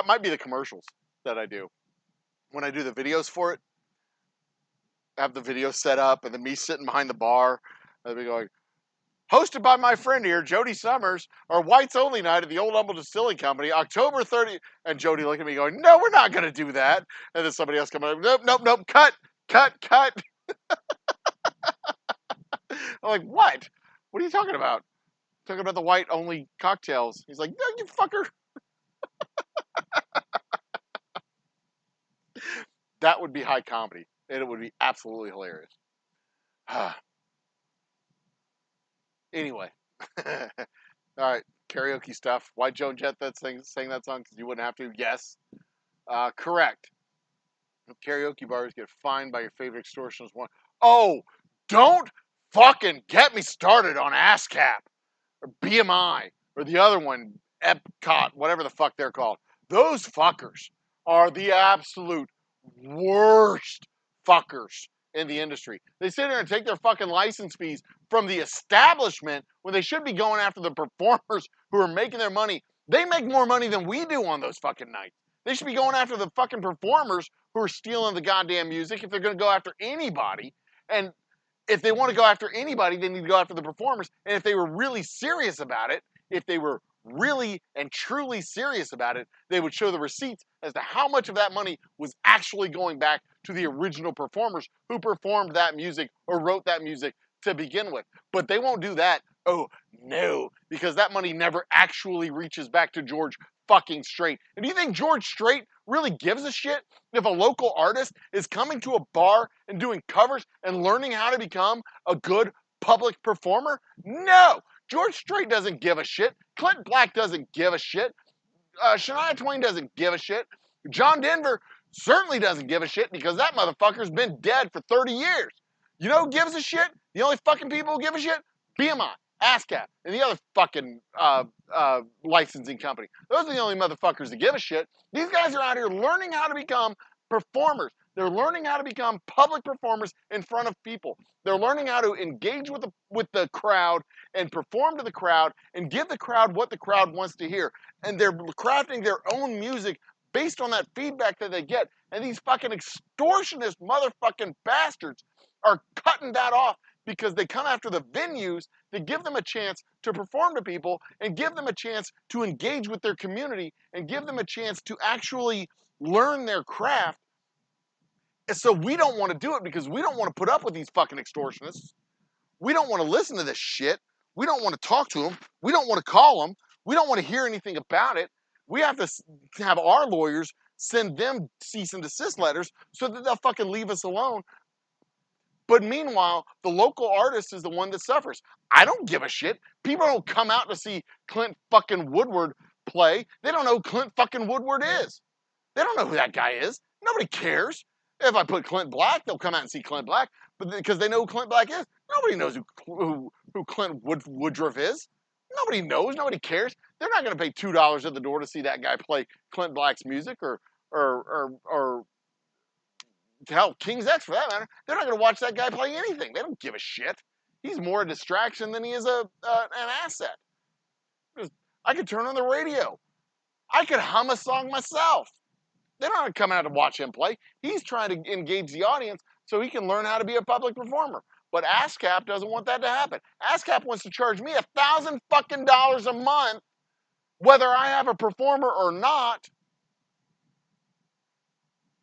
might be the commercials that I do. When I do the videos for it, I have the video set up, and then me sitting behind the bar, and be going, hosted by my friend here, Jody Summers, our whites only night at the Old Humble Distilling Company, October 30th. And Jody looking at me going, no, we're not going to do that. And then somebody else coming up, nope, cut. I'm like, what? What are you talking about? Talking about the white only cocktails. He's like, no, you fucker. That would be high comedy, and it would be absolutely hilarious. Anyway. All right, karaoke stuff. Why Joan Jett sang that song? Because you wouldn't have to? Yes. Correct. Karaoke bars get fined by your favorite extortionist. Oh, Don't fucking get me started on ASCAP or BMI or the other one, Epcot, whatever the fuck they're called. Those fuckers are the absolute worst fuckers in the industry. They sit there and take their fucking license fees from the establishment when they should be going after the performers who are making their money. They make more money than we do on those fucking nights. They should be going after the fucking performers who are stealing the goddamn music if they're going to go after anybody. And if they want to go after anybody, they need to go after the performers. And if they were really serious about it, if they were really and truly serious about it, they would show the receipts as to how much of that money was actually going back to the original performers who performed that music or wrote that music to begin with. But they won't do that. Oh, no, because that money never actually reaches back to George fucking Strait. And do you think George Strait really gives a shit if a local artist is coming to a bar and doing covers and learning how to become a good public performer? No! George Strait doesn't give a shit. Clint Black doesn't give a shit. Shania Twain doesn't give a shit. John Denver certainly doesn't give a shit because that motherfucker's been dead for 30 years. You know who gives a shit? The only fucking people who give a shit? BMI, ASCAP, and the other fucking licensing company. Those are the only motherfuckers that give a shit. These guys are out here learning how to become performers. They're learning how to become public performers in front of people. They're learning how to engage with the crowd and perform to the crowd and give the crowd what the crowd wants to hear. And they're crafting their own music based on that feedback that they get. And these fucking extortionist motherfucking bastards are cutting that off because they come after the venues to give them a chance to perform to people and give them a chance to engage with their community and give them a chance to actually learn their craft. And so we don't want to do it because we don't want to put up with these fucking extortionists. We don't want to listen to this shit. We don't want to talk to them. We don't want to call them. We don't want to hear anything about it. We have to have our lawyers send them cease and desist letters so that they'll fucking leave us alone. But meanwhile, the local artist is the one that suffers. I don't give a shit. People don't come out to see Clint fucking Woodward play. They don't know who Clint fucking Woodward is. They don't know who that guy is. Nobody cares. If I put Clint Black, they'll come out and see Clint Black, but because they know who Clint Black is. Nobody knows who Clint Woodruff is. Nobody knows. Nobody cares. They're not going to pay $2 at the door to see that guy play Clint Black's music or hell, King's X for that matter. They're not going to watch that guy play anything. They don't give a shit. He's more a distraction than he is an asset. I could turn on the radio. I could hum a song myself. They're not coming out to watch him play. He's trying to engage the audience so he can learn how to be a public performer. But ASCAP doesn't want that to happen. ASCAP wants to charge me $1,000 fucking a month, whether I have a performer or not,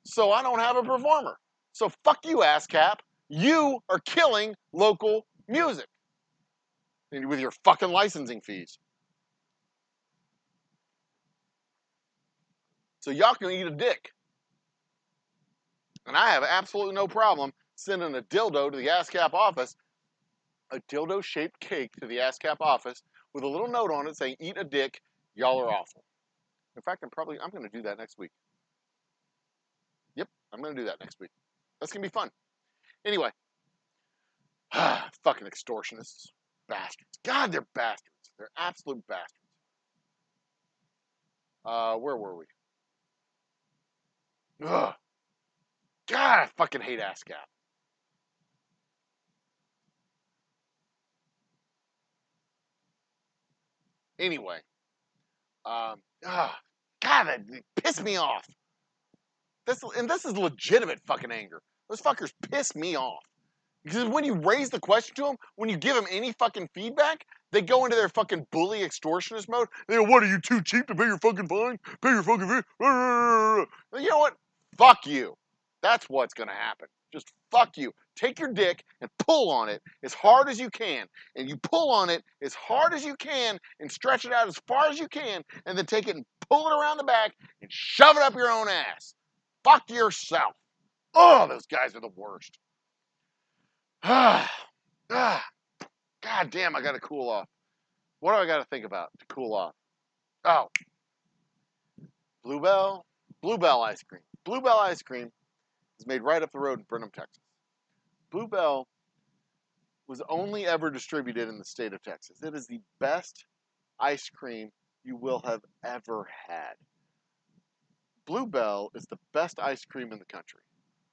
so I don't have a performer. So fuck you, ASCAP. You are killing local music with your fucking licensing fees. So y'all can eat a dick. And I have absolutely no problem sending a dildo to the ASCAP office, a dildo-shaped cake to the ASCAP office with a little note on it saying, eat a dick, y'all are awful. In fact, I'm going to do that next week. Yep, I'm going to do that next week. That's going to be fun. Anyway, fucking extortionists. Bastards. God, they're bastards. They're absolute bastards. Where were we? Ugh. God, I fucking hate ASCAP. Anyway, God, that pissed me off. This is legitimate fucking anger. Those fuckers piss me off. Because when you raise the question to them, when you give them any fucking feedback, they go into their fucking bully extortionist mode. They go, what, are you too cheap to pay your fucking fine? Pay your fucking fee? You know what? Fuck you. That's what's going to happen. Just fuck you. Take your dick and pull on it as hard as you can. And you pull on it as hard as you can and stretch it out as far as you can. And then take it and pull it around the back and shove it up your own ass. Fuck yourself. Oh, those guys are the worst. God damn, I gotta cool off. What do I gotta think about to cool off? Oh, Bluebell ice cream. Bluebell ice cream is made right up the road in Brenham, Texas. Bluebell was only ever distributed in the state of Texas. It is the best ice cream you will have ever had. Bluebell is the best ice cream in the country.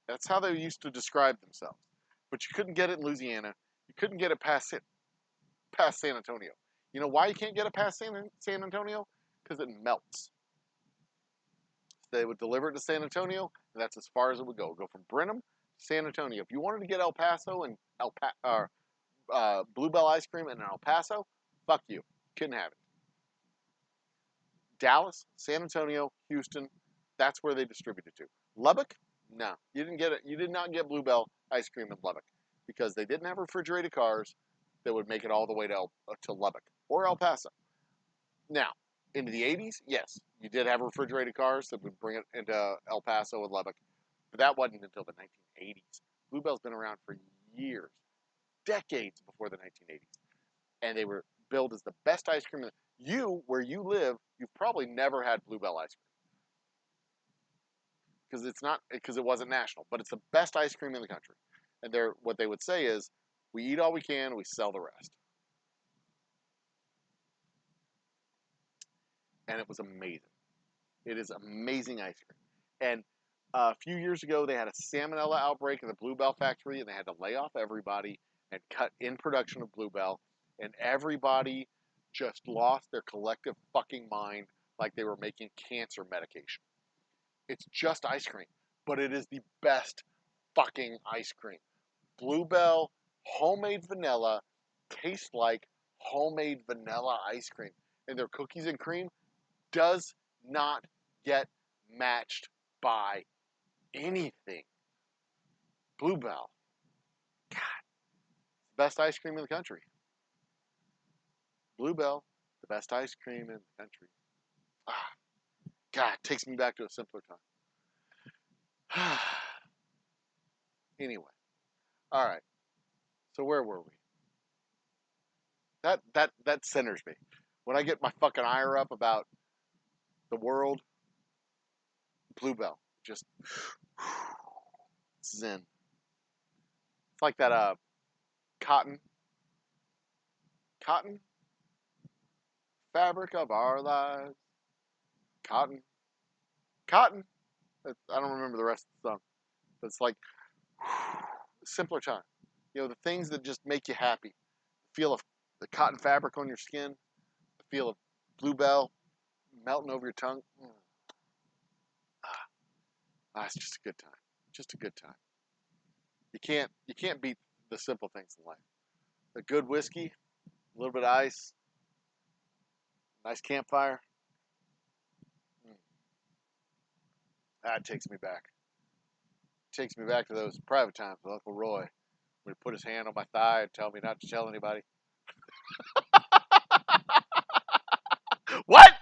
That's how they used to describe themselves. But you couldn't get it in Louisiana. You couldn't get it past San Antonio. You know why you can't get it past San Antonio? Because it melts. They would deliver it to San Antonio, and that's as far as it would go. It would go from Brenham to San Antonio. If you wanted to get El Paso and Bluebell ice cream in El Paso, fuck you. Couldn't have it. Dallas, San Antonio, Houston, that's where they distributed to. Lubbock, no, you didn't get it. You did not get Bluebell ice cream in Lubbock because they didn't have refrigerated cars that would make it all the way to Lubbock or El Paso. Now, into the 80s, yes, you did have refrigerated cars that would bring it into El Paso and Lubbock, but that wasn't until the 1980s. Bluebell's been around for years, decades before the 1980s, and they were billed as the best ice cream. Where you live, you've probably never had Bluebell ice cream because it wasn't national, but it's the best ice cream in the country. And what they would say is, we eat all we can, we sell the rest. And it was amazing. It is amazing ice cream. And a few years ago, they had a salmonella outbreak in the Bluebell factory, and they had to lay off everybody and cut in production of Bluebell. And everybody just lost their collective fucking mind like they were making cancer medication. It's just ice cream, but it is the best fucking ice cream. Bluebell homemade vanilla tastes like homemade vanilla ice cream. And their cookies and cream does not get matched by anything. Bluebell. God. Best ice cream in the country. Bluebell, the best ice cream in the country. Ah, God, takes me back to a simpler time. Anyway. All right. So where were we? That centers me. When I get my fucking ire up about the world, Bluebell. Just zen. It's like that cotton fabric of our lives. Cotton. I don't remember the rest of the song, but it's like simpler time. You know, the things that just make you happy. The feel of the cotton fabric on your skin. The feel of Bluebell melting over your tongue. It's just a good time. Just a good time. You can't beat the simple things in life. A good whiskey, a little bit of ice, nice campfire. That takes me back. Takes me back to those private times with Uncle Roy. When he put his hand on my thigh and tell me not to tell anybody. What?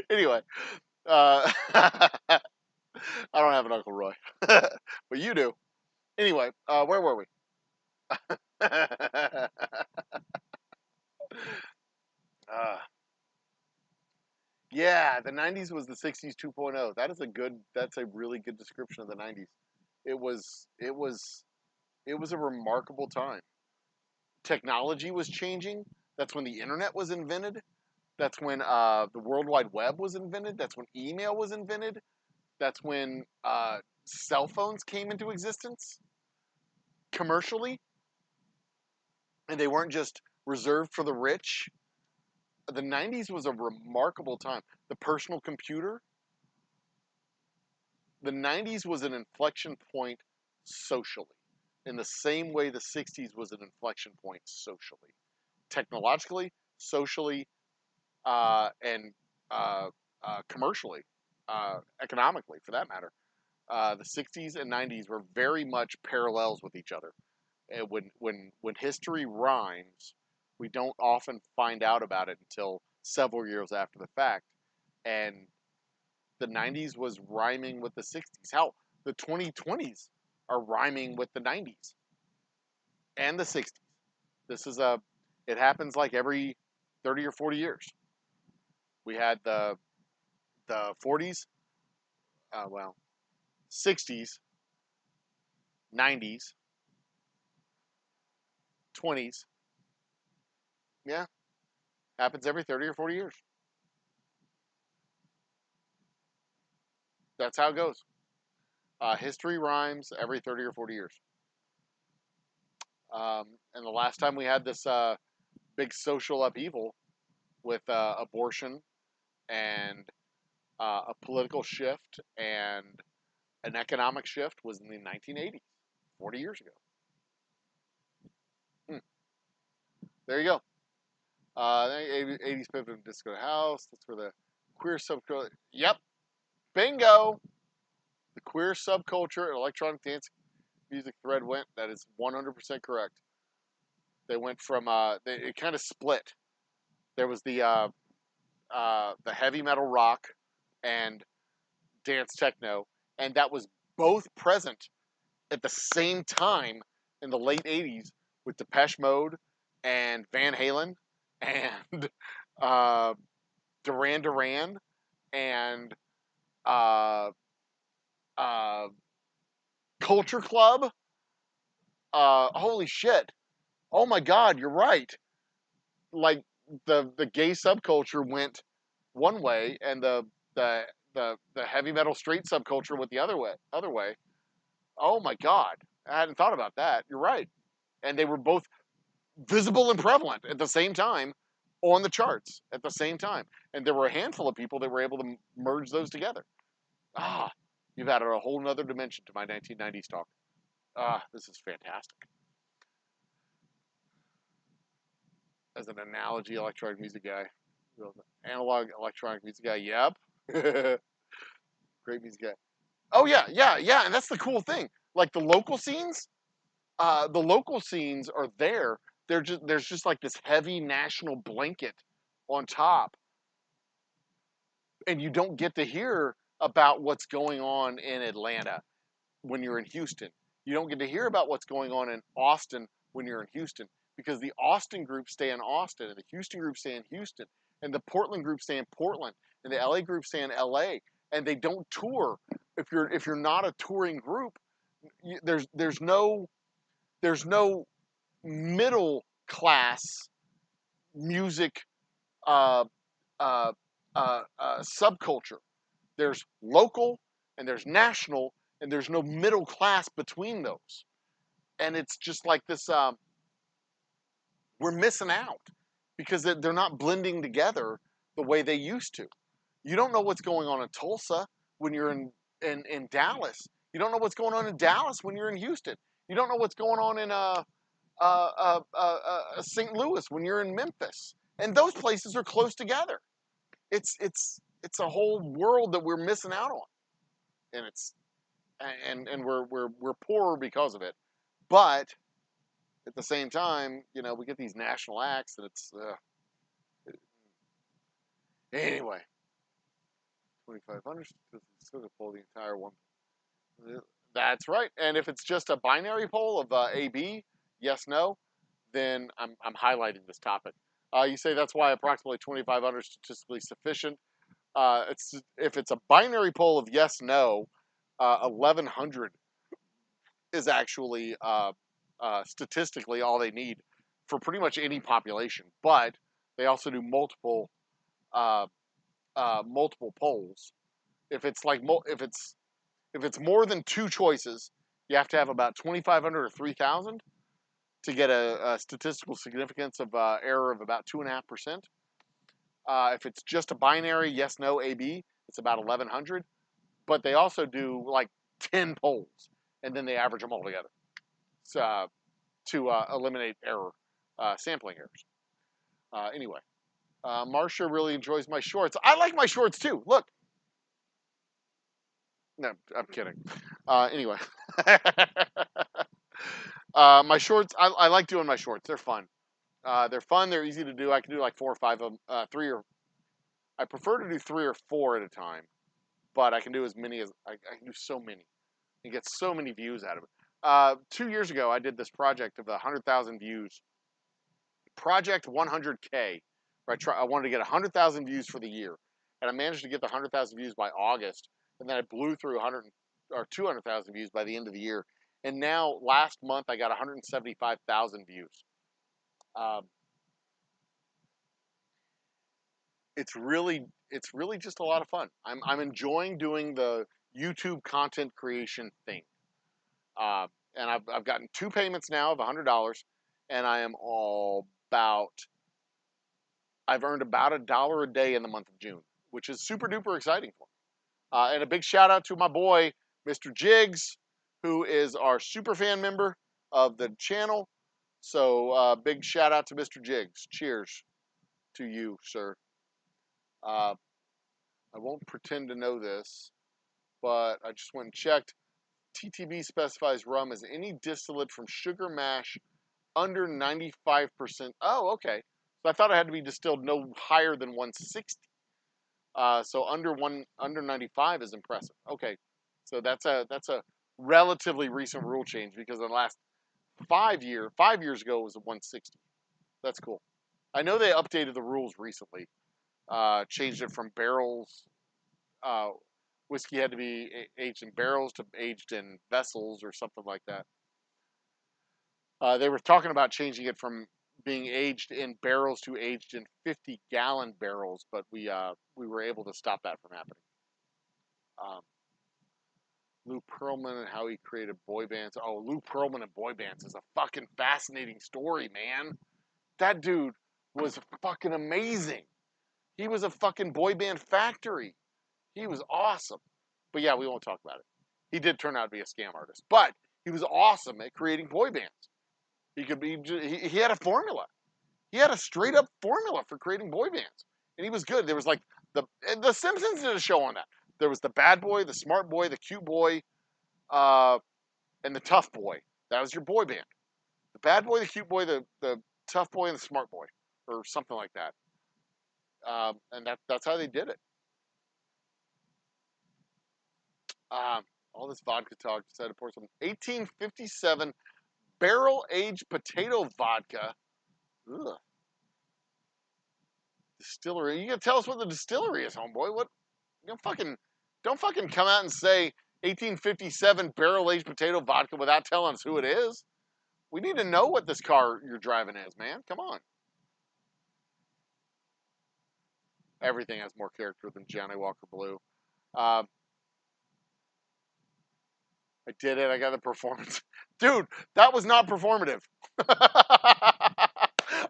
Anyway, I don't have an Uncle Roy, but you do. Anyway, where were we? Yeah, the 90s was the 60s 2.0. That's a really good description of the 90s. It was a remarkable time. Technology was changing. That's when the internet was invented. That's when the World Wide Web was invented. That's when email was invented. That's when cell phones came into existence commercially. And they weren't just reserved for the rich. The 90s was a remarkable time. The personal computer. The 90s was an inflection point socially, in the same way the 60s was an inflection point socially, technologically, socially, and commercially, economically, for that matter. The 60s and 90s were very much parallels with each other. And when history rhymes, we don't often find out about it until several years after the fact. And the 90s was rhyming with the 60s. Hell, the 2020s are rhyming with the 90s and the 60s. It happens like every 30 or 40 years. We had the 40s, 60s, 90s, 20s. Yeah, happens every 30 or 40 years. That's how it goes. History rhymes every 30 or 40 years. And the last time we had this big social upheaval with abortion and a political shift and an economic shift was in the 1980s, 40 years ago. There you go. 80s pivot of disco house. That's where the queer subculture. Yep, bingo. The queer subculture and electronic dance music thread went. That is 100% correct. They went from it kind of split. There was the heavy metal rock and dance techno, and that was both present at the same time in the late 80s with Depeche Mode and Van Halen and uh, Duran Duran and uh, uh, Culture Club. Holy shit. Oh my God, you're right. Like the gay subculture went one way and the heavy metal straight subculture went the other way. Oh my God. I hadn't thought about that. You're right. And they were both visible and prevalent at the same time on the charts at the same time. And there were a handful of people that were able to merge those together. Ah, you've added a whole nother dimension to my 1990s talk. Ah, this is fantastic. As an analogy electronic music guy, analog electronic music guy, yep. Great music guy. Oh yeah. And that's the cool thing. Like the local scenes are there. There's just like this heavy national blanket on top, and you don't get to hear about what's going on in Atlanta when you're in Houston. You don't get to hear about what's going on in Austin when you're in Houston because the Austin groups stay in Austin and the Houston groups stay in Houston and the Portland groups stay in Portland and the LA groups stay in LA and they don't tour. If you're not a touring group, there's no middle class music uh, subculture. There's local and there's national and there's no middle class between those. And it's just like this, we're missing out because they're not blending together the way they used to. You don't know what's going on in Tulsa when you're in Dallas. You don't know what's going on in Dallas when you're in Houston. You don't know what's going on in St. Louis when you're in Memphis. And those places are close together. It's a whole world that we're missing out on, and we're poorer because of it. But at the same time, we get these national acts, and it's anyway. 2,500 still to pull the entire one. That's right. And if it's just a binary poll of A/B, yes, no, then I'm highlighting this topic. You say that's why approximately 2,500 is statistically sufficient. If it's a binary poll of yes, no, 1,100 is actually statistically all they need for pretty much any population. But they also do multiple polls. If it's more than two choices, you have to have about 2,500 or 3,000 to get a statistical significance of error of about 2.5%. If it's just a binary yes, no, A/B, it's about 1,100. But they also do like 10 polls, and then they average them all together to eliminate error, sampling errors. Anyway, Marcia really enjoys my shorts. I like my shorts too. Look. No, I'm kidding. Anyway, my shorts. I like doing my shorts. They're fun. They're fun. They're easy to do. I can do like 4 or 5 of them. I prefer to do 3 or 4 at a time, but I can do as many as I can do so many. You get so many views out of it. 2 years ago, I did this project of 100,000 views. Project 100K. Where I wanted to get 100,000 views for the year, and I managed to get the 100,000 views by August, and then I blew through 200,000 views by the end of the year. And now, last month, I got 175,000 views. Um, it's really just a lot of fun. I'm enjoying doing the YouTube content creation thing. Uh, and I've gotten 2 payments now of $100, and I am all about. I've earned about $1 a day in the month of June, which is super duper exciting for me. And a big shout out to my boy, Mr. Jiggs, who is our super fan member of the channel. So big shout out to Mr. Jiggs. Cheers to you, sir. Uh, I won't pretend to know this, but I just went and checked. TTB specifies rum as any distillate from sugar mash under 95%. Oh, okay. So I thought it had to be distilled no higher than 160. So under 95 is impressive. Okay, so that's a relatively recent rule change because in the last 5 years ago it was a 160. That's cool. I know they updated the rules recently, changed it from barrels. Whiskey had to be aged in barrels to aged in vessels or something like that. They were talking about changing it from being aged in barrels to aged in 50-gallon barrels, but we were able to stop that from happening. Lou Pearlman and how he created boy bands. Oh, Lou Pearlman and boy bands is a fucking fascinating story, man. That dude was fucking amazing. He was a fucking boy band factory. He was awesome. But yeah, we won't talk about it. He did turn out to be a scam artist, but he was awesome at creating boy bands. He could be. He had a formula. He had a straight up formula for creating boy bands, and he was good. There was like the Simpsons did a show on that. There was the bad boy, the smart boy, the cute boy, and the tough boy. That was your boy band. The bad boy, the cute boy, the tough boy, and the smart boy, or something like that. And that's how they did it. All this vodka talk. Decided to pour some 1857 barrel aged potato vodka. Ugh. Distillery. You gotta tell us what the distillery is, homeboy. What? Don't fucking come out and say 1857 barrel aged potato vodka without telling us who it is. We need to know what this car you're driving is, man. Come on. Everything has more character than Johnny Walker Blue. I did it. I got the performance. Dude, that was not performative.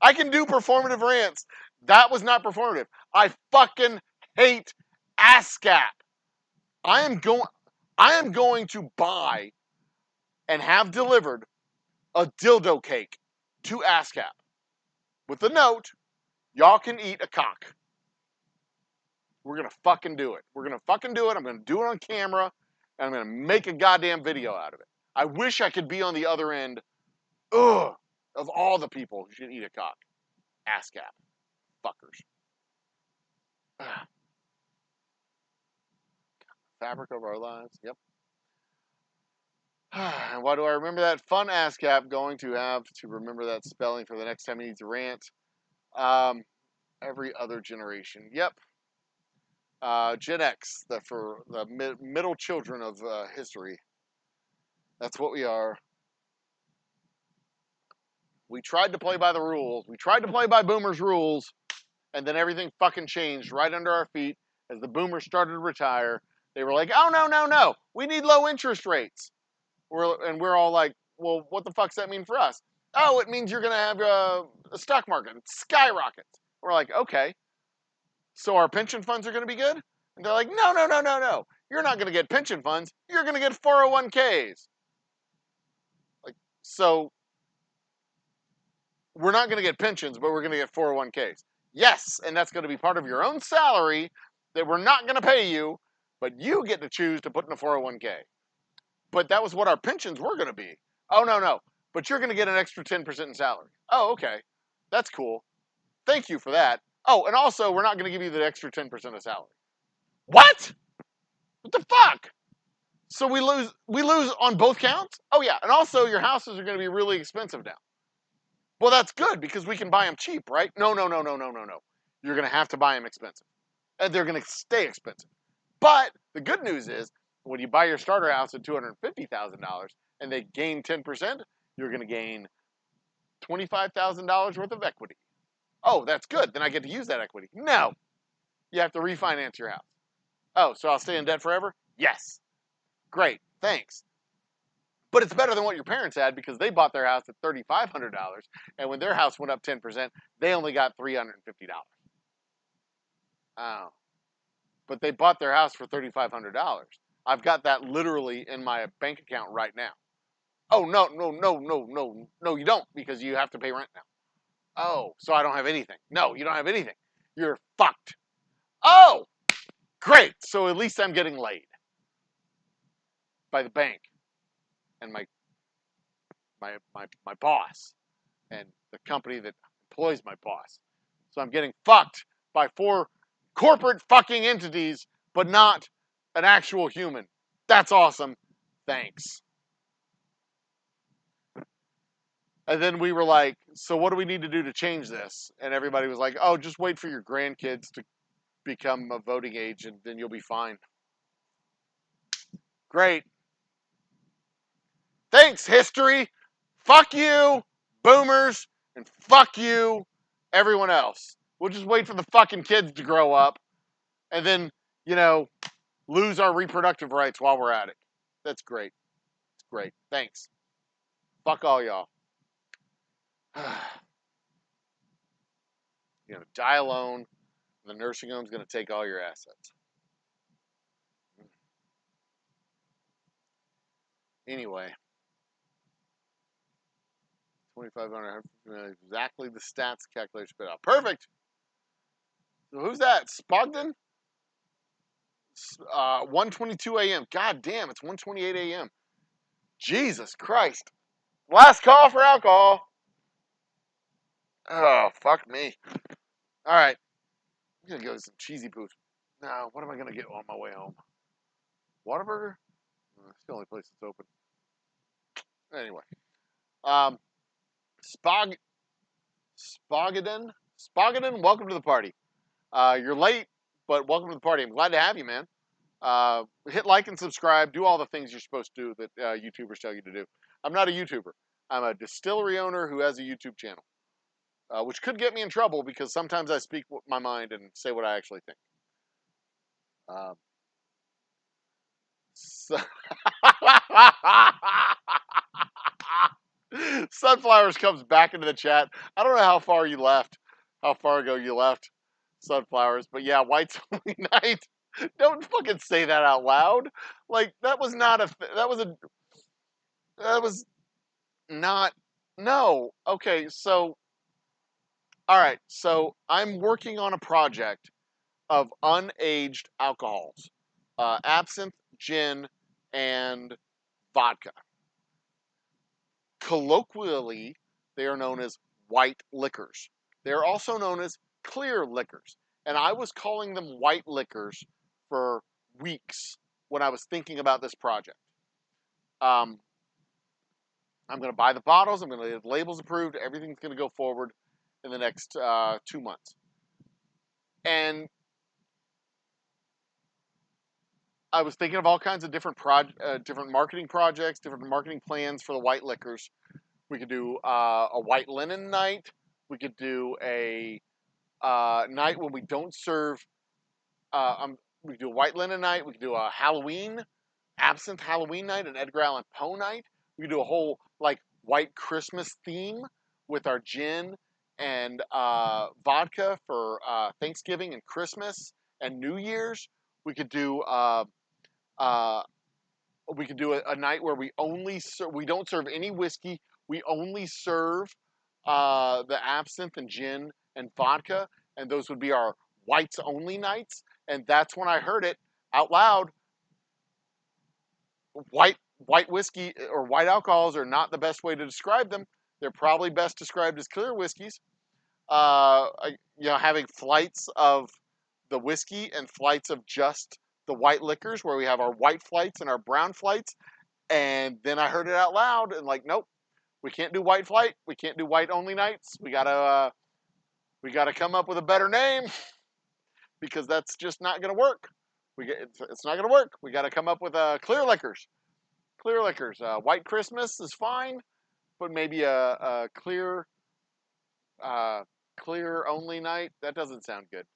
I can do performative rants. That was not performative. I fucking hate ASCAP. I am going to buy and have delivered a dildo cake to ASCAP with the note, y'all can eat a cock. We're going to fucking do it. We're going to fucking do it. I'm going to do it on camera, and I'm going to make a goddamn video out of it. I wish I could be on the other end, of all the people who should eat a cock. ASCAP. Fuckers. Fabric of our lives. Yep. And why do I remember that? Fun ASCAP going to have to remember that spelling for the next time he needs to rant. Every other generation. Yep. Gen X, for the middle children of history. That's what we are. We tried to play by the rules. We tried to play by boomers' rules, and then everything fucking changed right under our feet as the boomers started to retire. They were like, oh, no, no, no. We need low interest rates. We're all like, well, what the fuck's that mean for us? Oh, it means you're going to have a stock market skyrocket. We're like, okay. So our pension funds are going to be good? And they're like, no, no, no, no, no. You're not going to get pension funds. You're going to get 401ks. Like, so we're not going to get pensions, but we're going to get 401ks. Yes, and that's going to be part of your own salary that we're not going to pay you, but you get to choose to put in a 401k. But that was what our pensions were going to be. Oh, no, no. But you're going to get an extra 10% in salary. Oh, okay. That's cool. Thank you for that. Oh, and also, we're not going to give you the extra 10% of salary. What? What the fuck? So we lose on both counts? Oh, yeah. And also, your houses are going to be really expensive now. Well, that's good because we can buy them cheap, right? No, no, no, no, no, no, no. You're going to have to buy them expensive. And they're going to stay expensive. But the good news is, when you buy your starter house at $250,000 and they gain 10%, you're going to gain $25,000 worth of equity. Oh, that's good. Then I get to use that equity. No, you have to refinance your house. Oh, so I'll stay in debt forever? Yes. Great, thanks. But it's better than what your parents had because they bought their house at $3,500, and when their house went up 10%, they only got $350. Oh. But they bought their house for $3,500. I've got that literally in my bank account right now. Oh, no, you don't because you have to pay rent now. Oh, so I don't have anything. No, you don't have anything. You're fucked. Oh, great. So at least I'm getting laid by the bank and my boss and the company that employs my boss. So I'm getting fucked by 4 corporate fucking entities, but not an actual human. That's awesome. Thanks. And then we were like, so what do we need to do to change this? And everybody was like, oh, just wait for your grandkids to become of voting age and then you'll be fine. Great. Thanks, history. Fuck you, boomers, and fuck you, everyone else. We'll just wait for the fucking kids to grow up and then, lose our reproductive rights while we're at it. That's great. It's great. Thanks. Fuck all y'all. You're going to die alone. The nursing home's going to take all your assets. Anyway. 2,500, exactly the stats calculation spit out. Perfect. So who's that? Spogden? 1:22 a.m. God damn, it's 1:28 a.m. Jesus Christ. Last call for alcohol. Oh, fuck me. All right. I'm going to go to some cheesy boots. Now, what am I going to get on my way home? Whataburger? It's the only place that's open. Anyway. Spogden, welcome to the party. You're late, but welcome to the party. I'm glad to have you, man. Hit like and subscribe. Do all the things you're supposed to do that YouTubers tell you to do. I'm not a YouTuber. I'm a distillery owner who has a YouTube channel, which could get me in trouble because sometimes I speak my mind and say what I actually think. So Sunflowers comes back into the chat. I don't know how far ago you left, Sunflowers, but yeah, White's Only Night. Don't fucking say that out loud. Like that was not. No. Okay, so all right, so I'm working on a project of unaged alcohols, absinthe, gin, and vodka. Colloquially, they are known as white liquors. They are also known as clear liquors. And I was calling them white liquors for weeks when I was thinking about this project. I'm going to buy the bottles. I'm going to get the labels approved. Everything's going to go forward in the next 2 months. And I was thinking of all kinds of different marketing projects, different marketing plans for the white liquors. We could do a white linen night. We could do a night when we don't serve. We could do a white linen night. We could do a absinthe Halloween night, an Edgar Allan Poe night. We could do a whole white Christmas theme with our gin and vodka for Thanksgiving and Christmas and New Year's. We could do a night where we don't serve any whiskey. We only serve the absinthe and gin and vodka, and those would be our whites only nights. And that's when I heard it out loud. White whiskey or white alcohols are not the best way to describe them. They're probably best described as clear whiskeys. Having flights of the whiskey and flights of just the white liquors, where we have our white flights and our brown flights. And then I heard it out loud and nope, we can't do white flight. We can't do white only nights. We gotta come up with a better name because that's just not gonna work. It's not gonna work. We gotta come up with clear liquors. Clear liquors. White Christmas is fine. but maybe a clear, clear only night. That doesn't sound good.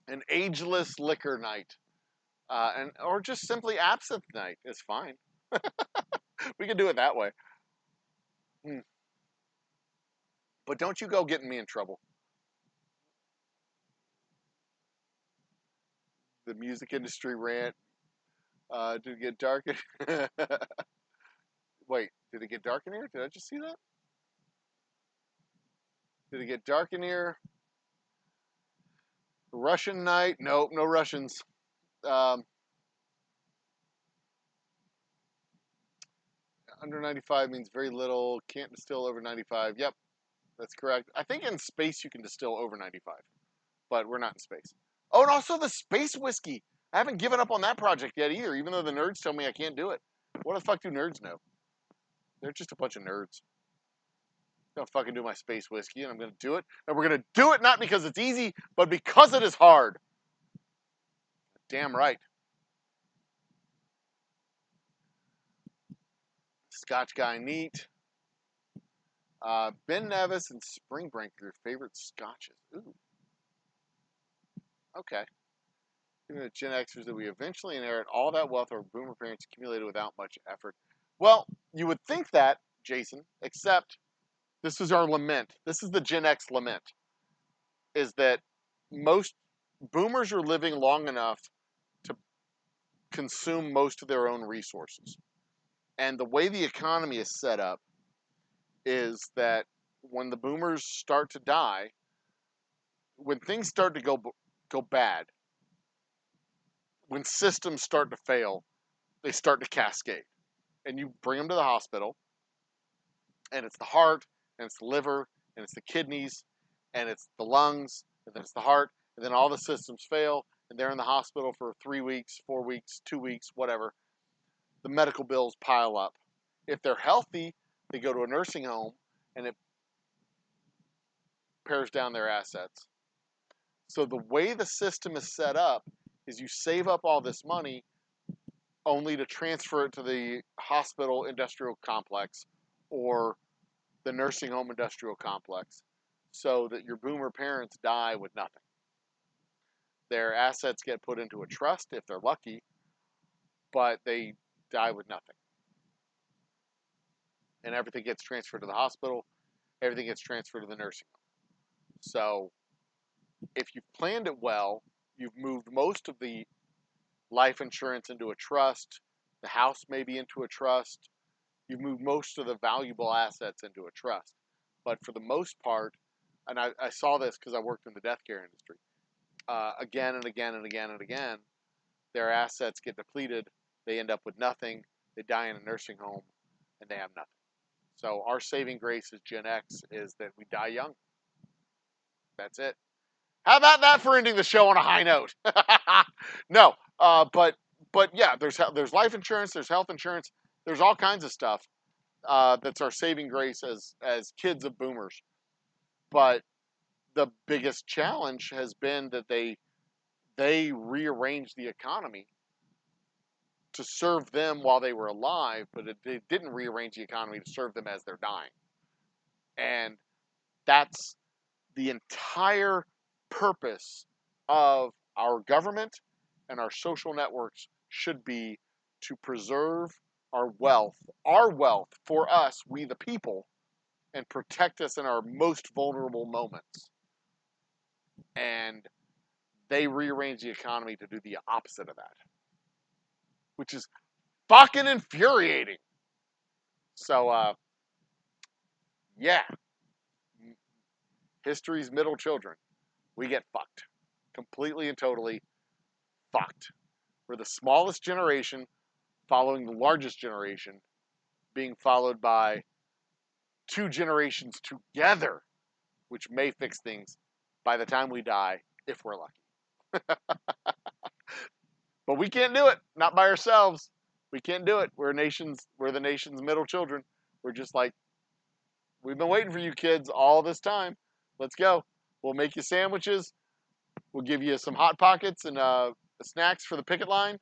An ageless liquor night, or just simply absinthe night is fine. We can do it that way. But don't you go getting me in trouble. The music industry rant. Did it get dark? Wait, did it get dark in here? Did I just see that? Did it get dark in here? Russian night? Nope, no Russians. Under 95 means very little. Can't distill over 95. Yep, that's correct. I think in space you can distill over 95, but we're not in space. Oh, and also the space whiskey. I haven't given up on that project yet either, even though the nerds tell me I can't do it. What the fuck do nerds know? They're just a bunch of nerds. I'm gonna fucking do my space whiskey, and I'm gonna do it. And we're gonna do it not because it's easy, but because it is hard. Damn right. Scotch guy neat. Ben Nevis and Springbank are your favorite scotches. Ooh. Okay. Given the Gen Xers that we eventually inherit all that wealth our boomer parents accumulated without much effort. Well, you would think that, Jason, except this is our lament. This is the Gen X lament, is that most boomers are living long enough to consume most of their own resources. And the way the economy is set up is that when the boomers start to die, when things start to go bad, when systems start to fail, they start to cascade. And you bring them to the hospital, and it's the heart, and it's the liver, and it's the kidneys, and it's the lungs, and then it's the heart, and then all the systems fail, and they're in the hospital for 3 weeks, 4 weeks, 2 weeks, whatever. The medical bills pile up. If they're healthy, they go to a nursing home, and it pares down their assets. So the way the system is set up is you save up all this money only to transfer it to the hospital industrial complex or the nursing home industrial complex so that your boomer parents die with nothing. Their assets get put into a trust if they're lucky, but they die with nothing. And everything gets transferred to the hospital, everything gets transferred to the nursing home. So if you've planned it well, you've moved most of the life insurance into a trust, the house maybe into a trust, you've moved most of the valuable assets into a trust. But for the most part, and I saw this because I worked in the death care industry, again and again and again and again, their assets get depleted, they end up with nothing, they die in a nursing home, and they have nothing. So our saving grace as Gen X is that we die young. That's it. How about that for ending the show on a high note? No, but yeah, there's life insurance, there's health insurance, there's all kinds of stuff that's our saving grace as kids of boomers. But the biggest challenge has been that they rearranged the economy to serve them while they were alive, but they didn't rearrange the economy to serve them as they're dying. And that's the entire purpose of our government and our social networks should be to preserve our wealth for us, we the people, and protect us in our most vulnerable moments. And they rearrange the economy to do the opposite of that, which is fucking infuriating. So, yeah, history's middle children, we get fucked. Completely and totally fucked. We're the smallest generation following the largest generation, being followed by 2 generations together, which may fix things by the time we die, if we're lucky. But we can't do it. Not by ourselves. We can't do it. We're the nation's middle children. We're just like, we've been waiting for you kids all this time. Let's go. We'll make you sandwiches. We'll give you some Hot Pockets and snacks for the picket line.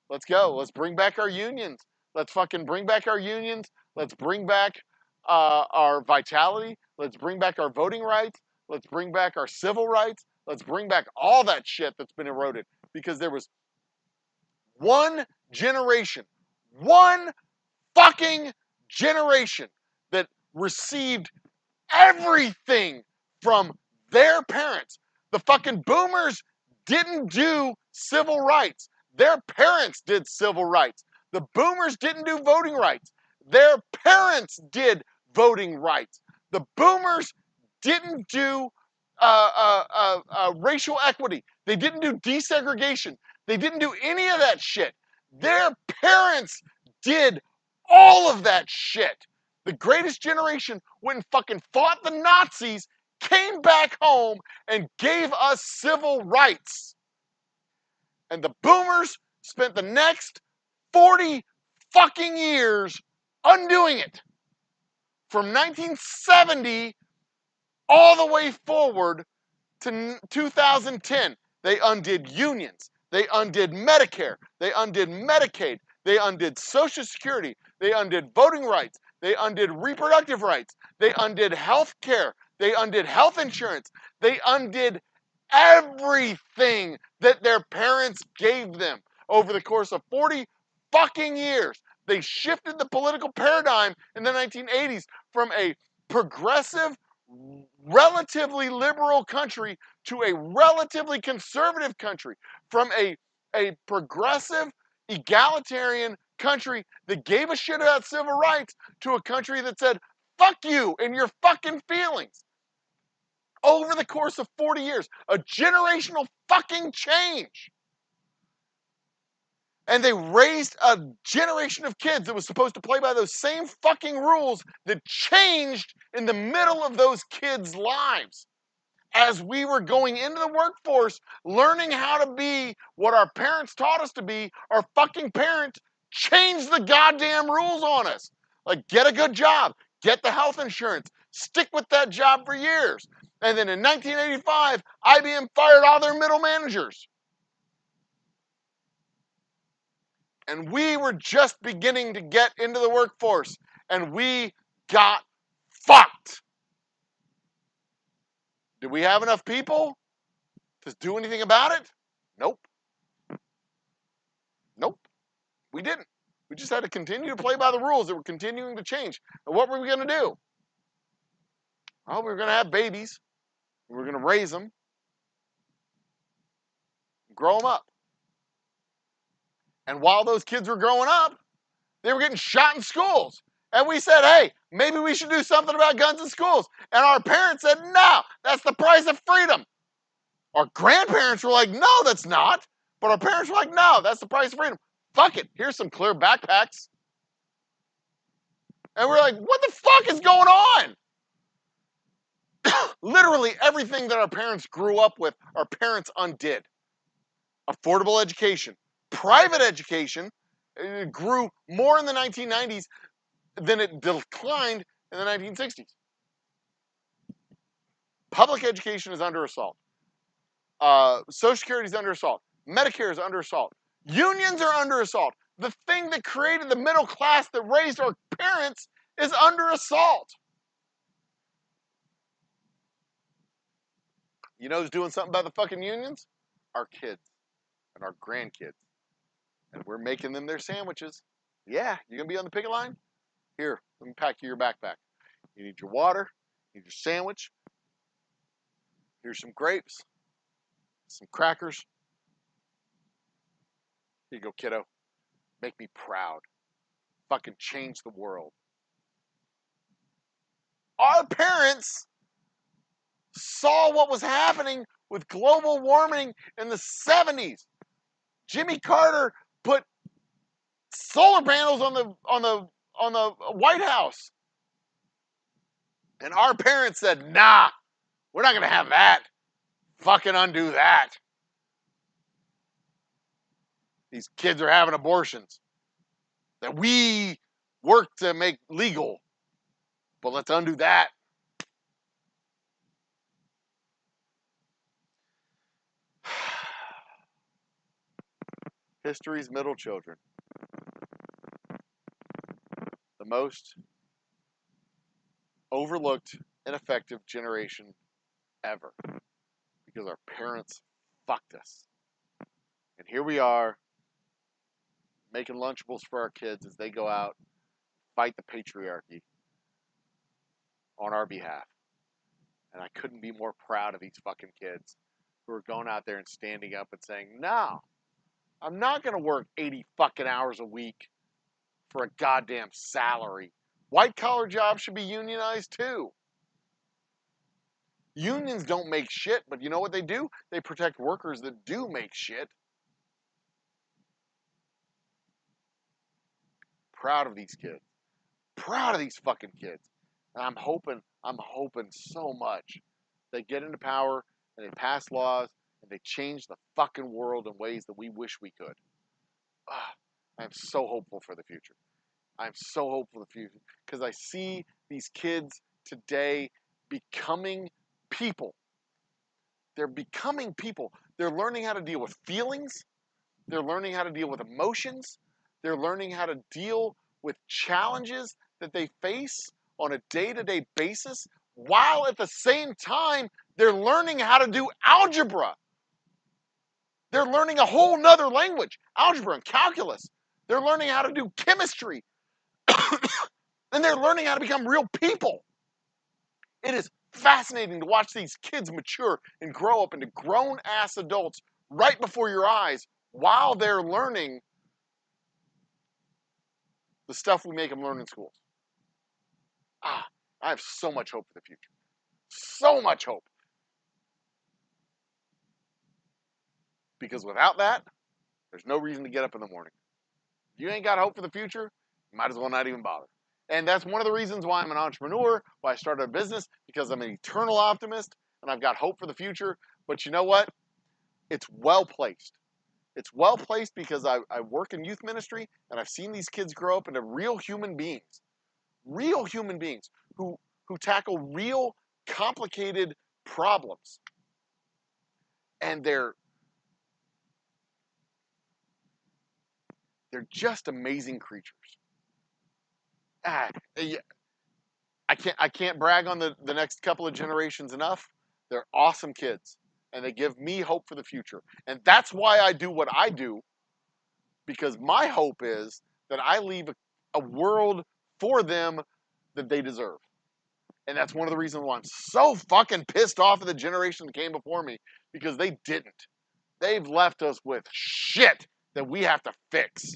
Let's go. Let's bring back our unions. Let's fucking bring back our unions. Let's bring back our vitality. Let's bring back our voting rights. Let's bring back our civil rights. Let's bring back all that shit that's been eroded because there was one generation, one fucking generation that received everything from their parents. The fucking boomers didn't do civil rights. Their parents did civil rights. The boomers didn't do voting rights. Their parents did voting rights. The boomers didn't do racial equity. They didn't do desegregation. They didn't do any of that shit. Their parents did all of that shit. The greatest generation went and fucking fought the Nazis, came back home, and gave us civil rights. And the boomers spent the next 40 fucking years undoing it. From 1970 all the way forward to 2010, they undid unions. They undid Medicare. They undid Medicaid. They undid Social Security. They undid voting rights. They undid reproductive rights. They undid health care. They undid health insurance. They undid everything that their parents gave them over the course of 40 fucking years. They shifted the political paradigm in the 1980s from a progressive, relatively liberal country to a relatively conservative country, from a progressive, egalitarian country that gave a shit about civil rights to a country that said, fuck you and your fucking feelings. Over the course of 40 years, a generational fucking change. And they raised a generation of kids that was supposed to play by those same fucking rules that changed in the middle of those kids' lives. As we were going into the workforce, learning how to be what our parents taught us to be, our fucking parents changed the goddamn rules on us. Like, get a good job, get the health insurance, stick with that job for years. And then in 1985, IBM fired all their middle managers. And we were just beginning to get into the workforce, and we got fucked. Did we have enough people to do anything about it? Nope. Nope. We didn't. We just had to continue to play by the rules that were continuing to change. And what were we going to do? Well, we were going to have babies. We were going to raise them, grow them up. And while those kids were growing up, they were getting shot in schools. And we said, hey, maybe we should do something about guns in schools. And our parents said, no, that's the price of freedom. Our grandparents were like, no, that's not. But our parents were like, no, that's the price of freedom. Fuck it, here's some clear backpacks. And we're like, what the fuck is going on? Literally everything that our parents grew up with, our parents undid. Affordable education. Private education grew more in the 1990s than it declined in the 1960s. Public education is under assault. Social Security is under assault. Medicare is under assault. Unions are under assault. The thing that created the middle class that raised our parents is under assault. You know who's doing something about the fucking unions? Our kids and our grandkids. And we're making them their sandwiches. Yeah, you're going to be on the picket line? Here, let me pack you your backpack. You need your water, you need your sandwich. Here's some grapes, some crackers. Here you go, kiddo. Make me proud. Fucking change the world. Our parents saw what was happening with global warming in the 70s. Jimmy Carter put solar panels on the White House. And our parents said, nah, we're not going to have that. Fucking undo that. These kids are having abortions that we work to make legal. But let's undo that. History's middle children. most overlooked and effective generation ever because our parents fucked us. And here we are making Lunchables for our kids as they go out, fight the patriarchy on our behalf. And I couldn't be more proud of these fucking kids who are going out there and standing up and saying, no, I'm not going to work 80 fucking hours a week for a goddamn salary. White collar jobs should be unionized too. Unions don't make shit, but you know what they do? They protect workers that do make shit. Proud of these kids. Proud of these fucking kids. And I'm hoping so much they get into power and they pass laws and they change the fucking world in ways that we wish we could. I'm so hopeful for the future. I'm so hopeful for the future because I see these kids today becoming people. They're becoming people. They're learning how to deal with feelings. They're learning how to deal with emotions. They're learning how to deal with challenges that they face on a day-to-day basis, while at the same time, they're learning how to do algebra. They're learning a whole nother language, algebra and calculus. They're learning how to do chemistry. And they're learning how to become real people. It is fascinating to watch these kids mature and grow up into grown-ass adults right before your eyes while they're learning the stuff we make them learn in schools. I have so much hope for the future. So much hope. Because without that, there's no reason to get up in the morning. If you ain't got hope for the future, you might as well not even bother. And that's one of the reasons why I'm an entrepreneur, why I started a business, because I'm an eternal optimist and I've got hope for the future. But you know what? It's well placed. It's well placed because I work in youth ministry and I've seen these kids grow up into real human beings who tackle real complicated problems. And they're just amazing creatures. I can't brag on the next couple of generations enough. They're awesome kids. And they give me hope for the future. And that's why I do what I do. Because my hope is that I leave a world for them that they deserve. And that's one of the reasons why I'm so fucking pissed off at the generation that came before me. Because they didn't. They've left us with shit that we have to fix.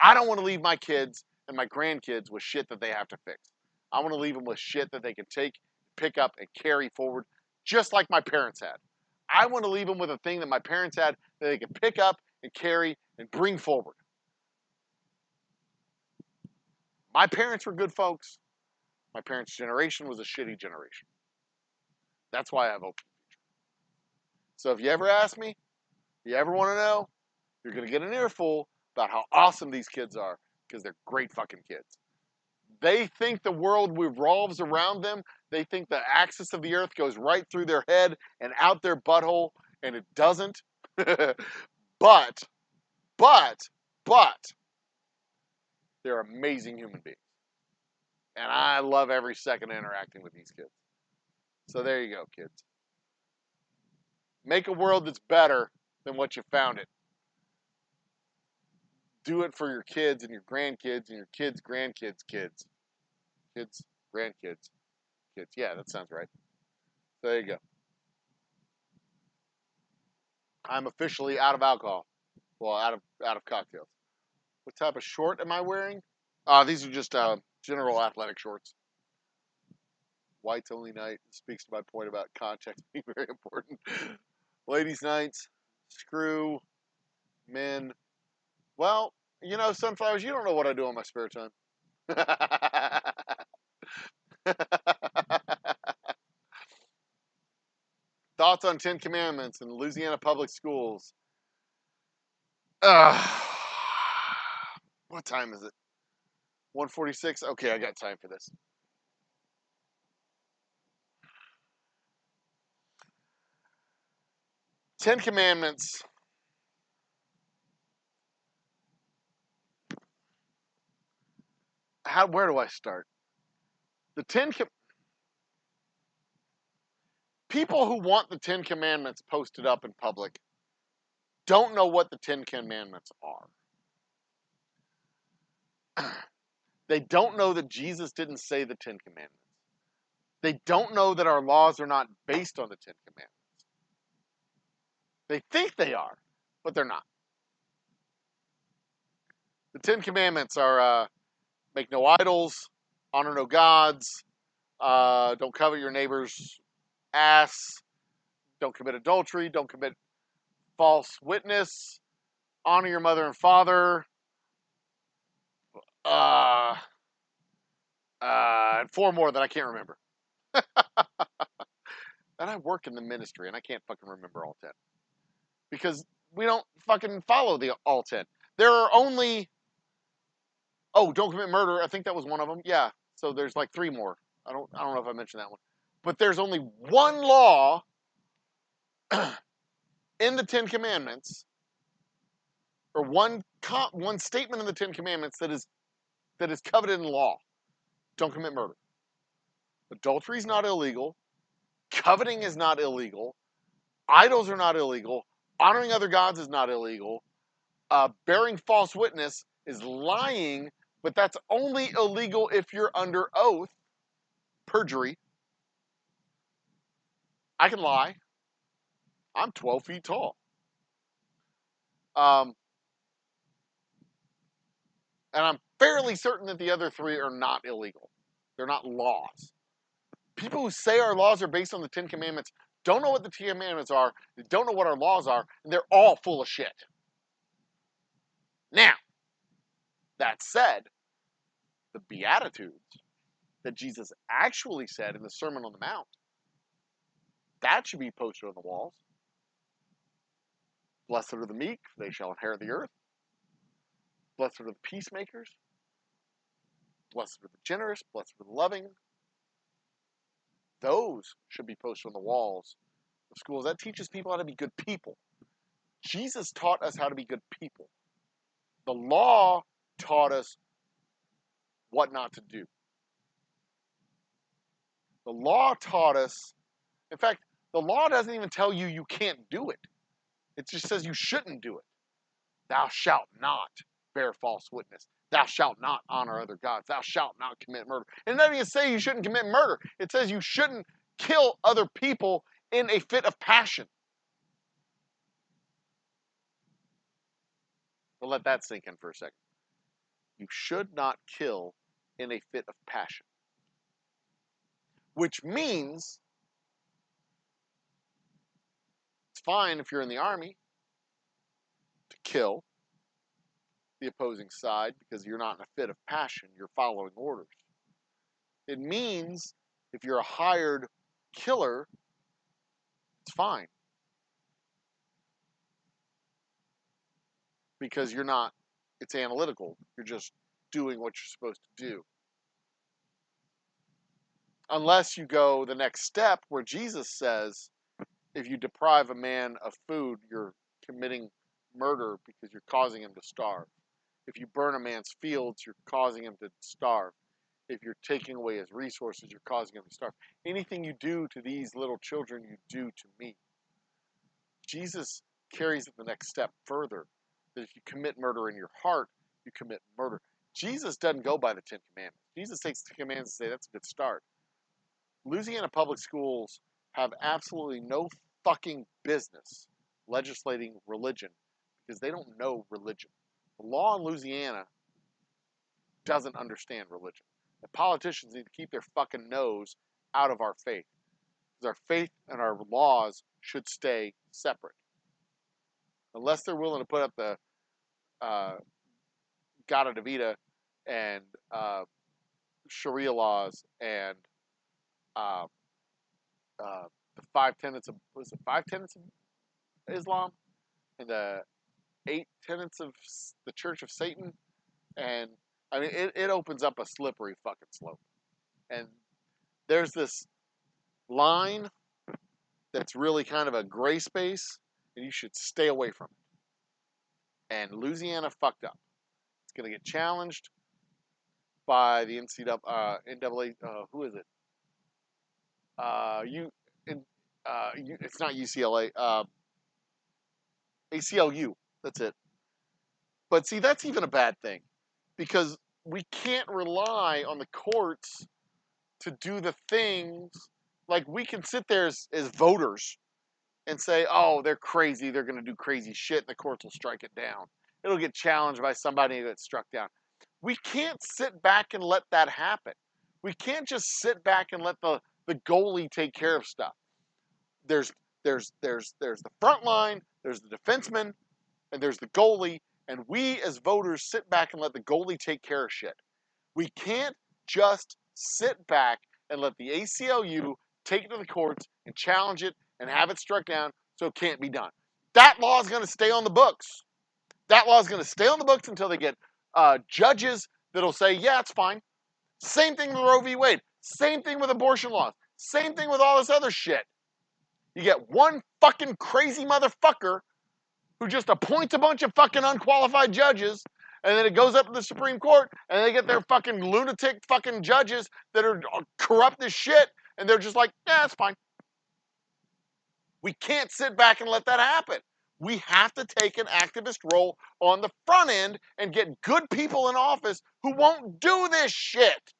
I don't want to leave my kids and my grandkids with shit that they have to fix. I want to leave them with shit that they can take, pick up, and carry forward, just like my parents had. I want to leave them with a thing that my parents had that they can pick up and carry and bring forward. My parents were good folks. My parents' generation was a shitty generation. That's why I have hope for the future. So if you ever ask me, if you ever want to know, you're going to get an earful about how awesome these kids are because they're great fucking kids. They think the world revolves around them. They think the axis of the earth goes right through their head and out their butthole, and it doesn't. But, they're amazing human beings. And I love every second interacting with these kids. So there you go, kids. Make a world that's better than what you found it. Do it for your kids and your grandkids and your kids' grandkids' kids. Kids, grandkids, kids. Yeah, that sounds right. So there you go. I'm officially out of alcohol. Well, out of cocktails. What type of short am I wearing? These are just general athletic shorts. White's only night speaks to my point about context being very important. Ladies' nights, screw men. Well, you know, Sunflowers, you don't know what I do on my spare time. Thoughts on 10 Commandments in Louisiana public schools. What time is it? 1:46? Okay, I got time for this. 10 Commandments. where do I start? People who want the 10 Commandments posted up in public don't know what the 10 Commandments are. They don't know that Jesus didn't say the 10 Commandments. They don't know that our laws are not based on the 10 Commandments. They think they are, but they're not. The 10 Commandments are make no idols, honor no gods, don't covet your neighbor's ass, don't commit adultery, don't commit false witness, honor your mother and father, and 4 more that I can't remember. And I work in the ministry and I can't fucking remember all 10. Because we don't fucking follow the all 10. There are only, don't commit murder. I think that was one of them. Yeah. So there's like 3 more. I don't know if I mentioned that one. But there's only one law in the 10 Commandments, or one statement in the 10 Commandments that is coveted in law. Don't commit murder. Adultery is not illegal. Coveting is not illegal. Idols are not illegal. Honoring other gods is not illegal. Bearing false witness is lying, but that's only illegal if you're under oath. Perjury. I can lie. I'm 12 feet tall. And I'm fairly certain that the other 3 are not illegal. They're not laws. People who say our laws are based on the 10 Commandments don't know what the 10 Commandments are, they don't know what our laws are, and they're all full of shit. Now, that said, the Beatitudes that Jesus actually said in the Sermon on the Mount, that should be posted on the walls. Blessed are the meek, they shall inherit the earth. Blessed are the peacemakers. Blessed are the generous, blessed are the loving. Those should be posted on the walls of schools. That teaches people how to be good people. Jesus taught us how to be good people. The law taught us what not to do. The law taught us, in fact, the law doesn't even tell you you can't do it. It just says you shouldn't do it. Thou shalt not bear false witness. Thou shalt not honor other gods. Thou shalt not commit murder. And it doesn't even say you shouldn't commit murder. It says you shouldn't kill other people in a fit of passion. We'll let that sink in for a second. You should not kill in a fit of passion. Which means it's fine if you're in the army to kill the opposing side because you're not in a fit of passion, you're following orders. It means if you're a hired killer, it's fine. Because it's analytical. You're just doing what you're supposed to do. Unless you go the next step where Jesus says, if you deprive a man of food, you're committing murder because you're causing him to starve. If you burn a man's fields, you're causing him to starve. If you're taking away his resources, you're causing him to starve. Anything you do to these little children, you do to me. Jesus carries it the next step further, that if you commit murder in your heart, you commit murder. Jesus doesn't go by the 10 Commandments. Jesus takes the commandments and says, that's a good start. Louisiana public schools have absolutely no fucking business legislating religion because they don't know religion. The law in Louisiana doesn't understand religion. The politicians need to keep their fucking nose out of our faith. Because our faith and our laws should stay separate. Unless they're willing to put up the Gata Davida and Sharia laws and the 5 tenets of, was it 5 tenets of Islam? And the 8 tenets of the Church of Satan? And I mean, it opens up a slippery fucking slope. And there's this line that's really kind of a gray space, and you should stay away from it. And Louisiana fucked up. It's going to get challenged. by the NCAA. Who is it? It's not UCLA. ACLU. That's it. But see, that's even a bad thing because we can't rely on the courts to do the things. Like, we can sit there as voters and say, oh, they're crazy, they're going to do crazy shit, and the courts will strike it down. It'll get challenged by somebody that's struck down. We can't sit back and let that happen. We can't just sit back and let the goalie take care of stuff. There's the front line, there's the defenseman, and there's the goalie, and we as voters sit back and let the goalie take care of shit. We can't just sit back and let the ACLU take it to the courts and challenge it and have it struck down so it can't be done. That law is going to stay on the books. That law is going to stay on the books until they get judges that'll say, yeah, it's fine. Same thing with Roe v. Wade. Same thing with abortion laws. Same thing with all this other shit. You get one fucking crazy motherfucker who just appoints a bunch of fucking unqualified judges, and then it goes up to the Supreme Court, and they get their fucking lunatic fucking judges that are corrupt as shit, and they're just like, yeah, it's fine. We can't sit back and let that happen. We have to take an activist role on the front end and get good people in office who won't do this shit.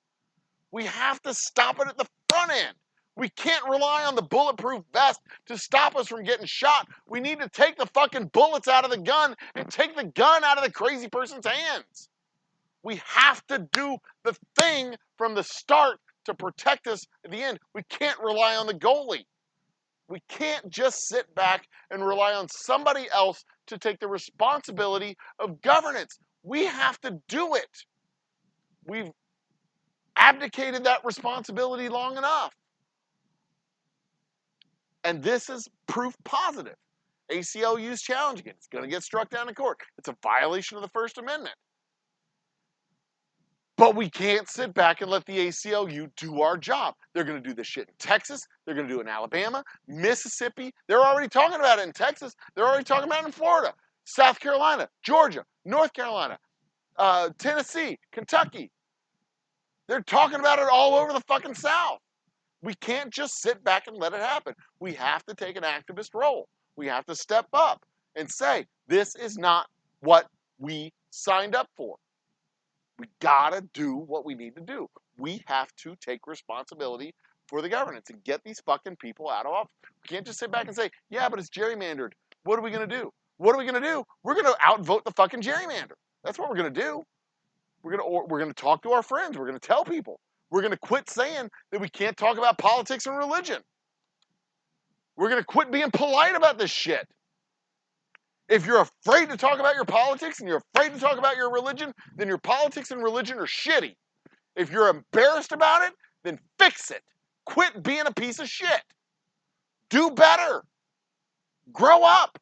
We have to stop it at the front end. We can't rely on the bulletproof vest to stop us from getting shot. We need to take the fucking bullets out of the gun and take the gun out of the crazy person's hands. We have to do the thing from the start to protect us at the end. We can't rely on the goalie. We can't just sit back and rely on somebody else to take the responsibility of governance. We have to do it. We've abdicated that responsibility long enough. And this is proof positive. ACLU's challenging it. It's going to get struck down in court. It's a violation of the First Amendment. But we can't sit back and let the ACLU do our job. They're going to do this shit in Texas. They're going to do it in Alabama, Mississippi. They're already talking about it in Texas. They're already talking about it in Florida, South Carolina, Georgia, North Carolina, Tennessee, Kentucky. They're talking about it all over the fucking South. We can't just sit back and let it happen. We have to take an activist role. We have to step up and say, this is not what we signed up for. We gotta do what we need to do. We have to take responsibility for the governance and get these fucking people out of office. We can't just sit back and say, yeah, but it's gerrymandered. What are we gonna do? What are we gonna do? We're gonna outvote the fucking gerrymander. That's what we're gonna do. We're gonna talk to our friends. We're gonna tell people. We're gonna quit saying that we can't talk about politics and religion. We're gonna quit being polite about this shit. If you're afraid to talk about your politics and you're afraid to talk about your religion, then your politics and religion are shitty. If you're embarrassed about it, then fix it. Quit being a piece of shit. Do better. Grow up.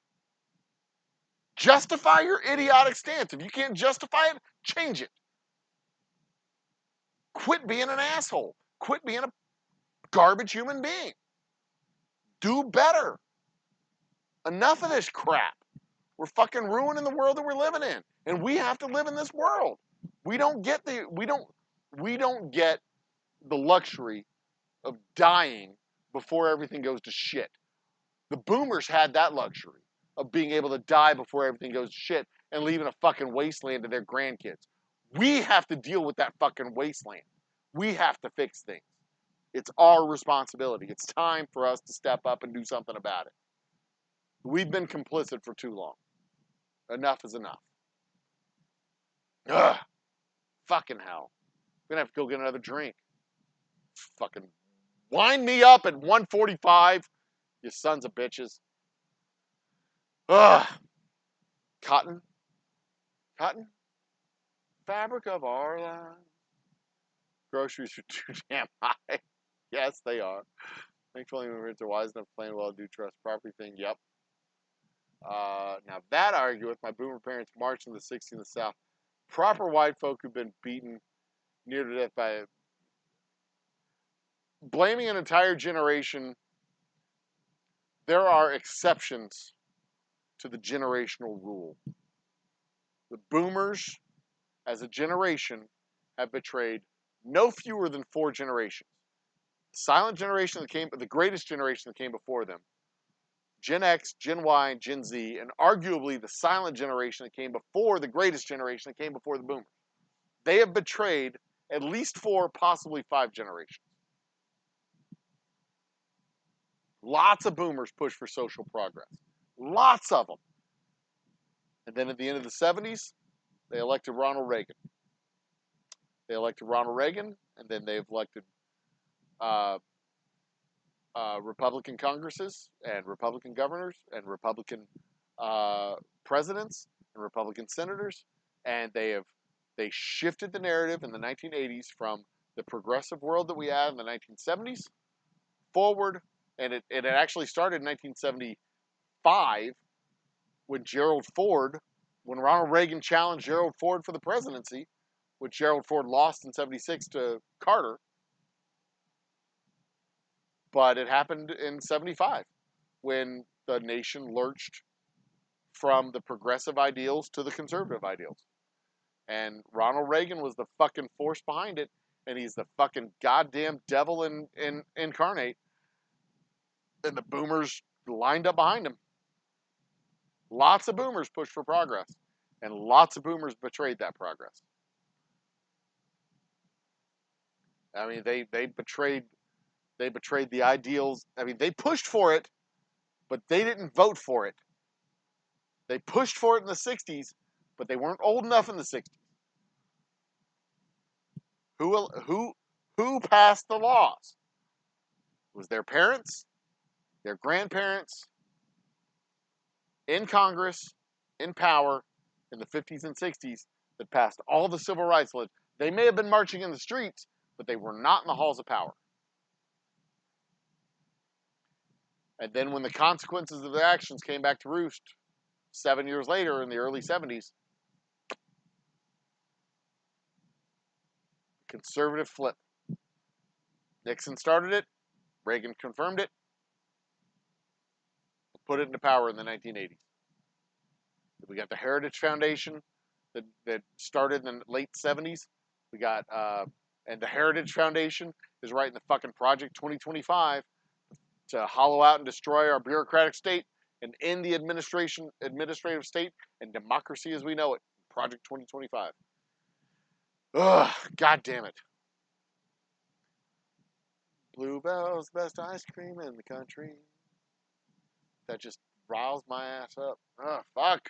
Justify your idiotic stance. If you can't justify it, change it. Quit being an asshole. Quit being a garbage human being. Do better. Enough of this crap. We're fucking ruining the world that we're living in. And we have to live in this world. We don't get the luxury of dying before everything goes to shit. The boomers had that luxury of being able to die before everything goes to shit and leaving a fucking wasteland to their grandkids. We have to deal with that fucking wasteland. We have to fix things. It's our responsibility. It's time for us to step up and do something about it. We've been complicit for too long. Enough is enough. Ugh. Fucking hell. I'm gonna have to go get another drink. Fucking wind me up at 1:45, you sons of bitches. Ugh. Cotton. Cotton. Fabric of our lives. Groceries are too damn high. Yes, they are. Thankfully, immigrants are wise enough to plan well, do trust property thing. Yep. Now that I argue with, my boomer parents marched in the 60s in the South. Proper white folk who've been beaten near to death by blaming an entire generation. There are exceptions to the generational rule. The boomers, as a generation, have betrayed no fewer than 4 generations. The silent generation that came, the greatest generation that came before them, Gen X, Gen Y, and Gen Z, and arguably the silent generation that came before the greatest generation that came before the boomers. They have betrayed at least 4, possibly 5 generations. Lots of boomers push for social progress. Lots of them. And then at the end of the 70s, they elected Ronald Reagan. They elected Ronald Reagan, and then they've elected Republican Congresses and Republican governors and Republican presidents and Republican senators, and they shifted the narrative in the 1980s from the progressive world that we had in the 1970s forward, and it actually started in 1975 when Ronald Reagan challenged Gerald Ford for the presidency, which Gerald Ford lost in 76 to Carter. But it happened in 75 when the nation lurched from the progressive ideals to the conservative ideals. And Ronald Reagan was the fucking force behind it, and he's the fucking goddamn devil incarnate. And the boomers lined up behind him. Lots of boomers pushed for progress, and lots of boomers betrayed that progress. I mean, they betrayed the ideals. I mean, they pushed for it, but they didn't vote for it. They pushed for it in the 60s, but they weren't old enough in the 60s. Who passed the laws? It was their parents, their grandparents, in Congress, in power, in the 50s and 60s, that passed all the civil rights laws. They may have been marching in the streets, but they were not in the halls of power. And then when the consequences of their actions came back to roost 7 years later in the early 70s, conservative flip. Nixon started it, Reagan confirmed it, put it into power in the 1980s. We got the Heritage Foundation that started in the late 70s. We got, and the Heritage Foundation is writing the fucking Project 2025 to hollow out and destroy our bureaucratic state and end the administrative state and democracy as we know it. Project 2025. Ugh, God damn it. Bluebell's best ice cream in the country. That just riles my ass up. Ugh, fuck.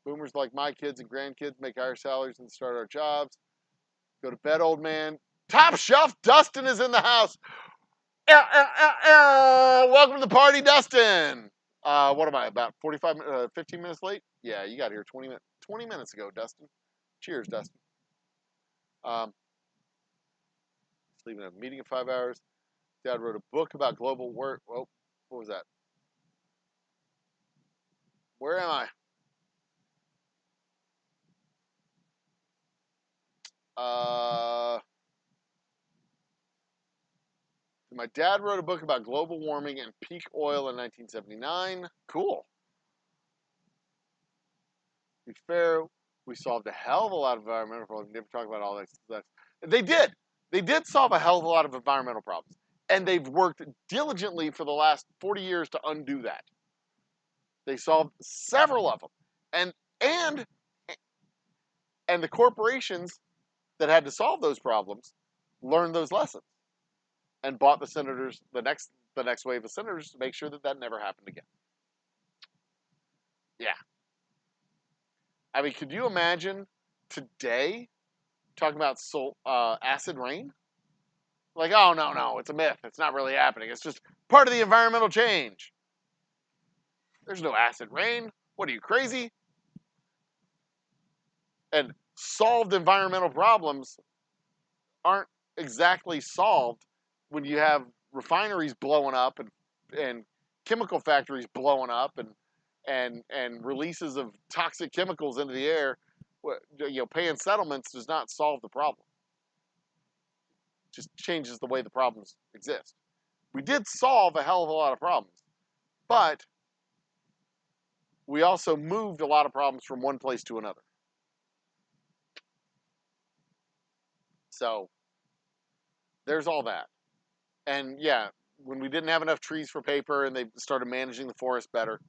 Boomers like my kids and grandkids make higher salaries and start our jobs. Go to bed, old man. Top Shelf Dustin is in the house. Welcome to the party, Dustin. What am I, about 15 minutes late? Yeah, you got here 20 minutes ago, Dustin. Cheers, Dustin. Leaving a meeting in 5 hours. Dad wrote a book about global work. Whoa, what was that? Where am I? My dad wrote a book about global warming and peak oil in 1979. Cool. To be fair, we solved a hell of a lot of environmental problems. Never talk about all that. They did. They did solve a hell of a lot of environmental problems. And they've worked diligently for the last 40 years to undo that. They solved several of them. And the corporations that had to solve those problems learned those lessons and bought the senators, the next wave of senators, to make sure that never happened again. Yeah. I mean, could you imagine today talking about acid rain? Like, oh, no, it's a myth. It's not really happening. It's just part of the environmental change. There's no acid rain. What are you, crazy? And solved environmental problems aren't exactly solved when you have refineries blowing up and chemical factories blowing up and releases of toxic chemicals into the air. Paying settlements does not solve the problem. It just changes the way the problems exist. We did solve a hell of a lot of problems, but we also moved a lot of problems from one place to another. So there's all that. And yeah, when we didn't have enough trees for paper and they started managing the forest better,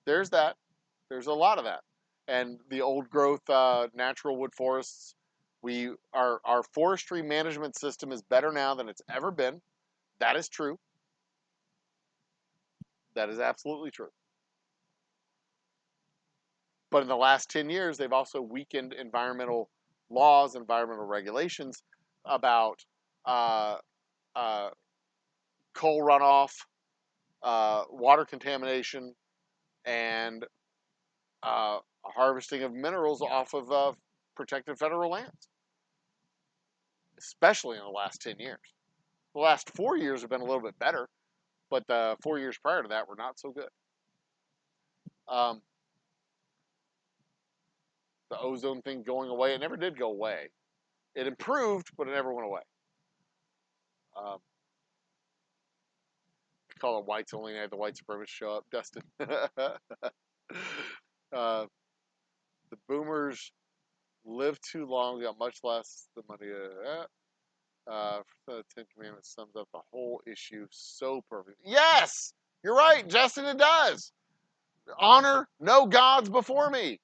there's that. There's a lot of that. And the old growth natural wood forests, our forestry management system is better now than it's ever been. That is true. That is absolutely true. But in the last 10 years, they've also weakened environmental laws, environmental regulations about uh, uh, coal runoff, water contamination, and harvesting of minerals off of protected federal lands, especially in the last 10 years. The last 4 years have been a little bit better, but the 4 years prior to that were not so good. The ozone thing going away, it never did go away. It improved, but it never went away. Call it whites only, and have the white supremacists show up. Dustin. The boomers lived too long, got much less the money. The Ten Commandments sums up the whole issue so perfectly. Yes! You're right, Justin, it does. Honor no gods before me.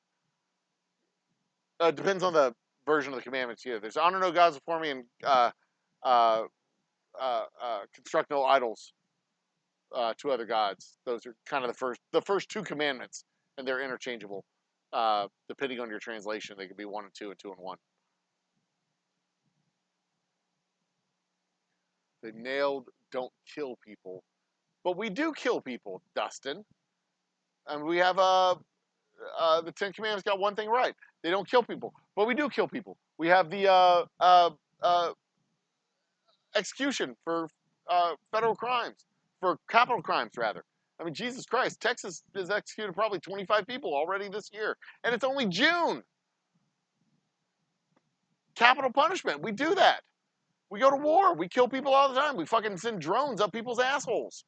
Depends on the version of the commandments you have. There's honor no gods before me and construct no idols to other gods. Those are kind of the first two commandments, and they're interchangeable. Depending on your translation, they could be 1 and 2 and 2 and 1. They nailed don't kill people. But we do kill people, Dustin. And we have the Ten Commandments got one thing right. They don't kill people, but we do kill people. We have the execution for federal crimes, for capital crimes, rather. I mean, Jesus Christ, Texas has executed probably 25 people already this year, and it's only June. Capital punishment, we do that. We go to war. We kill people all the time. We fucking send drones up people's assholes.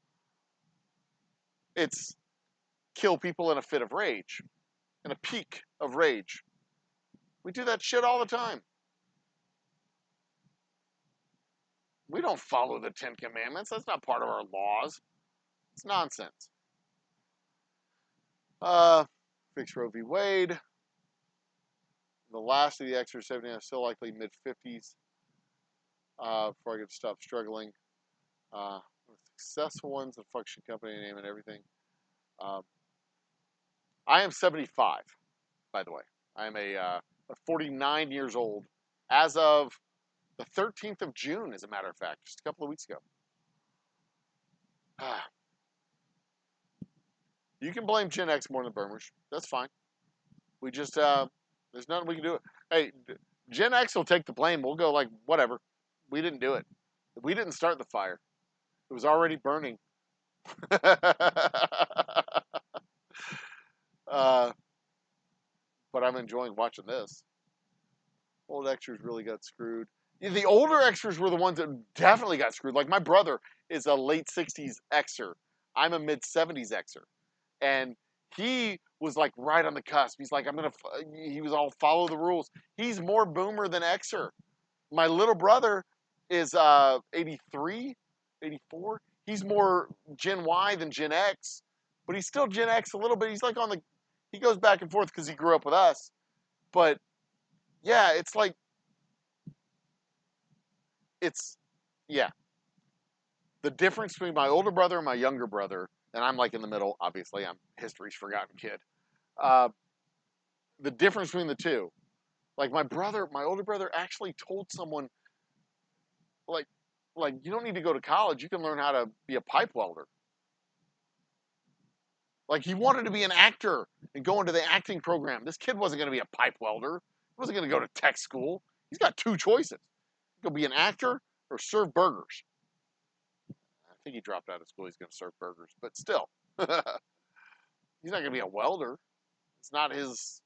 It's kill people in a fit of rage, in a peak of rage. We do that shit all the time. We don't follow the Ten Commandments. That's not part of our laws. It's nonsense. Fix Roe v. Wade. The last of the extra 70, I'm still likely mid-50s before I get to stop struggling. Successful ones, the function company name and everything. I am 75, by the way. I am a 49 years old as of the 13th of June, as a matter of fact, just a couple of weeks ago. You can blame Gen X more than boomers. That's fine. We just, there's nothing we can do. Hey, Gen X will take the blame. We'll go like, whatever. We didn't do it. We didn't start the fire. It was already burning. But I'm enjoying watching this. Old extras really got screwed. The older extras were the ones that definitely got screwed. Like my brother is a late 60s Xer. I'm a mid 70s Xer. And he was like right on the cusp. He's like, he was all follow the rules. He's more boomer than Xer. My little brother is 83, 84. He's more Gen Y than Gen X. But he's still Gen X a little bit. He's like he goes back and forth because he grew up with us. But yeah, it's like, yeah. The difference between my older brother and my younger brother, and I'm like in the middle, obviously, I'm history's forgotten kid. The difference between the two, like my older brother actually told someone, like you don't need to go to college, you can learn how to be a pipe welder. Like he wanted to be an actor and go into the acting program. This kid wasn't going to be a pipe welder. He wasn't going to go to tech school. He's got two choices. He'll be an actor or serve burgers. I think he dropped out of school. He's going to serve burgers, but still, he's not going to be a welder. It's not his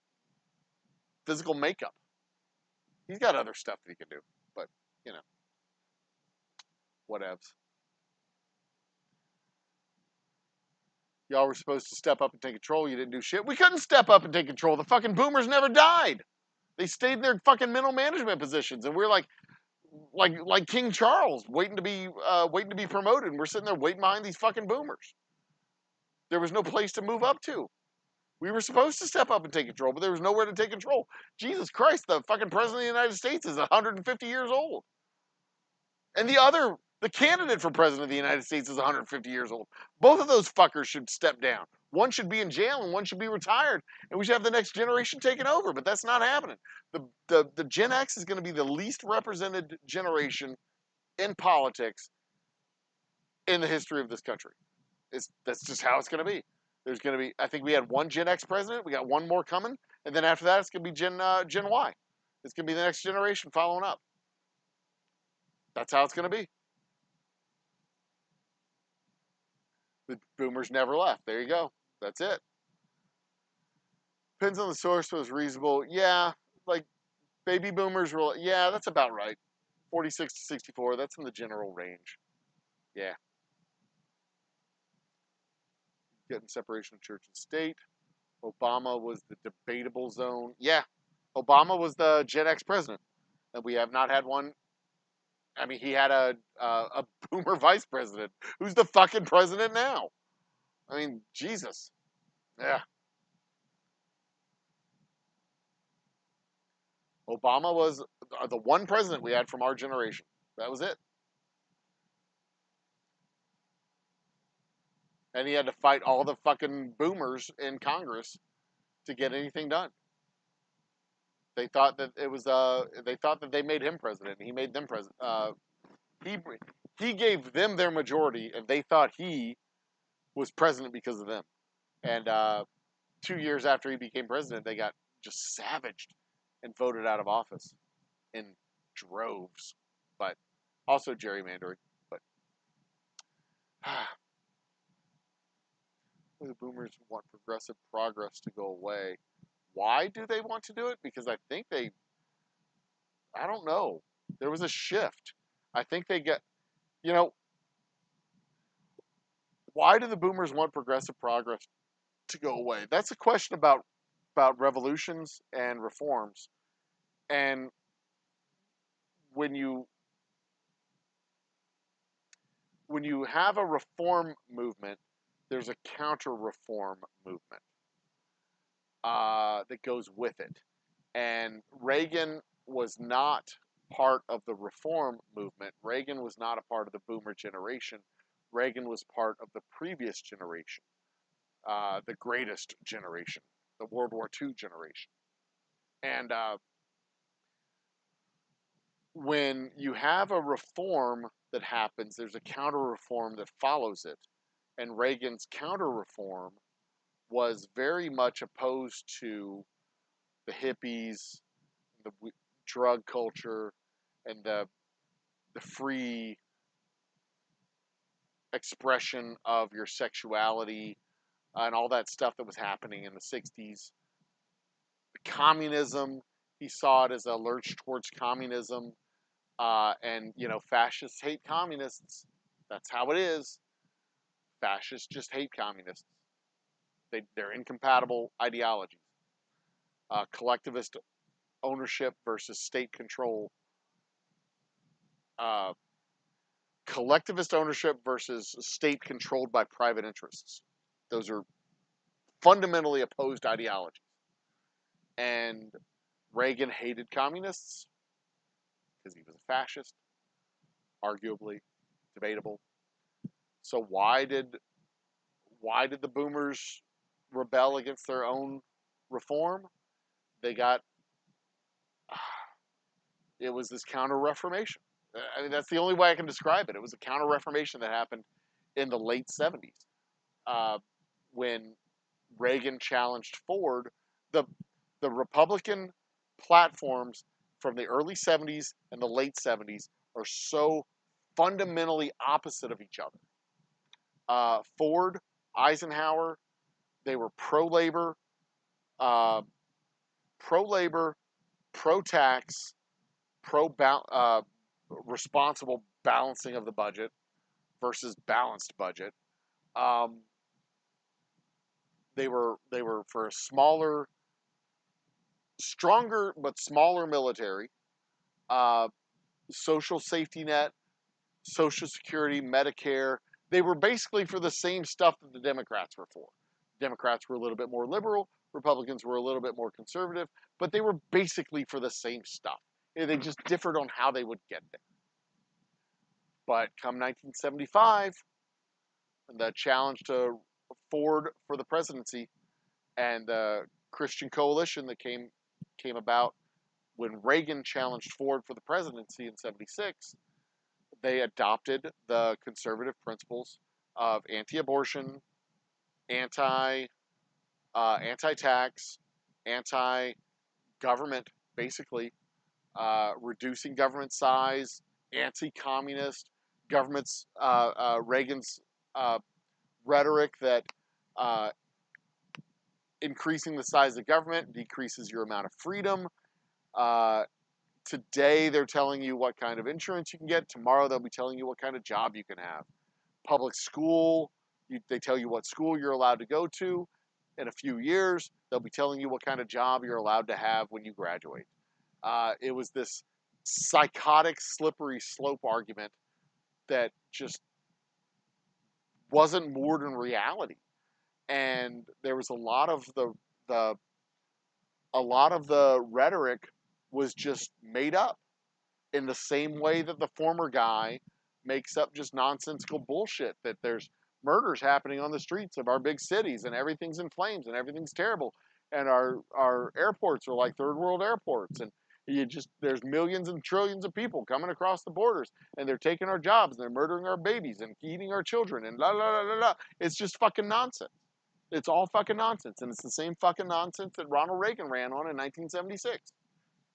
physical makeup. He's got other stuff that he can do, but you know, whatevs. Y'all were supposed to step up and take control. You didn't do shit. We couldn't step up and take control. The fucking boomers never died. They stayed in their fucking middle management positions, and we're like, like King Charles waiting to be promoted, and we're sitting there waiting behind these fucking boomers. There was no place to move up to. We were supposed to step up and take control, but there was nowhere to take control. Jesus Christ, the fucking president of the United States is 150 years old. And the candidate for president of the United States is 150 years old. Both of those fuckers should step down. One should be in jail and one should be retired. And we should have the next generation taking over, but that's not happening. The Gen X is going to be the least represented generation in politics in the history of this country. That's just how it's going to be. There's going to be, I think we had one Gen X president. We got one more coming. And then after that, it's going to be Gen Y. It's going to be the next generation following up. That's how it's going to be. The boomers never left. There you go. That's it. Depends on the source, but it's reasonable. Yeah, like baby boomers were, yeah, that's about right. 46 to 64, that's in the general range. Yeah. Getting separation of church and state. Obama was the debatable zone. Yeah, Obama was the Gen X president. And we have not had one. I mean, he had a boomer vice president. Who's the fucking president now? I mean, Jesus. Yeah. Obama was the one president we had from our generation. That was it. And he had to fight all the fucking boomers in Congress to get anything done. They thought that it was they thought that they made him president. He made them president. He gave them their majority, and they thought he was president because of them. And 2 years after he became president, they got just savaged and voted out of office in droves. But also gerrymandering. But the boomers want progressive progress to go away. Why do they want to do it? Because I think I don't know. There was a shift. I think they get, why do the boomers want progressive progress to go away? That's a question about revolutions and reforms. And when you have a reform movement, there's a counter-reform movement that goes with it. And Reagan was not part of the reform movement. Reagan was not a part of the boomer generation. Reagan was part of the previous generation, the greatest generation, the World War II generation. And when you have a reform that happens, there's a counter-reform that follows it. And Reagan's counter-reform was very much opposed to the hippies, the drug culture, and the free expression of your sexuality and all that stuff that was happening in the 60s. Communism, he saw it as a lurch towards communism. And, fascists hate communists. That's how it is. Fascists just hate communists. They're incompatible ideologies. Collectivist ownership versus state control. Collectivist ownership versus state controlled by private interests. Those are fundamentally opposed ideologies. And Reagan hated communists because he was a fascist, arguably, debatable. So why did the boomers rebel against their own reform? It was this counter-reformation. I mean, that's the only way I can describe it. It was a counter-reformation that happened in the late 70s when Reagan challenged Ford. The Republican platforms from the early 70s and the late 70s are so fundamentally opposite of each other. Ford, Eisenhower, they were pro-labor, pro-tax, responsible balancing of the budget versus balanced budget. They were for a stronger but smaller military, social safety net, Social Security, Medicare. They were basically for the same stuff that the Democrats were for. Democrats were a little bit more liberal, Republicans were a little bit more conservative, but they were basically for the same stuff. They just differed on how they would get there. But come 1975, the challenge to Ford for the presidency and the Christian coalition that came about when Reagan challenged Ford for the presidency in 76, they adopted the conservative principles of anti-abortion, anti-tax, anti-government, basically, reducing government size, anti-communist, Reagan's rhetoric that increasing the size of government decreases your amount of freedom. Today, they're telling you what kind of insurance you can get. Tomorrow, they'll be telling you what kind of job you can have. Public school, they tell you what school you're allowed to go to. In a few years, they'll be telling you what kind of job you're allowed to have when you graduate. It was this psychotic, slippery slope argument that just wasn't moored in reality. And there was a lot of the rhetoric was just made up in the same way that the former guy makes up just nonsensical bullshit that there's murders happening on the streets of our big cities and everything's in flames and everything's terrible and our airports are like third world airports and there's millions and trillions of people coming across the borders and they're taking our jobs and they're murdering our babies and eating our children and la la la la la. It's just fucking nonsense. It's all fucking nonsense, and it's the same fucking nonsense that Ronald Reagan ran on in 1976.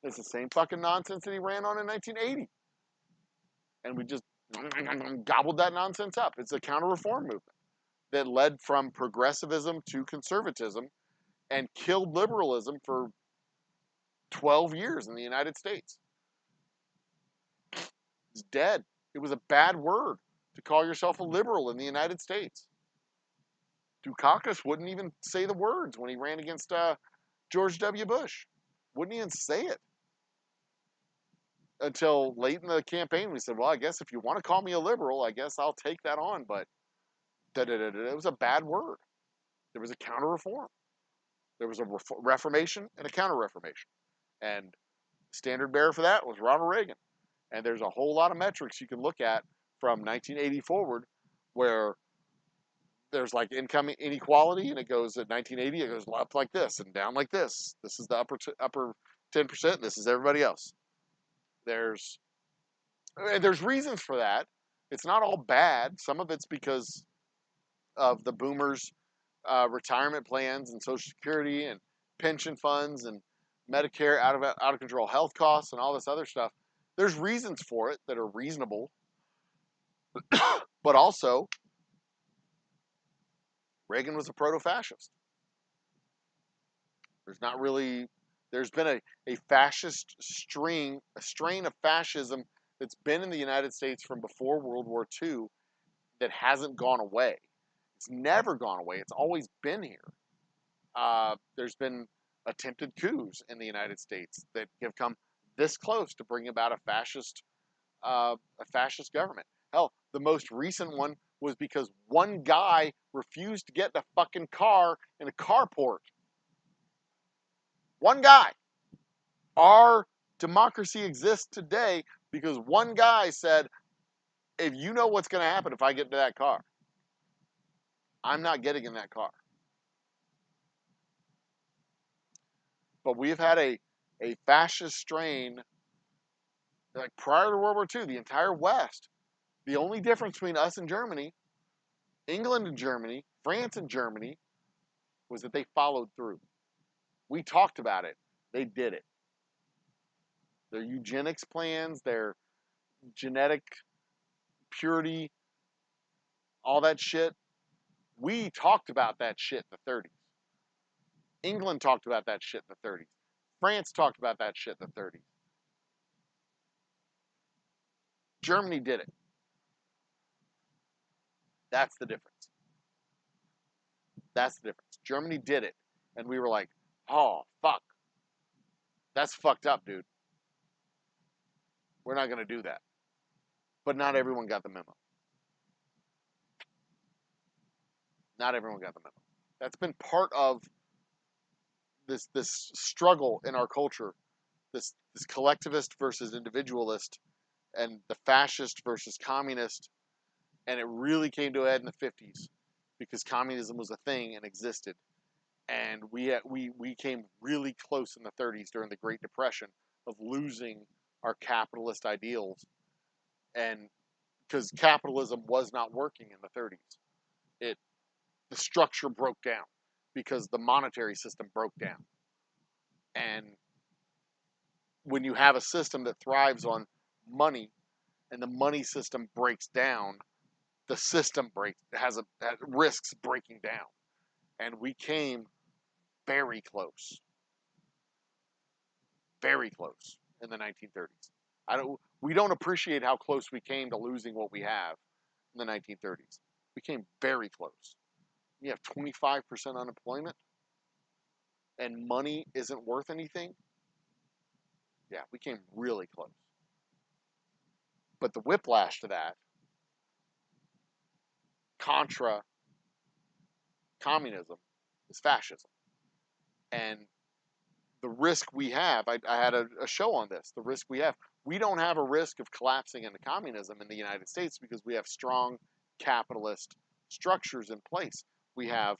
It's the same fucking nonsense that he ran on in 1980. And we just gobbled that nonsense up. It's a counter-reform movement that led from progressivism to conservatism and killed liberalism for 12 years in the United States. It's dead. It was a bad word to call yourself a liberal in the United States. Dukakis wouldn't even say the words when he ran against George W. Bush. Wouldn't even say it. Until late in the campaign, we said, well, I guess if you want to call me a liberal, I guess I'll take that on. But it was a bad word. There was a counter-reform. There was a reformation and a counter-reformation. And standard bearer for that was Ronald Reagan. And there's a whole lot of metrics you can look at from 1980 forward where there's like income inequality, and it goes at 1980, it goes up like this and down like this. This is the upper 10%. This is everybody else. There's reasons for that. It's not all bad. Some of it's because of the boomers' retirement plans and Social Security and pension funds and Medicare out of control health costs and all this other stuff. There's reasons for it that are reasonable, but also Reagan was a proto-fascist. There's been a fascist strain of fascism that's been in the United States from before World War II that hasn't gone away. It's never gone away. It's always been here. There's been attempted coups in the United States that have come this close to bring about a fascist government. Hell, the most recent one was because one guy refused to get the fucking car in a carport. One guy. Our democracy exists today because one guy said, if you know what's going to happen if I get into that car, I'm not getting in that car. But we've had a fascist strain, like prior to World War II, the entire West. The only difference between us and Germany, England and Germany, France and Germany, was that they followed through. We talked about it. They did it. Their eugenics plans, their genetic purity, all that shit. We talked about that shit in the 30s. England talked about that shit in the 30s. France talked about that shit in the 30s. Germany did it. That's the difference. That's the difference. Germany did it. And we were like, oh, fuck. That's fucked up, dude. We're not going to do that. But not everyone got the memo. Not everyone got the memo. That's been part of this struggle in our culture, this collectivist versus individualist, and the fascist versus communist, and it really came to a head in the 50s because communism was a thing and existed, and we came really close in the 30s during the Great Depression of losing our capitalist ideals, and because capitalism was not working in the 30s, the structure broke down because the monetary system broke down, and when you have a system that thrives on money and the money system breaks down, the system has risks breaking down, and we came very close in the 1930s. We don't appreciate how close we came to losing what we have in the 1930s. We came very close. You have 25% unemployment and money isn't worth anything. Yeah, we came really close. But the whiplash to that, contra communism, is fascism. And the risk we have, I had a show on this, the risk we don't have a risk of collapsing into communism in the United States because we have strong capitalist structures in place. We have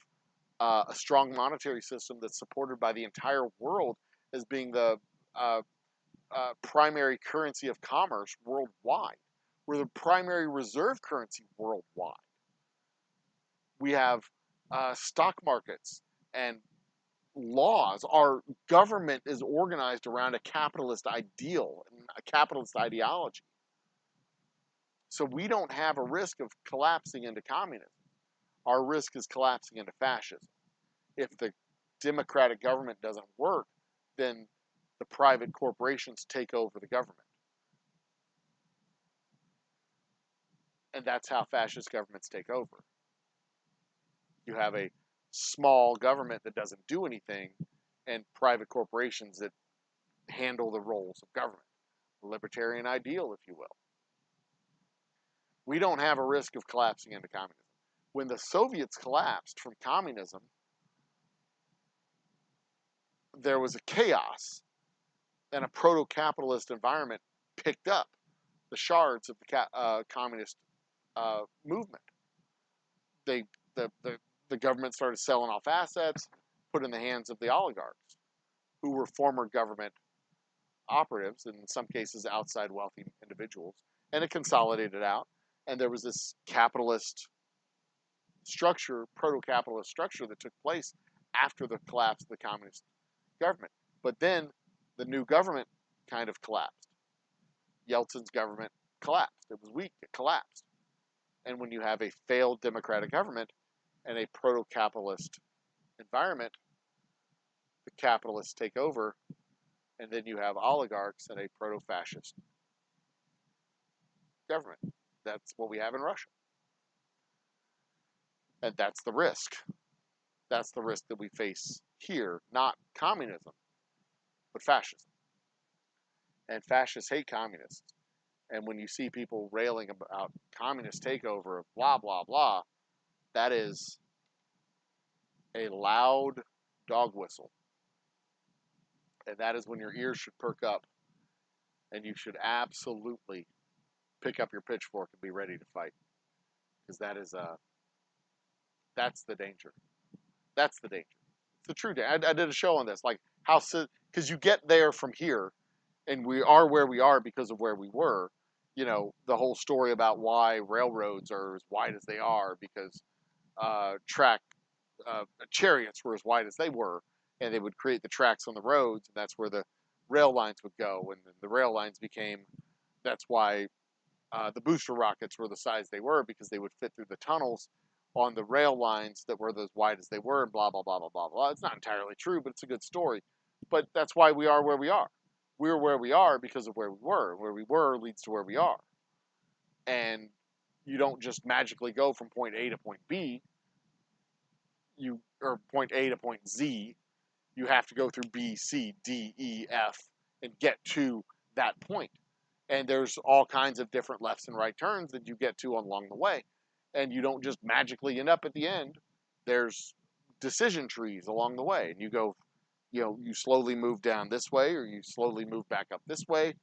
a strong monetary system that's supported by the entire world as being the primary currency of commerce worldwide. We're the primary reserve currency worldwide. We have stock markets and laws. Our government is organized around a capitalist ideal and a capitalist ideology. So we don't have a risk of collapsing into communism. Our risk is collapsing into fascism. If the democratic government doesn't work, then the private corporations take over the government. And that's how fascist governments take over. You have a small government that doesn't do anything and private corporations that handle the roles of government. A libertarian ideal, if you will. We don't have a risk of collapsing into communism. When the Soviets collapsed from communism, there was a chaos, and a proto-capitalist environment picked up the shards of the communist movement. The government started selling off assets, put in the hands of the oligarchs, who were former government operatives, and in some cases outside wealthy individuals, and it consolidated out. And there was this capitalist structure, proto-capitalist structure that took place after the collapse of the communist government. But then the new government kind of collapsed. Yeltsin's government collapsed. It was weak. It collapsed. And when you have a failed democratic government and a proto-capitalist environment, the capitalists take over, and then you have oligarchs and a proto-fascist government. That's what we have in Russia. And that's the risk. That's the risk that we face here, not communism, but fascism. And fascists hate communists. And when you see people railing about communist takeover of blah, blah, blah, that is a loud dog whistle. And that is when your ears should perk up and you should absolutely pick up your pitchfork and be ready to fight. Because that's the danger. That's the danger. It's the true danger. I did a show on this, like how, because you get there from here, and we are where we are because of where we were. You know, the whole story about why railroads are as wide as they are because chariots were as wide as they were, and they would create the tracks on the roads, and that's where the rail lines would go, and the rail lines that's why the booster rockets were the size they were, because they would fit through the tunnels on the rail lines that were as wide as they were, and blah, blah, blah, blah, blah, blah. It's not entirely true, but it's a good story. But that's why we are where we are. We're where we are because of where we were. Where we were leads to where we are. And you don't just magically go from point A to point B, or point A to point Z. You have to go through B, C, D, E, F, and get to that point. And there's all kinds of different lefts and right turns that you get to along the way. And you don't just magically end up at the end. There's decision trees along the way. And you go, you slowly move down this way or you slowly move back up this way.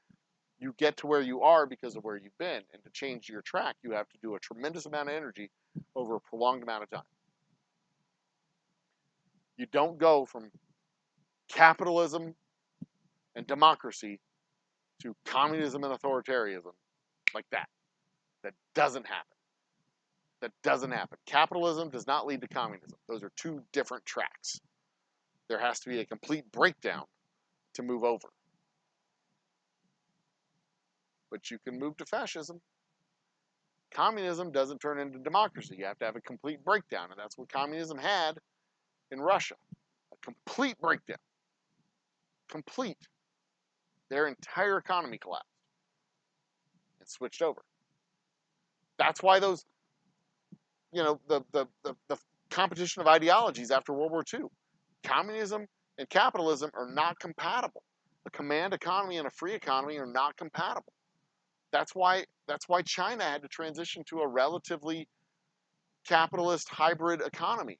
You get to where you are because of where you've been. And to change your track, you have to do a tremendous amount of energy over a prolonged amount of time. You don't go from capitalism and democracy to communism and authoritarianism like that. That doesn't happen. That doesn't happen. Capitalism does not lead to communism. Those are two different tracks. There has to be a complete breakdown to move over. But you can move to fascism. Communism doesn't turn into democracy. You have to have a complete breakdown, and that's what communism had in Russia. A complete breakdown. Complete. Their entire economy collapsed and switched over. That's why those, the competition of ideologies after World War II. Communism and capitalism are not compatible. A command economy and a free economy are not compatible. That's why China had to transition to a relatively capitalist hybrid economy,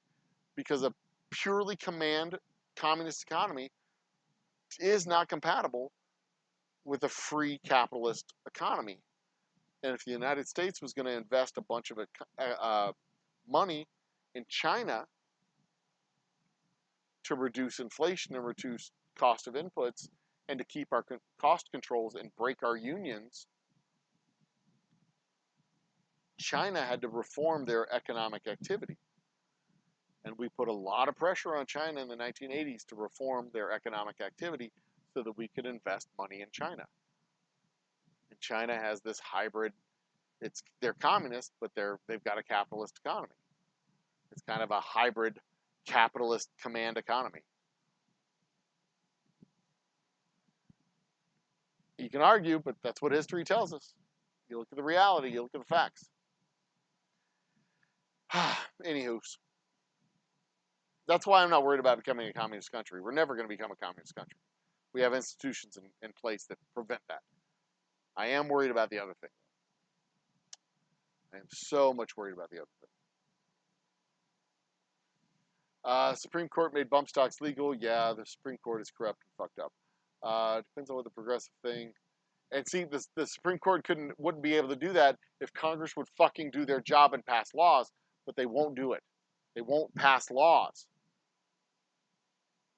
because a purely command communist economy is not compatible with a free capitalist economy. And if the United States was going to invest a bunch of money in China to reduce inflation and reduce cost of inputs and to keep our cost controls and break our unions, China had to reform their economic activity. And we put a lot of pressure on China in the 1980s to reform their economic activity so that we could invest money in China. And China has this hybrid, they're communist, but they've got a capitalist economy. It's kind of a hybrid capitalist command economy. You can argue, but that's what history tells us. You look at the reality, you look at the facts. Anywho's. That's why I'm not worried about becoming a communist country. We're never going to become a communist country. We have institutions in place that prevent that. I am worried about the other thing. I am so much worried about the other thing. Supreme Court made bump stocks legal. Yeah, the Supreme Court is corrupt and fucked up. Depends on what the progressive thing. And see, the Supreme Court wouldn't be able to do that if Congress would fucking do their job and pass laws, but they won't do it. They won't pass laws.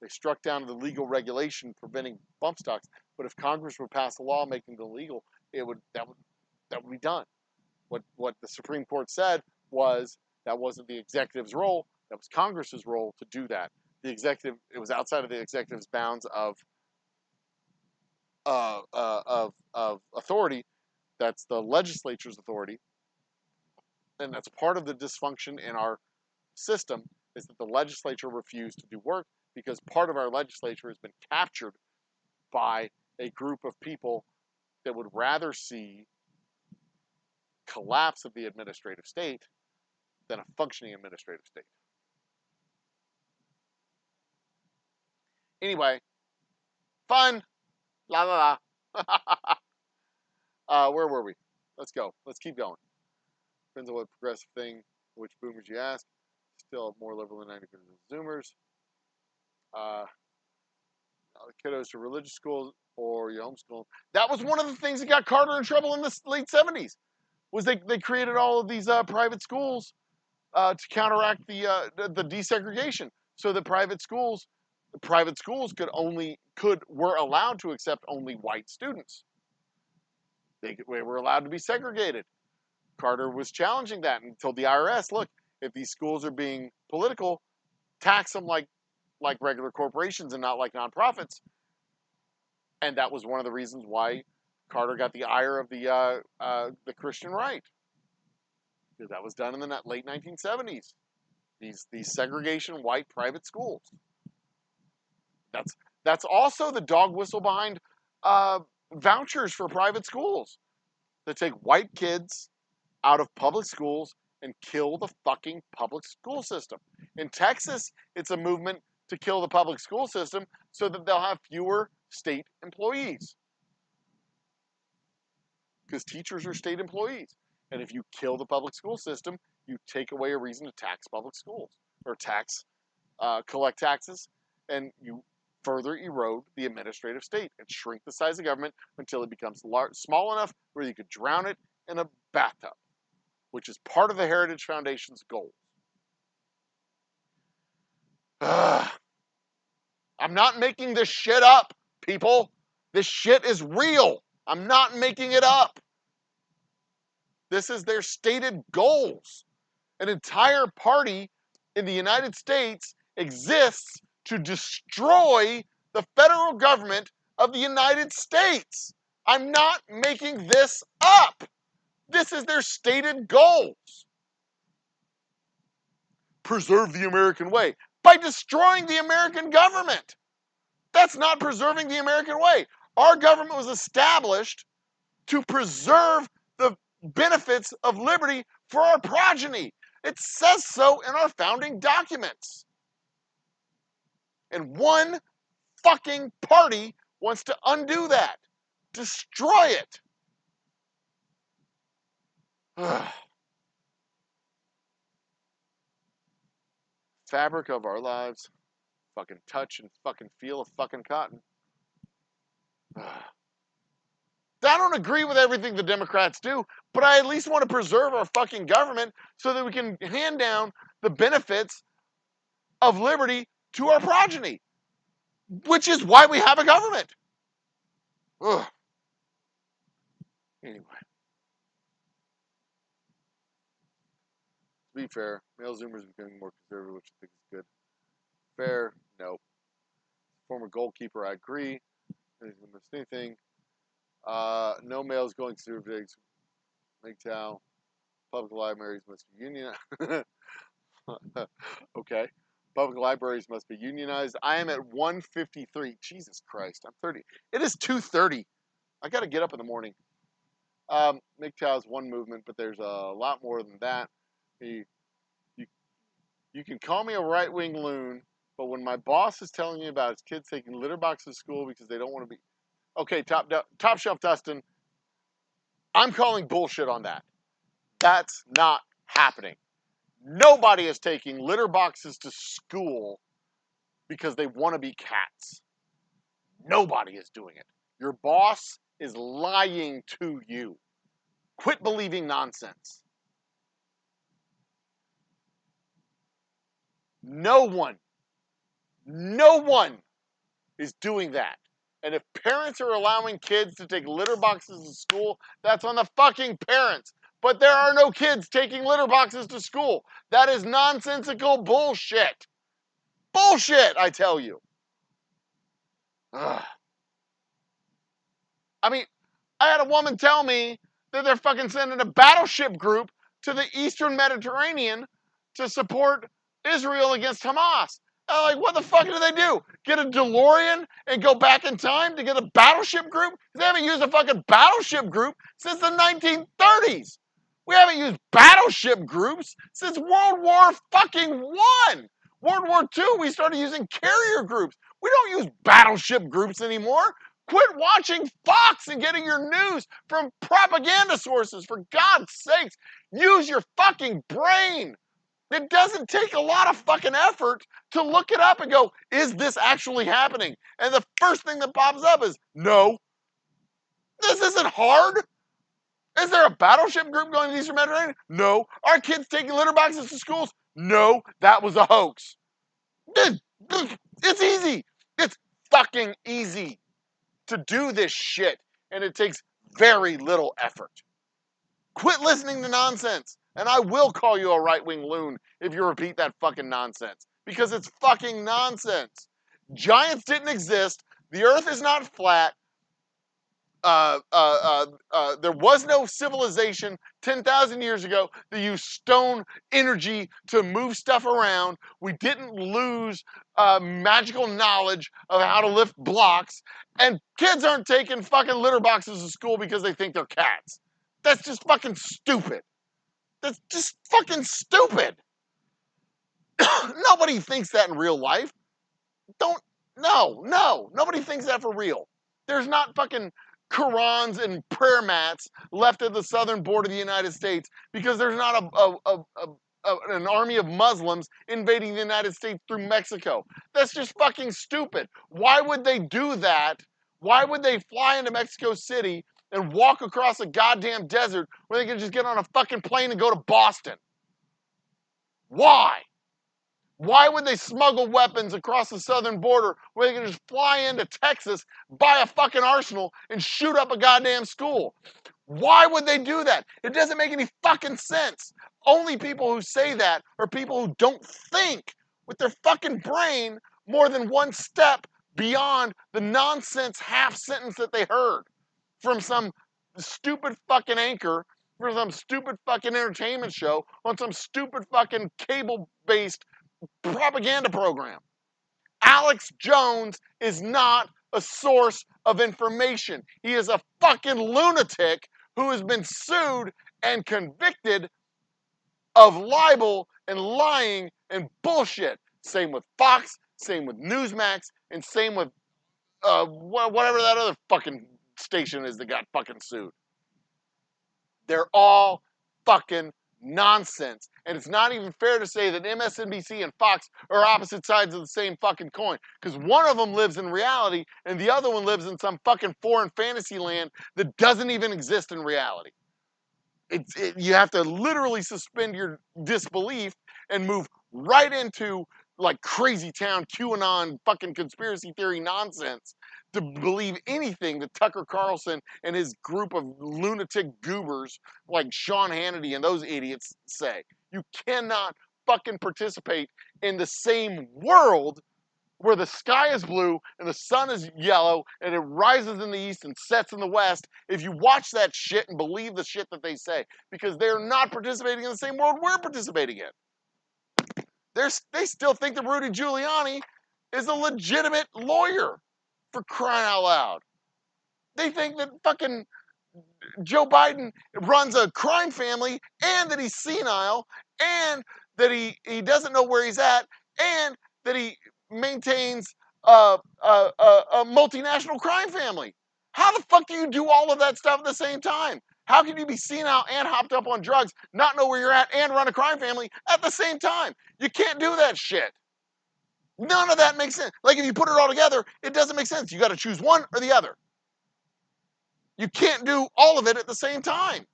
They struck down the legal regulation preventing bump stocks, but if Congress would pass a law making them illegal, that would be done. What the Supreme Court said was that wasn't the executive's role, that was Congress's role to do that. It was outside of the executive's bounds of authority. That's the legislature's authority, and that's part of the dysfunction in our system, is that the legislature refused to do work because part of our legislature has been captured by a group of people that would rather see collapse of the administrative state than a functioning administrative state. Anyway, fun. La la la. Where were we? Let's go. Let's keep going. Depends on what progressive thing, which boomers you ask. Still more liberal than 90% of Zoomers. Kiddos to religious schools or you homeschool. That was one of the things that got Carter in trouble in the late 70s. Was they created all of these private schools to counteract the desegregation, so that private schools were allowed to accept only white students. They were allowed to be segregated. Carter was challenging that and told the IRS, look, if these schools are being political, tax them like regular corporations and not like nonprofits. And that was one of the reasons why Carter got the ire of the Christian right, because that was done in the late 1970s. These segregation white private schools. That's also the dog whistle behind vouchers for private schools that take white kids out of public schools and kill the fucking public school system. In Texas, it's a movement to kill the public school system so that they'll have fewer state employees. because teachers are state employees. And if you kill the public school system, you take away a reason to tax public schools or collect taxes, and you further erode the administrative state and shrink the size of government until it becomes small enough where you could drown it in a bathtub, which is part of the Heritage Foundation's goals. I'm not making this shit up, people. This shit is real. I'm not making it up. This is their stated goals. An entire party in the United States exists to destroy the federal government of the United States. I'm not making this up. This is their stated goals. Preserve the American way by destroying the American government. That's not preserving the American way. Our government was established to preserve the benefits of liberty for our progeny. It says so in our founding documents. And one fucking party wants to undo that. Destroy it. Fabric of our lives. Fucking touch and fucking feel of fucking cotton. I don't agree with everything the Democrats do, but I at least want to preserve our fucking government so that we can hand down the benefits of liberty to our progeny, which is why we have a government. Ugh. Anyway. To be fair, male Zoomers are becoming more conservative, which I think is good. Fair? No. Former goalkeeper, I agree. Anything. No males going to digs. MGTOW. Public libraries must be unionized. Okay. Public libraries must be unionized. I am at 1:53. Jesus Christ. I'm 30. It is 2:30. I got to get up in the morning. MGTOW is one movement, but there's a lot more than that. You can call me a right-wing loon, but when my boss is telling me about his kids taking litter boxes to school because they don't want to be... Okay, top shelf Dustin, I'm calling bullshit on that. That's not happening. Nobody is taking litter boxes to school because they want to be cats. Nobody is doing it. Your boss is lying to you. Quit believing nonsense. No one is doing that. And if parents are allowing kids to take litter boxes to school, that's on the fucking parents. But there are no kids taking litter boxes to school. That is nonsensical bullshit. Bullshit, I tell you. Ugh. I mean, I had a woman tell me that they're fucking sending a battleship group to the Eastern Mediterranean to support Israel against Hamas. I'm like, what the fuck do they do? Get a DeLorean and go back in time to get a battleship group? They haven't used a fucking battleship group since the 1930s. We haven't used battleship groups since World War fucking I. World War II, we started using carrier groups. We don't use battleship groups anymore. Quit watching Fox and getting your news from propaganda sources, for God's sakes. Use your fucking brain. It doesn't take a lot of fucking effort to look it up and go, is this actually happening? And the first thing that pops up is, no. This isn't hard. Is there a battleship group going to the Eastern Mediterranean? No. Are kids taking litter boxes to schools? No. That was a hoax. It's easy. It's fucking easy to do this shit. And it takes very little effort. Quit listening to nonsense. And I will call you a right-wing loon if you repeat that fucking nonsense. Because it's fucking nonsense. Giants didn't exist. The earth is not flat. There was no civilization 10,000 years ago that used stone energy to move stuff around. We didn't lose magical knowledge of how to lift blocks. And kids aren't taking fucking litter boxes to school because they think they're cats. That's just fucking stupid. That's just fucking stupid. Nobody thinks that in real life. No. Nobody thinks that for real. There's not fucking Qurans and prayer mats left at the southern border of the United States because there's not an army of Muslims invading the United States through Mexico. That's just fucking stupid. Why would they do that? Why would they fly into Mexico City and walk across a goddamn desert where they could just get on a fucking plane and go to Boston? Why? Why would they smuggle weapons across the southern border where they can just fly into Texas, buy a fucking arsenal, and shoot up a goddamn school? Why would they do that? It doesn't make any fucking sense. Only people who say that are people who don't think with their fucking brain more than one step beyond the nonsense half sentence that they heard from some stupid fucking anchor for some stupid fucking entertainment show on some stupid fucking cable-based propaganda program. Alex Jones is not a source of information. He is a fucking lunatic who has been sued and convicted of libel and lying and bullshit. Same with Fox, same with Newsmax, and same with whatever that other fucking station is that got fucking sued. They're all fucking nonsense. And it's not even fair to say that MSNBC and Fox are opposite sides of the same fucking coin. Because one of them lives in reality and the other one lives in some fucking foreign fantasy land that doesn't even exist in reality. You have to literally suspend your disbelief and move right into like crazy town QAnon fucking conspiracy theory nonsense to believe anything that Tucker Carlson and his group of lunatic goobers like Sean Hannity and those idiots say. You cannot fucking participate in the same world where the sky is blue and the sun is yellow and it rises in the east and sets in the west if you watch that shit and believe the shit that they say, because they're not participating in the same world we're participating in. They still think that Rudy Giuliani is a legitimate lawyer, for crying out loud. They think that fucking Joe Biden runs a crime family and that he's senile and that he doesn't know where he's at and that he maintains a multinational crime family. How the fuck do you do all of that stuff at the same time? How can you be senile and hopped up on drugs, not know where you're at, and run a crime family at the same time? You can't do that shit. None of that makes sense. Like if you put it all together, it doesn't make sense. You got to choose one or the other. You can't do all of it at the same time.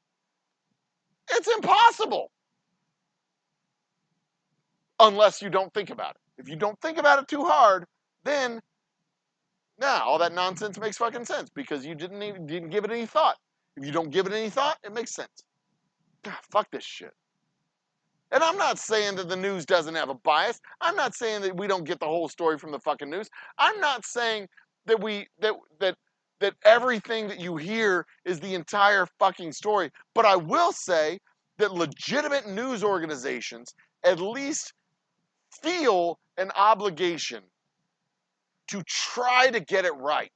It's impossible. Unless you don't think about it. If you don't think about it too hard, then all that nonsense makes fucking sense because you didn't give it any thought. If you don't give it any thought, it makes sense. God, fuck this shit. And I'm not saying that the news doesn't have a bias. I'm not saying that we don't get the whole story from the fucking news. I'm not saying that that everything that you hear is the entire fucking story. But I will say that legitimate news organizations at least feel an obligation to try to get it right.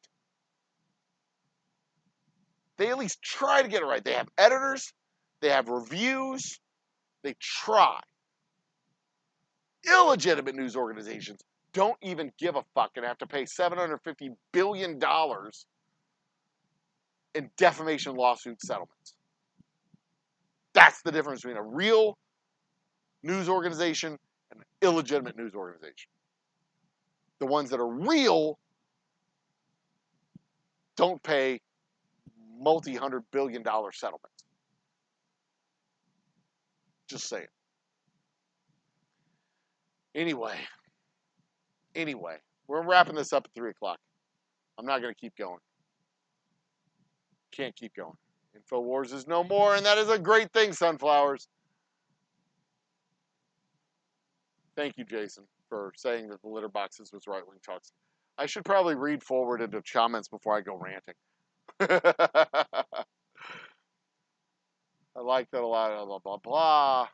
They at least try to get it right. They have editors, they have reviews, they try. Illegitimate news organizations don't even give a fuck and have to pay $750 billion in defamation lawsuit settlements. That's the difference between a real news organization and an illegitimate news organization. The ones that are real don't pay multi-hundred billion dollar settlements. Just saying. Anyway, we're wrapping this up at 3 o'clock. I'm not going to keep going. Can't keep going. InfoWars is no more, and that is a great thing, Sunflowers. Thank you, Jason, for saying that the litter boxes was right-wing talks. I should probably read forward into comments before I go ranting. I like that a lot of blah, blah, blah.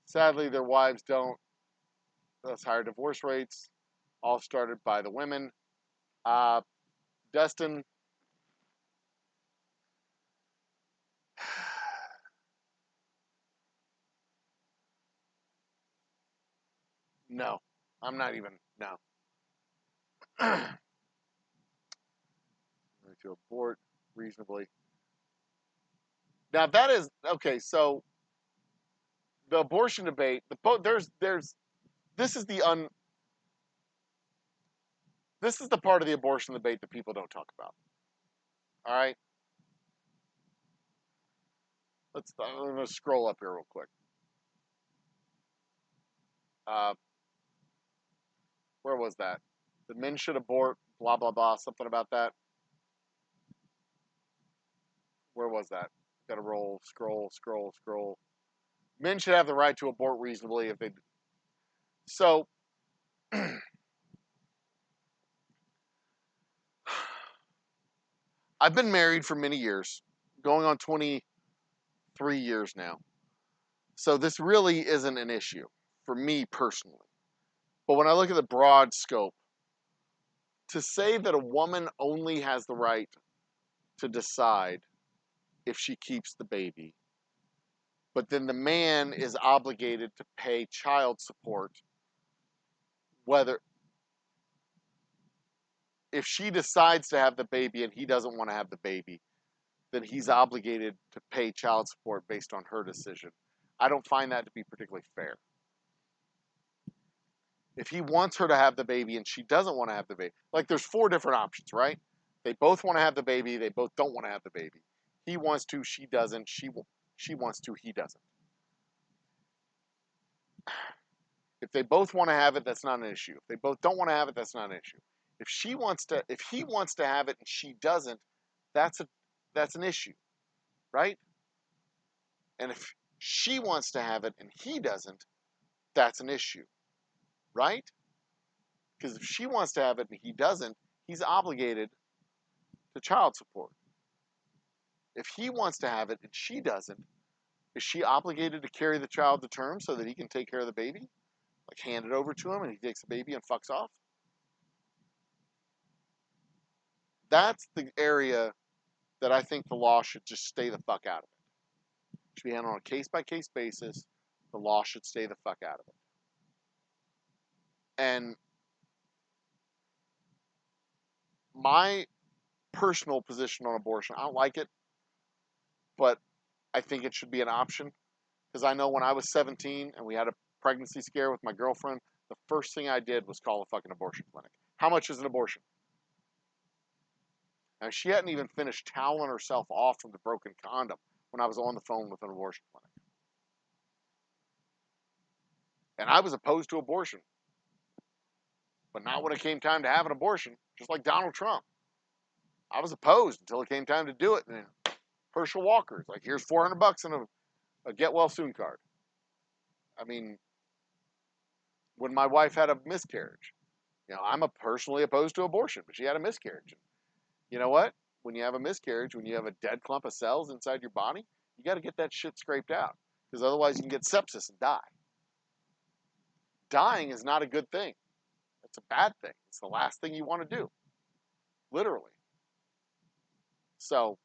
Sadly, their wives don't. Thus, higher divorce rates, all started by the women. Dustin, no, I'm not even, no. To abort. reasonably. Now that is okay. So the abortion debate, there's this is this is the part of the abortion debate that people don't talk about. All right, I'm gonna scroll up here real quick. Uh, where was that? The men should abort. Blah blah blah. Something about that. Where was that? Got to roll. Scroll. Men should have the right to abort reasonably if they. So. I've been married for many years, going on 23 years now. So this really isn't an issue for me personally. But when I look at the broad scope, to say that a woman only has the right to decide if she keeps the baby, but then the man is obligated to pay child support, whether if she decides to have the baby and he doesn't want to have the baby, then he's obligated to pay child support based on her decision. I don't find that to be particularly fair. If he wants her to have the baby and she doesn't want to have the baby, like there's 4 different options, right? They both want to have the baby, they both don't want to have the baby. He wants to, she doesn't. She wants to, he doesn't. If they both want to have it, that's not an issue. If they both don't want to have it, that's not an issue. If he wants to have it and she doesn't, that's an issue, right? And if she wants to have it and he doesn't, that's an issue, right? Because if she wants to have it and he doesn't, he's obligated to child support. If he wants to have it and she doesn't, is she obligated to carry the child to term so that he can take care of the baby? Like hand it over to him and he takes the baby and fucks off? That's the area that I think the law should just stay the fuck out of it. It should be handled on a case-by-case basis. The law should stay the fuck out of it. And my personal position on abortion, I don't like it, but I think it should be an option. Because I know when I was 17 and we had a pregnancy scare with my girlfriend, the first thing I did was call a fucking abortion clinic. How much is an abortion? And she hadn't even finished toweling herself off from the broken condom when I was on the phone with an abortion clinic. And I was opposed to abortion. But not when it came time to have an abortion, just like Donald Trump. I was opposed until it came time to do it. And Herschel Walker's like, here's $400 and a get well soon card. I mean, when my wife had a miscarriage, I'm personally opposed to abortion, but she had a miscarriage. You know what? When you have a miscarriage, when you have a dead clump of cells inside your body, you got to get that shit scraped out because otherwise you can get sepsis and die. Dying is not a good thing. It's a bad thing. It's the last thing you want to do, literally. So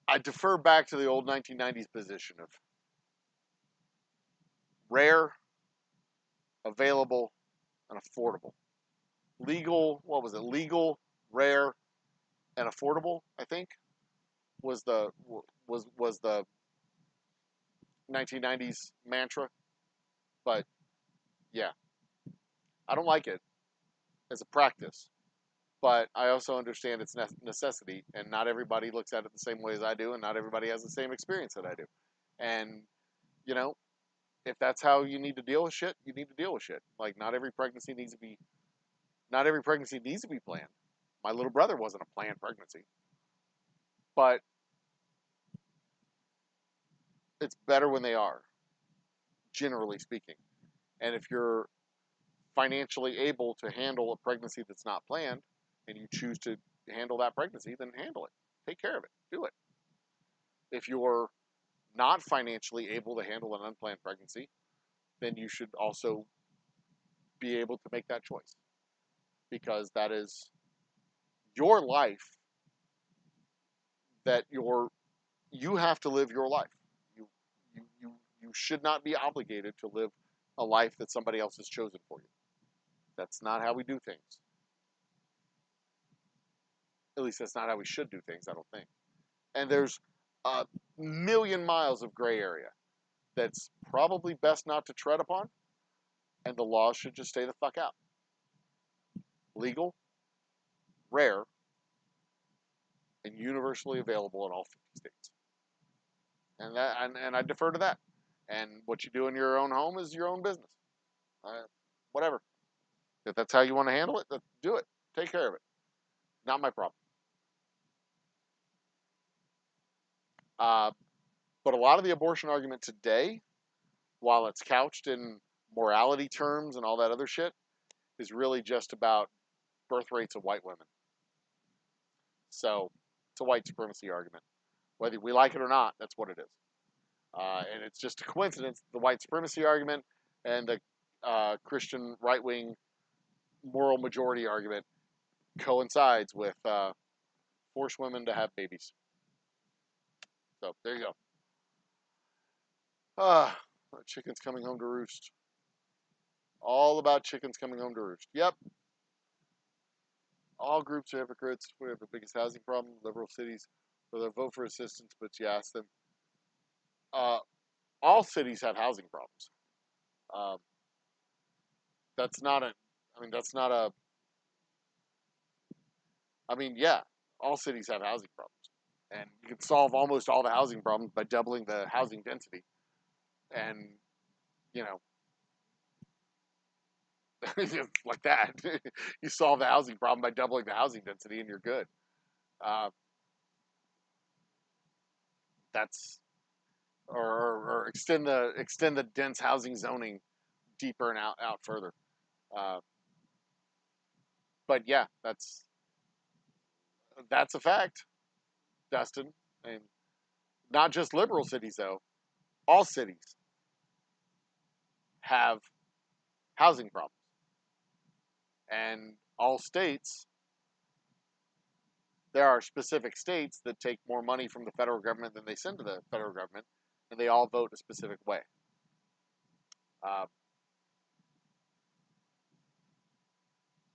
I defer back to the old 1990s position of rare, available, and affordable. Legal, what was it? Legal, rare, and affordable, I think, was the 1990s mantra. But yeah, I don't like it as a practice, but I also understand its necessity, and not everybody looks at it the same way as I do, and not everybody has the same experience that I do. And if that's how you need to deal with shit, you need to deal with shit. Like not every pregnancy needs to be planned. My little brother wasn't a planned pregnancy, but it's better when they are, generally speaking. And if you're financially able to handle a pregnancy that's not planned and you choose to handle that pregnancy, then handle it. Take care of it. Do it. If you're not financially able to handle an unplanned pregnancy, then you should also be able to make that choice because that is your life that you have to live your life. You should not be obligated to live a life that somebody else has chosen for you. That's not how we do things. At least that's not how we should do things, I don't think. And there's a million miles of gray area that's probably best not to tread upon, and the laws should just stay the fuck out. Legal, rare, and universally available in all 50 states. And I defer to that. And what you do in your own home is your own business. Whatever. If that's how you want to handle it, do it. Take care of it. Not my problem. But a lot of the abortion argument today, while it's couched in morality terms and all that other shit, is really just about birth rates of white women. So it's a white supremacy argument. Whether we like it or not, that's what it is. And it's just a coincidence, the white supremacy argument and the Christian right-wing moral majority argument coincides with force women to have babies. So there you go. Chickens coming home to roost. All about chickens coming home to roost. Yep. All groups are hypocrites. We have the biggest housing problem. Liberal cities, where they vote for assistance, but you ask them. All cities have housing problems. That's not a. I mean, that's not a. I mean, yeah, all cities have housing problems, and you can solve almost all the housing problems by doubling the housing density, and you know, like that, you solve the housing problem by doubling the housing density, and you're good. That's or extend the dense housing zoning deeper and out further. But yeah, that's a fact, Dustin. And not just liberal cities though. All cities have housing problems. And all states, there are specific states that take more money from the federal government than they send to the federal government, and they all vote a specific way.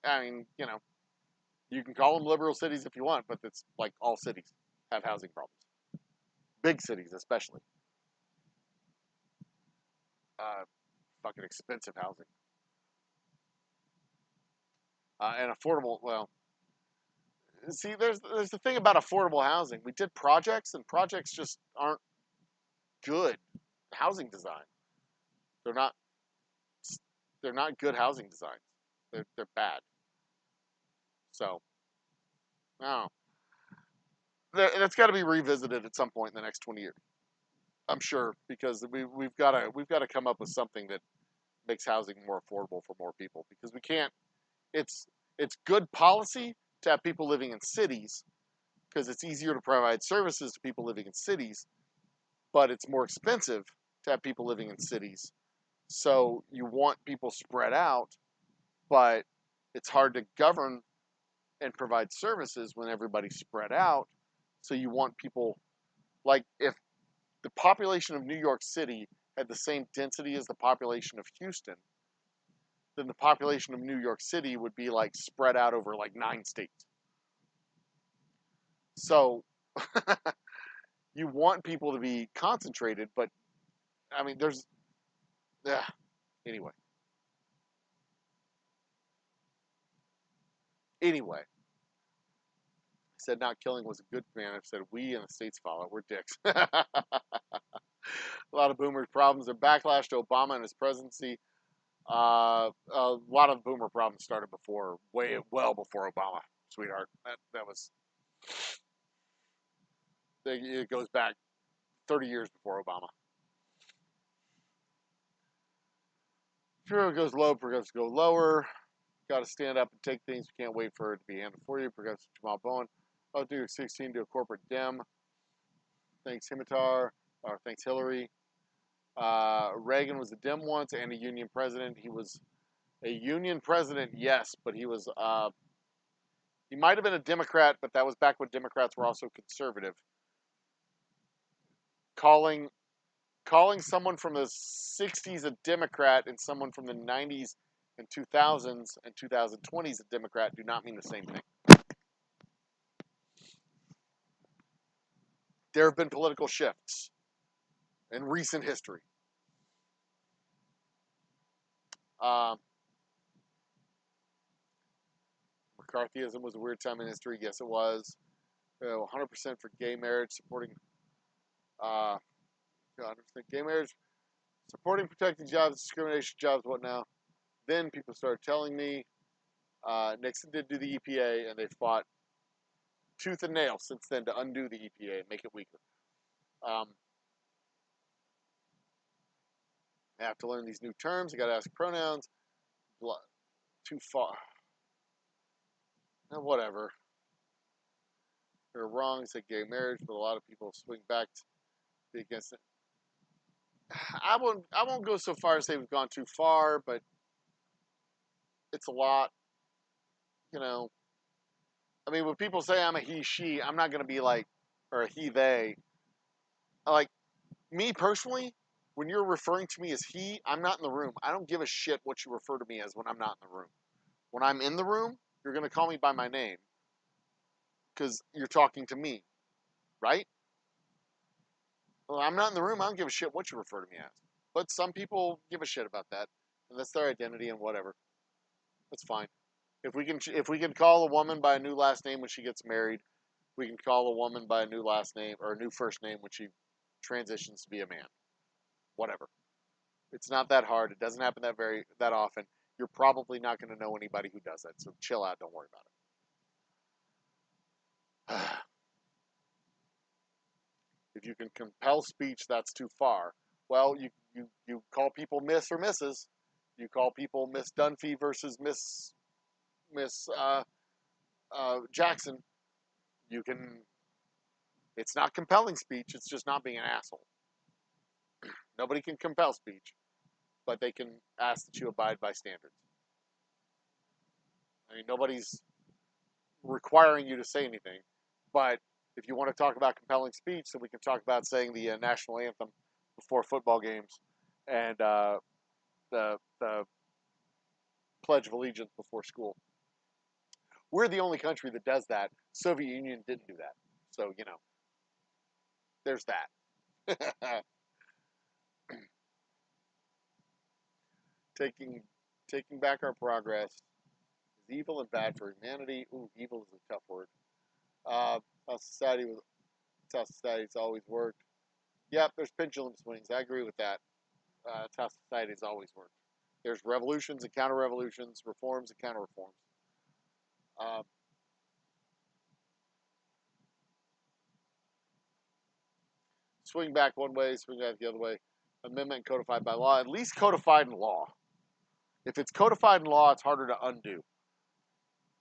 I mean, you can call them liberal cities if you want, but it's like all cities have housing problems. Big cities, especially. Fucking expensive housing. And affordable, well, see, there's the thing about affordable housing. We did projects, and projects just aren't good housing design. They're not good housing designs. They're bad. So, I don't know. That's got to be revisited at some point in the next 20 years. I'm sure, because we've got to come up with something that makes housing more affordable for more people, because we can't. It's good policy to have people living in cities, because it's easier to provide services to people living in cities, but it's more expensive to have people living in cities. So you want people spread out, but it's hard to govern and provide services when everybody's spread out. So you want people, like, if the population of New York City had the same density as the population of Houston, then the population of New York City would be like spread out over like 9 states. So you want people to be concentrated, but I mean, anyway. Anyway, I said not killing was a good command. I've said we and the states follow. We're dicks. A lot of boomers' problems are backlash to Obama and his presidency. A lot of boomer problems started well before Obama, sweetheart. That was. It goes back 30 years before Obama. Fuel goes low, progressives go lower. Got to stand up and take things. You can't wait for it to be handed for you. Progressive Jamal Bowen. Oh, do 16 to a corporate Dem. Thanks, Himitar. Or thanks, Hillary. Reagan was a Dem once and a union president. He was a union president, yes, but he was. He might have been a Democrat, but that was back when Democrats were also conservative. Calling someone from the 60s a Democrat and someone from the 90s and 2000s and 2020s a Democrat do not mean the same thing. there have been political shifts in recent history. McCarthyism was a weird time in history. Yes, it was. 100% for gay marriage, supporting 100% gay marriage, supporting protecting jobs, discrimination jobs, what now? Then people started telling me Nixon did do the EPA, and they fought tooth and nail since then to undo the EPA and make it weaker. I have to learn these new terms. I got to ask pronouns. Too far. Whatever. They're wrong. Say gay marriage, but a lot of people swing back to be against it. I won't go so far as say we've gone too far, but it's a lot. You know, I mean, when people say I'm a he, she, I'm not going to be like, or a he, they. Like, me personally, when you're referring to me as he, I'm not in the room. I don't give a shit what you refer to me as when I'm not in the room. When I'm in the room, you're going to call me by my name because you're talking to me, right? Well, I'm not in the room. I don't give a shit what you refer to me as. But some people give a shit about that, and that's their identity and whatever. That's fine. If we can call a woman by a new last name when she gets married, we can call a woman by a new last name or a new first name when she transitions to be a man. Whatever. It's not that hard. It doesn't happen that often. You're probably not going to know anybody who does that. So chill out. Don't worry about it. If you can compel speech, that's too far. Well, you call people Miss or Mrs. You call people Miss Dunphy versus Miss Jackson. You can. It's not compelling speech. It's just not being an asshole. Nobody can compel speech, but they can ask that you abide by standards. I mean, nobody's requiring you to say anything, but if you want to talk about compelling speech, then we can talk about saying the national anthem before football games and the Pledge of Allegiance before school. We're the only country that does that. Soviet Union didn't do that. So, you know, there's that. Taking back our progress is evil and bad for humanity. Ooh, evil is a tough word. How society's always worked. Yep, there's pendulum swings. I agree with that. That's how society's always worked. There's revolutions and counter-revolutions, reforms and counter-reforms. Swing back one way, swing back the other way. Amendment codified by law. At least codified in law. If it's codified in law, it's harder to undo.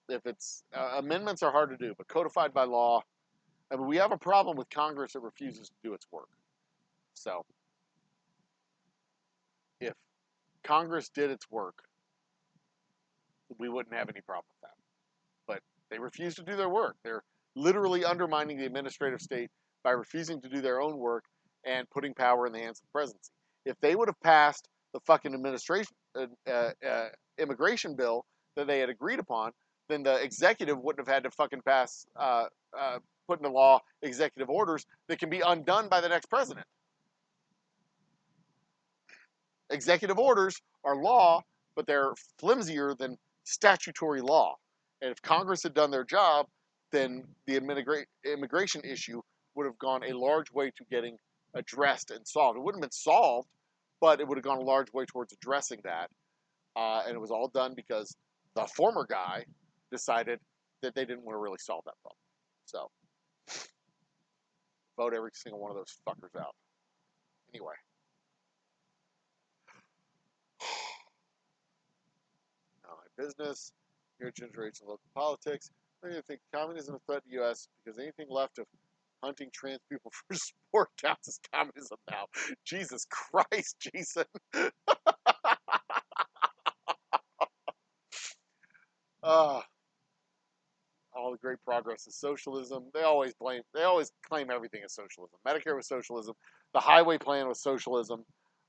If it's amendments are hard to do, but codified by law. I mean, we have a problem with Congress that refuses to do its work. So, if Congress did its work, we wouldn't have any problem with that. But they refuse to do their work. They're literally undermining the administrative state by refusing to do their own work and putting power in the hands of the presidency. If they would have passed the fucking immigration bill that they had agreed upon, then the executive wouldn't have had to fucking pass, put into law executive orders that can be undone by the next president. Executive orders are law, but they're flimsier than statutory law. And if Congress had done their job, then the immigration issue would have gone a large way to getting addressed and solved. It wouldn't have been solved, but it would have gone a large way towards addressing that. And it was all done because the former guy decided that they didn't want to really solve that problem. So, vote every single one of those fuckers out. Anyway. Business, here generates in local politics. I don't even think communism is a threat to the U.S. because anything left of hunting trans people for sport counts as communism now. Jesus Christ, Jason. All the great progress is socialism. They always claim everything as socialism. Medicare was socialism. The highway plan was socialism.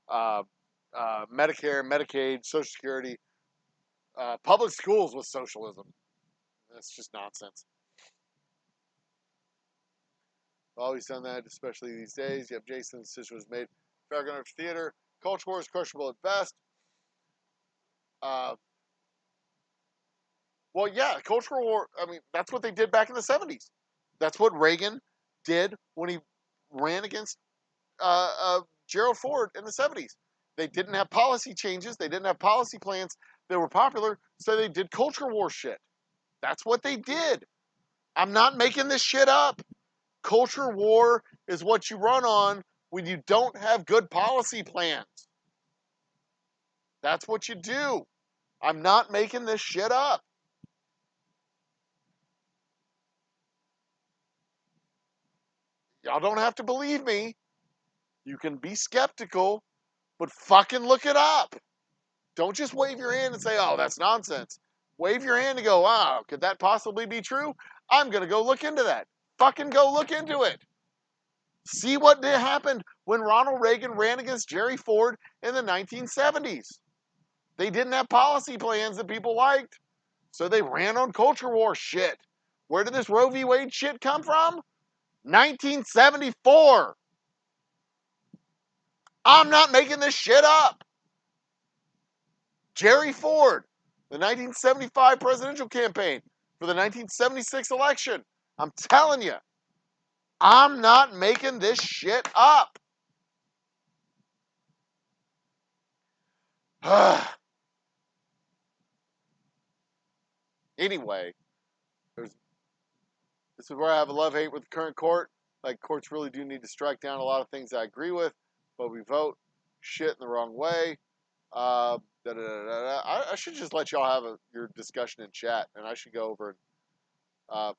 Medicare, Medicaid, Social Security. Public schools was socialism. That's just nonsense. Always done that, especially these days. Yep, Jason's decision was made. Fairground Theater. Culture war is questionable at best. Well, yeah, cultural war. I mean, that's what they did back in the 70s. That's what Reagan did when he ran against Gerald Ford in the 70s. They didn't have policy changes. They didn't have policy plans that were popular, so they did culture war shit. That's what they did. I'm not making this shit up. Culture war is what you run on when you don't have good policy plans. That's what you do. I'm not making this shit up. Y'all don't have to believe me. You can be skeptical, but fucking look it up. Don't just wave your hand and say, oh, that's nonsense. Wave your hand and go, wow, could that possibly be true? I'm going to go look into that. Fucking go look into it. See what happened when Ronald Reagan ran against Jerry Ford in the 1970s. They didn't have policy plans that people liked, so they ran on culture war shit. Where did this Roe v. Wade shit come from? 1974. I'm not making this shit up. Jerry Ford, the 1975 presidential campaign for the 1976 election. I'm telling you, I'm not making this shit up. Anyway, this is where I have a love-hate with the current court. Like, courts really do need to strike down a lot of things I agree with, but we vote shit in the wrong way. I should just let y'all have your discussion in chat, and I should go over and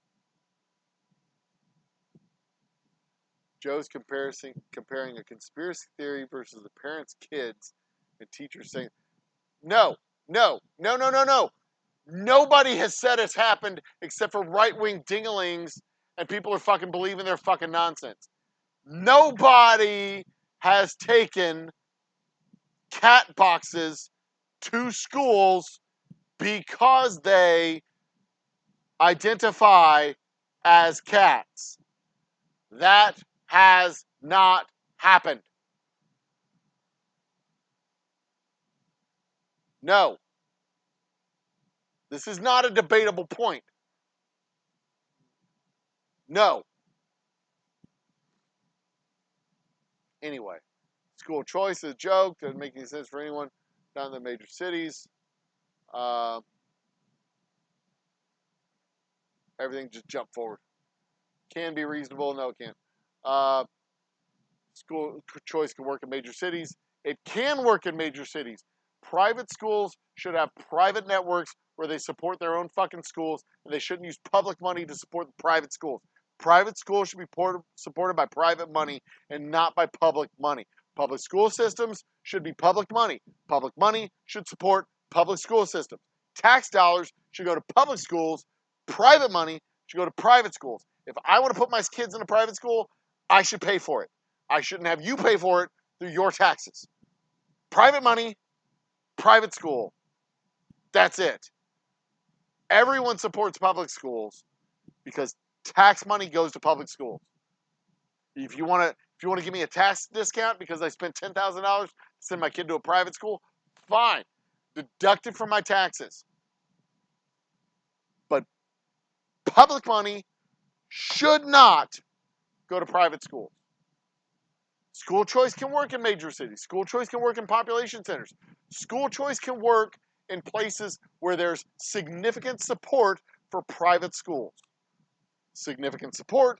Joe's comparing a conspiracy theory versus the parents' kids and teachers saying, no. Nobody has said it's happened except for right-wing dingalings and people are fucking believing their fucking nonsense. Nobody has taken cat boxes to schools because they identify as cats. That has not happened. No. This is not a debatable point. No. Anyway, school choice is a joke. Doesn't make any sense for anyone down in the major cities. Everything just jump forward. Can be reasonable. No, it can't. School choice can work in major cities. It can work in major cities. Private schools should have private networks where they support their own fucking schools, and they shouldn't use public money to support the private schools. Private schools should be supported by private money and not by public money. Public school systems should be public money. Public money should support public school systems. Tax dollars should go to public schools. Private money should go to private schools. If I want to put my kids in a private school, I should pay for it. I shouldn't have you pay for it through your taxes. Private money, private school. That's it. Everyone supports public schools because tax money goes to public schools. If you want to give me a tax discount because I spent $10,000 to send my kid to a private school, fine. Deduct it from my taxes. But public money should not go to private schools. School choice can work in major cities. School choice can work in population centers. School choice can work in places where there's significant support for private schools. Significant support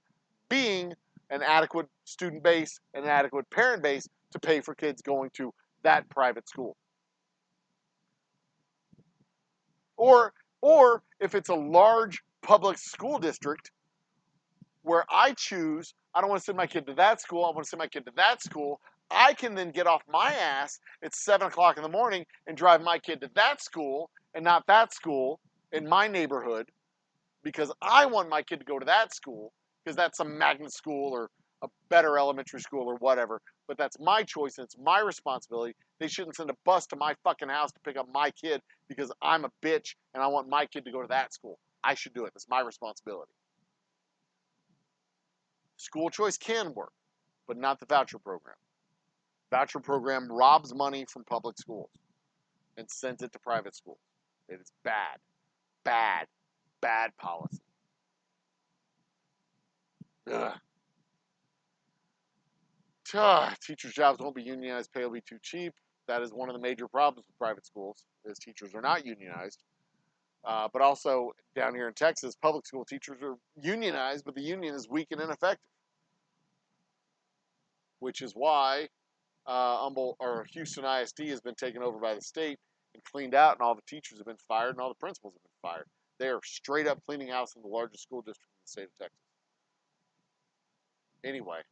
being an adequate student base, an adequate parent base to pay for kids going to that private school. Or if it's a large public school district where I choose, I don't want to send my kid to that school, I want to send my kid to that school, I can then get off my ass at 7 o'clock in the morning and drive my kid to that school and not that school in my neighborhood because I want my kid to go to that school because that's a magnet school or a better elementary school or whatever. But that's my choice and it's my responsibility. They shouldn't send a bus to my fucking house to pick up my kid because I'm a bitch and I want my kid to go to that school. I should do it. That's my responsibility. School choice can work, but not the voucher program. Voucher program robs money from public schools and sends it to private schools. It is bad, bad, bad policy. Ugh. Teachers' jobs won't be unionized, pay will be too cheap. That is one of the major problems with private schools, is teachers are not unionized. But also, down here in Texas, public school teachers are unionized, but the union is weak and ineffective. Which is why Houston ISD has been taken over by the state and cleaned out, and all the teachers have been fired, and all the principals have been fired. They are straight up cleaning house in the largest school district in the state of Texas. Anyway,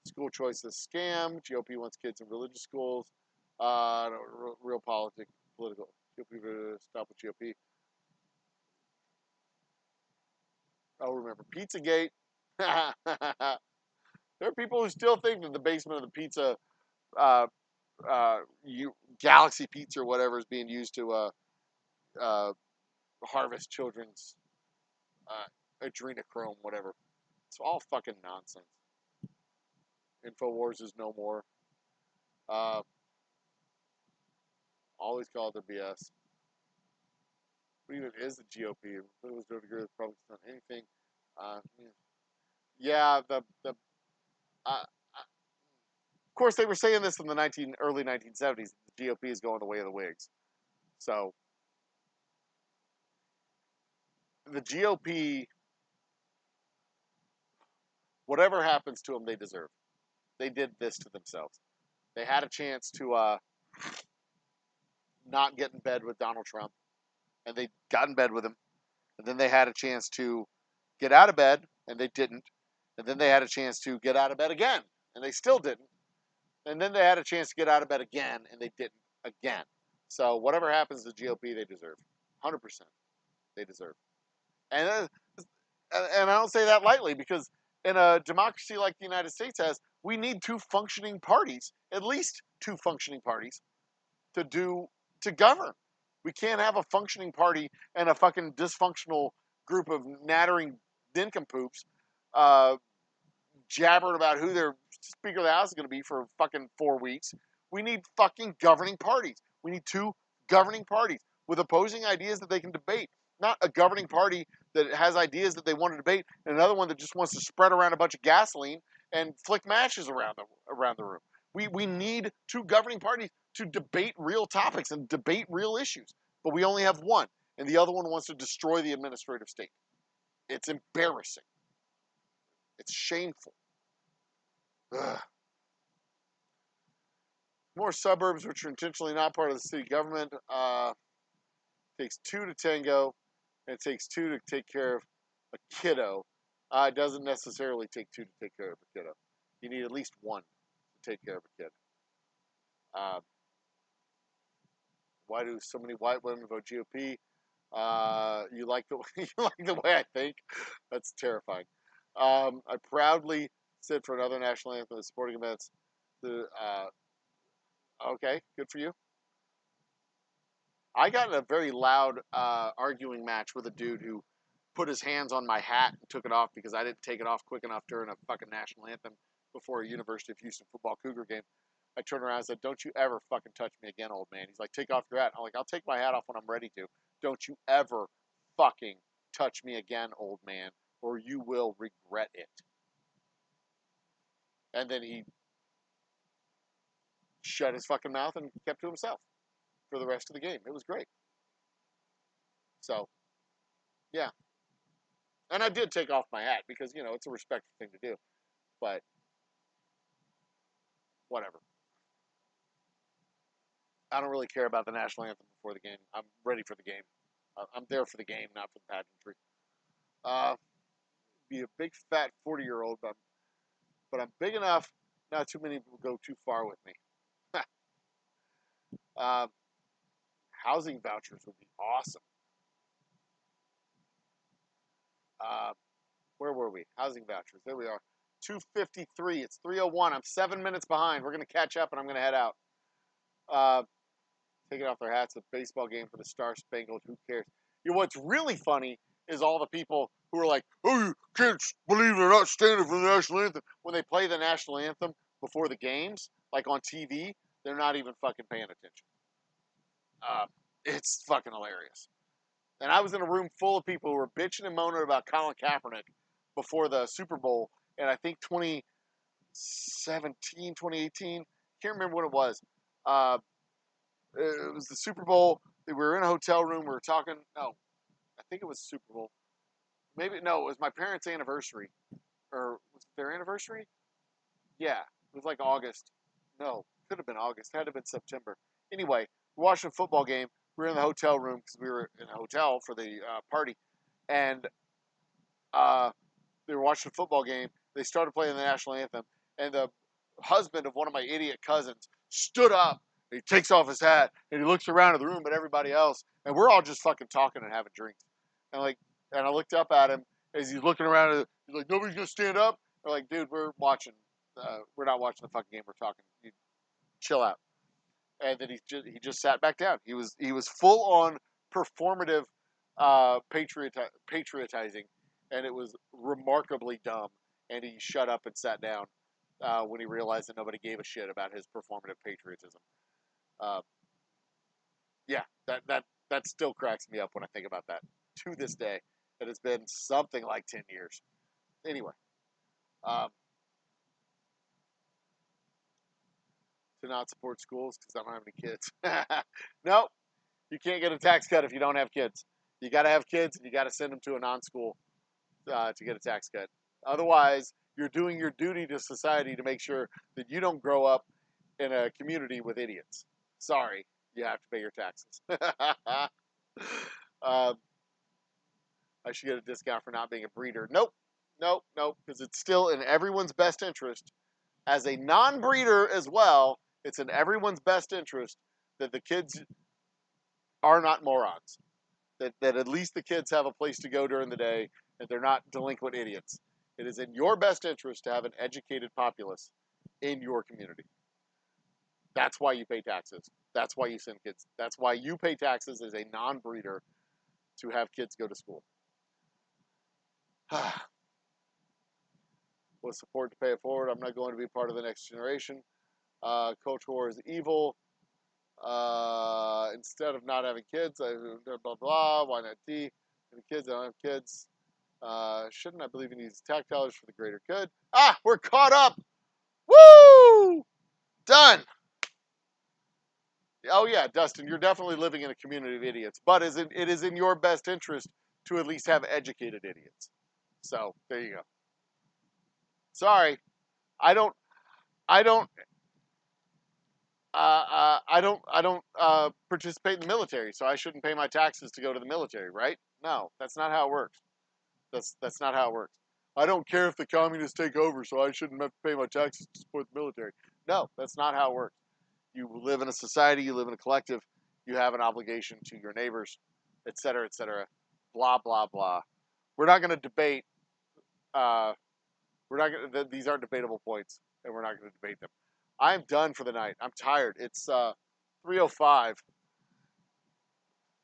school choice is a scam. GOP wants kids in religious schools. Real political. GOP, stop with GOP. Oh, remember Pizzagate. There are people who still think that the basement of the pizza, Galaxy Pizza or whatever, is being used to harvest children's adrenochrome, whatever. It's all fucking nonsense. InfoWars is no more. Always call it the BS. What even is the GOP? What was no degree of Republicans on anything? Yeah, of course, they were saying this in the early 1970s. The GOP is going the way of the Whigs. So, the GOP, whatever happens to them, they deserve. They did this to themselves. They had a chance to not get in bed with Donald Trump, and they got in bed with him. And then they had a chance to get out of bed, and they didn't. And then they had a chance to get out of bed again, and they still didn't. And then they had a chance to get out of bed again, and they didn't again. So whatever happens to the GOP, they deserve. 100%. They deserve. And I don't say that lightly, because in a democracy like the United States has, we need two functioning parties, at least two functioning parties, to govern. We can't have a functioning party and a fucking dysfunctional group of nattering nincompoops jabbering about who their Speaker of the House is going to be for fucking 4 weeks. We need fucking governing parties. We need two governing parties with opposing ideas that they can debate. Not a governing party that has ideas that they want to debate, and another one that just wants to spread around a bunch of gasoline and flick matches around the room. We need two governing parties to debate real topics and debate real issues. But we only have one, and the other one wants to destroy the administrative state. It's embarrassing. It's shameful. Ugh. More suburbs, which are intentionally not part of the city government. Takes two to tango, and it takes two to take care of a kiddo. It doesn't necessarily take two to take care of a kiddo. You need at least one to take care of a kid. Why do so many white women vote GOP? You like the way I think? That's terrifying. I proudly sit for another national anthem at sporting events. Okay, good for you. I got in a very loud arguing match with a dude who put his hands on my hat and took it off because I didn't take it off quick enough during a fucking national anthem before a University of Houston football Cougar game. I turned around and said, "Don't you ever fucking touch me again, old man." He's like, "Take off your hat." I'm like, "I'll take my hat off when I'm ready to. Don't you ever fucking touch me again, old man, or you will regret it." And then he shut his fucking mouth and kept to himself for the rest of the game. It was great. So, yeah. And I did take off my hat because, it's a respectful thing to do. But, whatever. I don't really care about the national anthem before the game. I'm ready for the game. I'm there for the game, not for the pageantry. Be a big, fat 40-year-old, but I'm big enough, not too many will go too far with me. Housing vouchers would be awesome. Where were we? Housing vouchers. There we are. 2:53. It's 3:01. I'm 7 minutes behind. We're going to catch up, and I'm going to head out. Taking off their hats at the baseball game for the Star Spangled. Who cares? What's really funny is all the people who are like, oh, you can't believe they're not standing for the national anthem. When they play the national anthem before the games, like on TV, they're not even fucking paying attention. It's fucking hilarious. And I was in a room full of people who were bitching and moaning about Colin Kaepernick before the Super Bowl, and I think 2017, 2018, can't remember what it was. It was the Super Bowl. We were in a hotel room. We were talking. No, I think it was Super Bowl. Maybe no, it was my parents' anniversary, or was it their anniversary? Yeah, it was like August. No, could have been August. Had to have been September. Anyway, we're watching a football game. We were in the hotel room because we were in a hotel for the party, and they were watching a football game. They started playing the national anthem, and the husband of one of my idiot cousins stood up. And he takes off his hat and he looks around at the room at everybody else, and we're all just fucking talking and having drinks. And I looked up at him as he's looking around. He's like, "Nobody's gonna stand up." We're like, "Dude, we're watching. We're not watching the fucking game. We're talking. You chill out." And then he just sat back down. He was full on performative patriotizing, and it was remarkably dumb. And he shut up and sat down when he realized that nobody gave a shit about his performative patriotism. Yeah, that still cracks me up when I think about that to this day. It has been something like 10 years. Anyway, to not support schools because I don't have any kids. Nope, you can't get a tax cut if you don't have kids. You got to have kids, and you got to send them to a non-school to get a tax cut. Otherwise, you're doing your duty to society to make sure that you don't grow up in a community with idiots. Sorry, you have to pay your taxes. I should get a discount for not being a breeder. Nope, because it's still in everyone's best interest. As a non-breeder as well, it's in everyone's best interest that the kids are not morons. That at least the kids have a place to go during the day, and they're not delinquent idiots. It is in your best interest to have an educated populace in your community. That's why you pay taxes. That's why you send kids. That's why you pay taxes as a non-breeder to have kids go to school. With support to pay it forward, I'm not going to be part of the next generation. Culture war is evil. Instead of not having kids, blah, blah, blah. Why not T? The kids, I don't have kids. Shouldn't I believe in these tax dollars for the greater good? We're caught up. Woo! Done. Oh, yeah, Dustin, you're definitely living in a community of idiots, but it is in your best interest to at least have educated idiots. So, there you go. Sorry, I don't participate in the military, so I shouldn't pay my taxes to go to the military, right? No, that's not how it works. That's not how it works. I don't care if the communists take over, so I shouldn't have to pay my taxes to support the military. No, that's not how it works. You live in a society, you live in a collective, you have an obligation to your neighbors, et cetera, blah, blah, blah. We're not going to debate, these aren't debatable points, and we're not going to debate them. I'm done for the night. I'm tired. It's 3:05,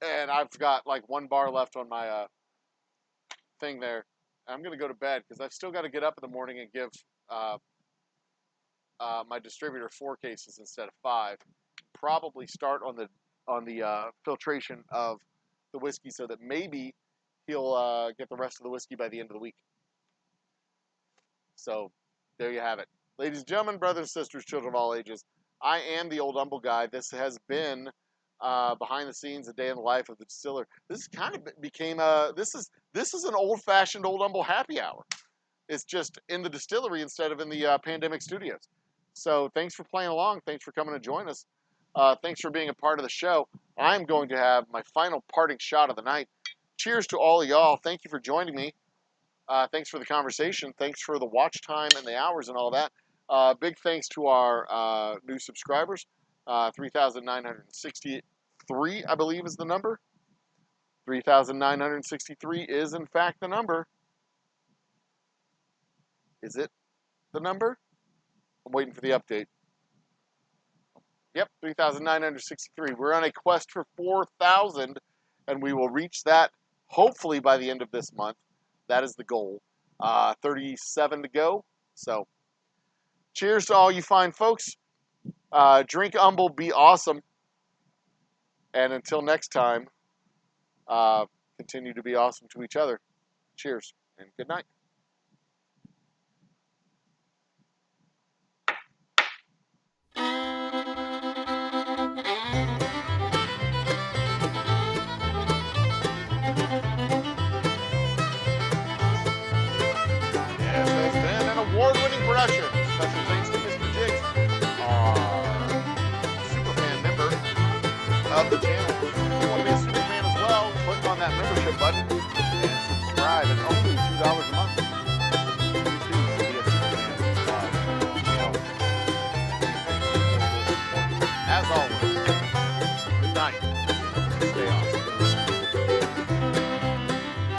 and I've got like one bar left on my thing there. I'm going to go to bed because I've still got to get up in the morning and give my distributor 4 cases instead of 5. Probably start on the filtration of the whiskey so that maybe he'll get the rest of the whiskey by the end of the week. So there you have it. Ladies and gentlemen, brothers and sisters, children of all ages, I am the Old Humble Guy. This has been behind the scenes, a day in the life of the distiller. This kind of became this is an old-fashioned Old Humble happy hour. It's just in the distillery instead of in the pandemic studios. So thanks for playing along. Thanks for coming to join us. Thanks for being a part of the show. I'm going to have my final parting shot of the night. Cheers to all of y'all. Thank you for joining me. Thanks for the conversation. Thanks for the watch time and the hours and all that. Big thanks to our new subscribers. 3,963, I believe, is the number. 3,963 is, in fact, the number. Is it the number? I'm waiting for the update. Yep, 3,963. We're on a quest for 4,000, and we will reach that hopefully by the end of this month. That is the goal. 37 to go. So, cheers to all you fine folks. Drink humble, be awesome. And until next time, continue to be awesome to each other. Cheers and good night. Yes, has been an award-winning production. Special thanks to Mr. Jigs, our superfan member of the channel. If you want to be a superfan as well, click on that membership button and subscribe. And